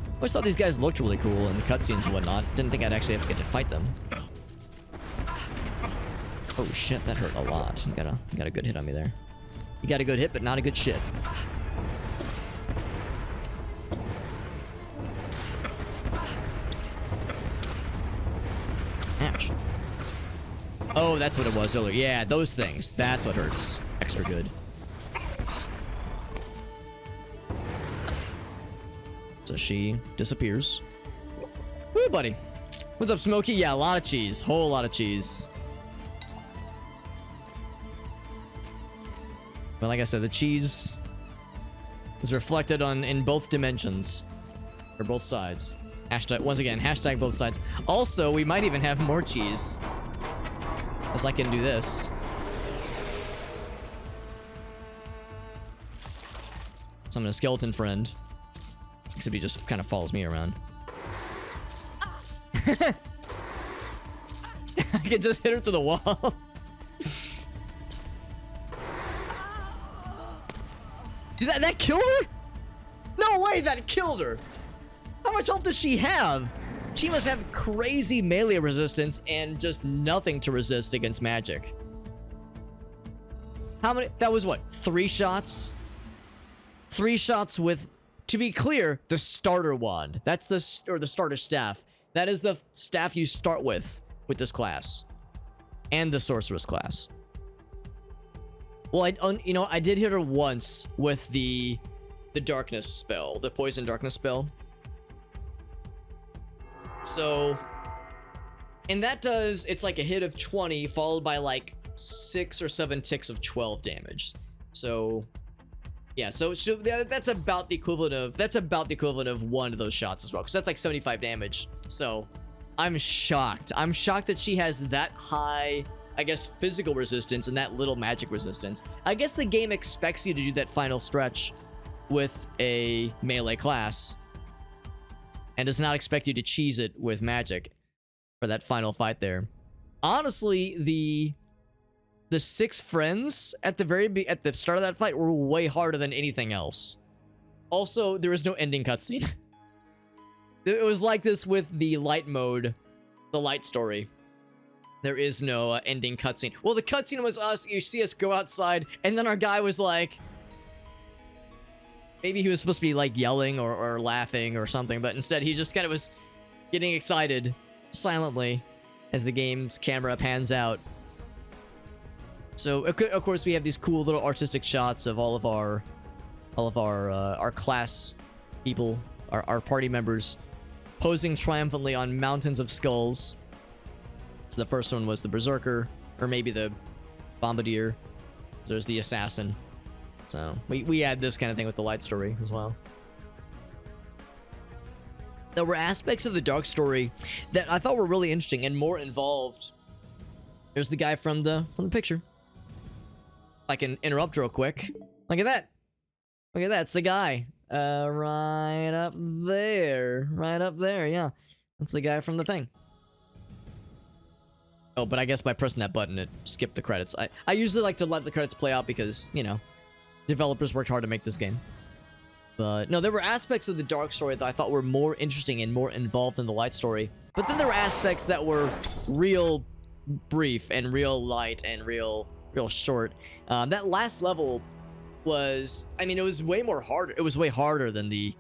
I always thought these guys looked really cool in the cutscenes and whatnot. Didn't think I'd actually have to get to fight them. Oh shit, that hurt a lot. You got a good hit on me there. You got a good hit, but not a good shit. Ouch. Oh, that's what it was earlier. Yeah, those things. That's what hurts. Extra good. So she disappears. Woo, buddy. What's up, Smokey? Yeah, a lot of cheese. Whole lot of cheese. But like I said, the cheese is reflected in both dimensions. Or both sides. Hashtag, once again, hashtag both sides. Also, we might even have more cheese. As I can do this. Summon a skeleton friend. Except he just kind of follows me around. I can just hit her to the wall. Did that kill her? No way, that killed her. How much health does she have? She must have crazy melee resistance and just nothing to resist against magic. How many? That was what? 3 shots? 3 shots with, to be clear, the starter wand. That's the starter staff. That is the staff you start with this class. And the sorceress class. Well, I did hit her once with the darkness spell, the poison darkness spell. So, and that does, it's like a hit of 20 followed by like 6 or 7 ticks of 12 damage. So, yeah, so that's about the equivalent of one of those shots as well, because that's like 75 damage. So, I'm shocked. I'm shocked that she has that high, I guess, physical resistance and that little magic resistance. I guess the game expects you to do that final stretch with a melee class, and does not expect you to cheese it with magic for that final fight there. Honestly, the 6 friends at the start of that fight were way harder than anything else. Also, there is no ending cutscene. It was like this with the light mode, the light story. There is no ending cutscene. Well, the cutscene was us. You see us go outside, and then our guy was like, maybe he was supposed to be like yelling or laughing or something, but instead he just kind of was getting excited silently as the game's camera pans out. So of course we have these cool little artistic shots of all of our class people, our party members, posing triumphantly on mountains of skulls. So the first one was the Berserker, or maybe the Bombardier. There's the Assassin. So we add this kind of thing with the light story as well. There were aspects of the dark story that I thought were really interesting and more involved. There's the guy from the picture. I can interrupt real quick. Look at that. Look at that. It's the guy. Right up there. Right up there, yeah. That's the guy from the thing. Oh, but I guess by pressing that button, it skipped the credits. I usually like to let the credits play out because, you know, developers worked hard to make this game. But no, there were aspects of the dark story that I thought were more interesting and more involved than the light story. But then there were aspects that were real brief and real light and real short. That last level was, I mean, it was way more harder. It was way harder than the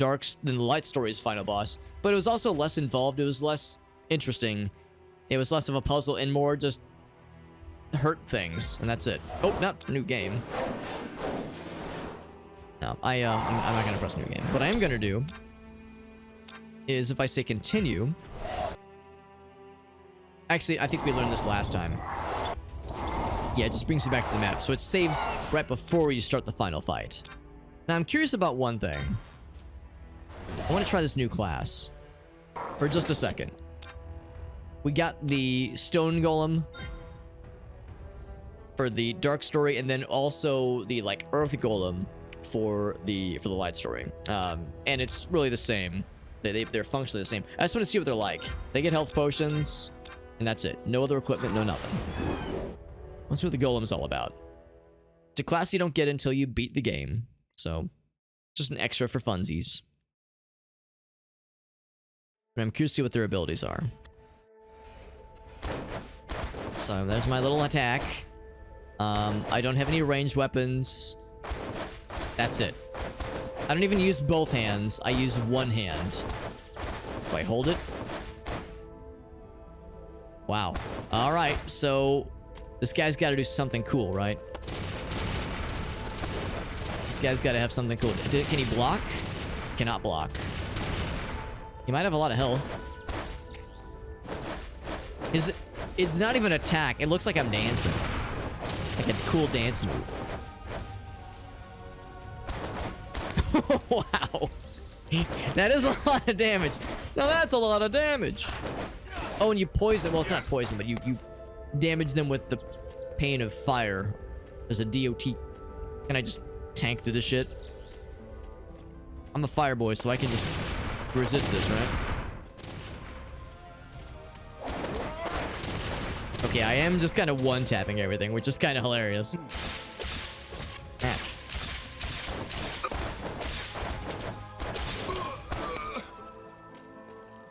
light story's final boss. But it was also less involved. It was less interesting. It was less of a puzzle and more just hurt things, and that's it. Oh, not new game. No, I'm not gonna press new game. What I am gonna do is if I say continue. Actually, I think we learned this last time. Yeah, it just brings you back to the map, so it saves right before you start the final fight. Now, I'm curious about one thing. I want to try this new class for just a second. We got the Stone Golem for the dark story, and then also the like Earth Golem for the light story. And it's really the same. They're functionally the same. I just want to see what they're like. They get health potions, and that's it. No other equipment, no nothing. Let's see what the Golem's all about. It's a class you don't get until you beat the game. So, just an extra for funsies. But I'm curious to see what their abilities are. So, there's my little attack. I don't have any ranged weapons. That's it. I don't even use both hands. I use one hand. Do I hold it? Wow. Alright, so this guy's got to do something cool, right? This guy's got to have something cool. Can he block? Cannot block. He might have a lot of health. It's not even attack. It looks like I'm dancing. Like a cool dance move. Wow. That is a lot of damage. Now that's a lot of damage. Oh, and you poison. Well, it's not poison, but you damage them with the pain of fire. There's a DOT. Can I just tank through this shit? I'm a fire boy, so I can just resist this, right? Okay, I am just kind of one-tapping everything, which is kind of hilarious. Ah.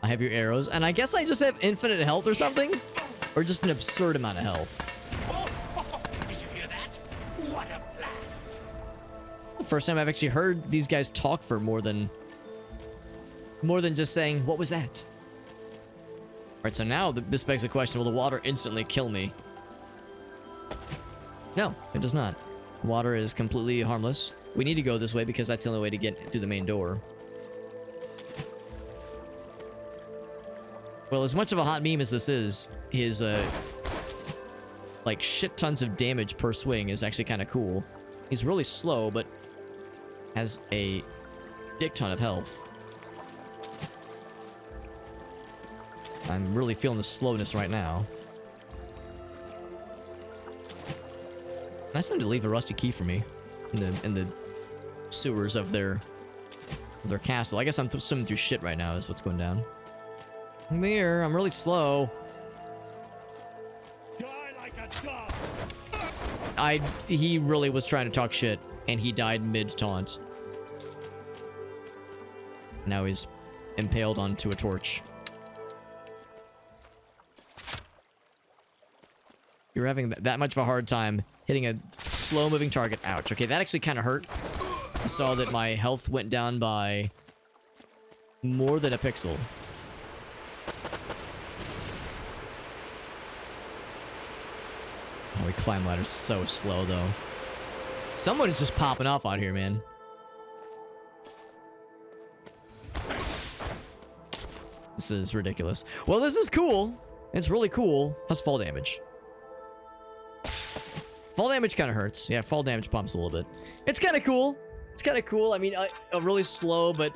I have your arrows, and I guess I just have infinite health or something? Or just an absurd amount of health. Did you hear that? What a blast! The first time I've actually heard these guys talk for more than just saying, what was that? Alright, so now this begs the question, will the water instantly kill me? No, it does not. Water is completely harmless. We need to go this way because that's the only way to get through the main door. Well, as much of a hot meme as this is, his, like, shit tons of damage per swing is actually kind of cool. He's really slow, but has a dick ton of health. I'm really feeling the slowness right now. Nice of them to leave a rusty key for me in the sewers of their castle. I guess I'm swimming through shit right now is what's going down. Come here, I'm really slow. Die like a dog. He really was trying to talk shit, and he died mid-taunt. Now he's impaled onto a torch. You're having that much of a hard time hitting a slow-moving target. Ouch. Okay, that actually kind of hurt. I saw that my health went down by more than a pixel. Oh, we climb ladders so slow, though. Someone is just popping off out here, man. This is ridiculous. Well, this is cool. It's really cool. How's fall damage? Fall damage kind of hurts. Yeah, fall damage pumps a little bit. It's kind of cool. It's kind of cool. I mean, a really slow but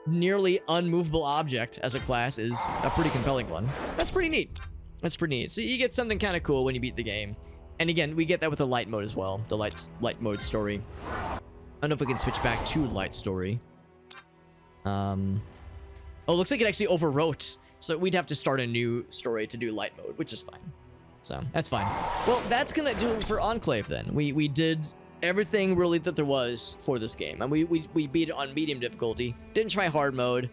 nearly unmovable object as a class is a pretty compelling one. That's pretty neat. That's pretty neat. So you get something kind of cool when you beat the game. And again, we get that with the light mode as well. The light mode story. I don't know if we can switch back to light story. Oh, looks like it actually overwrote. So we'd have to start a new story to do light mode, which is fine. So, that's fine. Well, that's gonna do it for Enclave then. We did everything really that there was for this game. And we beat it on medium difficulty. Didn't try hard mode.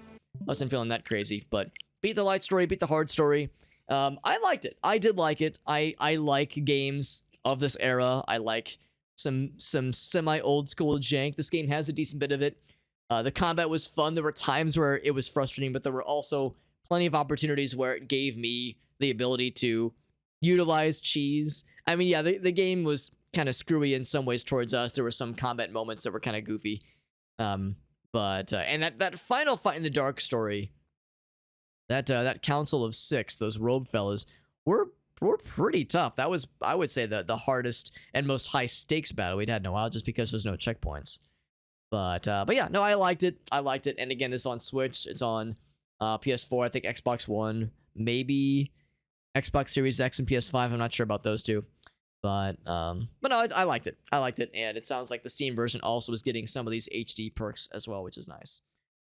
Wasn't feeling that crazy. But beat the light story, beat the hard story. I liked it. I did like it. I like games of this era. I like some semi-old school jank. This game has a decent bit of it. The combat was fun. There were times where it was frustrating, but there were also plenty of opportunities where it gave me the ability to utilize cheese. I mean, yeah, the game was kind of screwy in some ways towards us. There were some combat moments that were kind of goofy. And that final fight in the dark story, that Council of Six, those robe fellas, were pretty tough. That was, I would say, the hardest and most high stakes battle we'd had in a while, just because there's no checkpoints. But yeah, no, I liked it. And again, it's on Switch. It's on PS4. I think Xbox One, maybe Xbox Series X and PS5. I'm not sure about those two. But no, I liked it. And it sounds like the Steam version also is getting some of these HD perks as well, which is nice.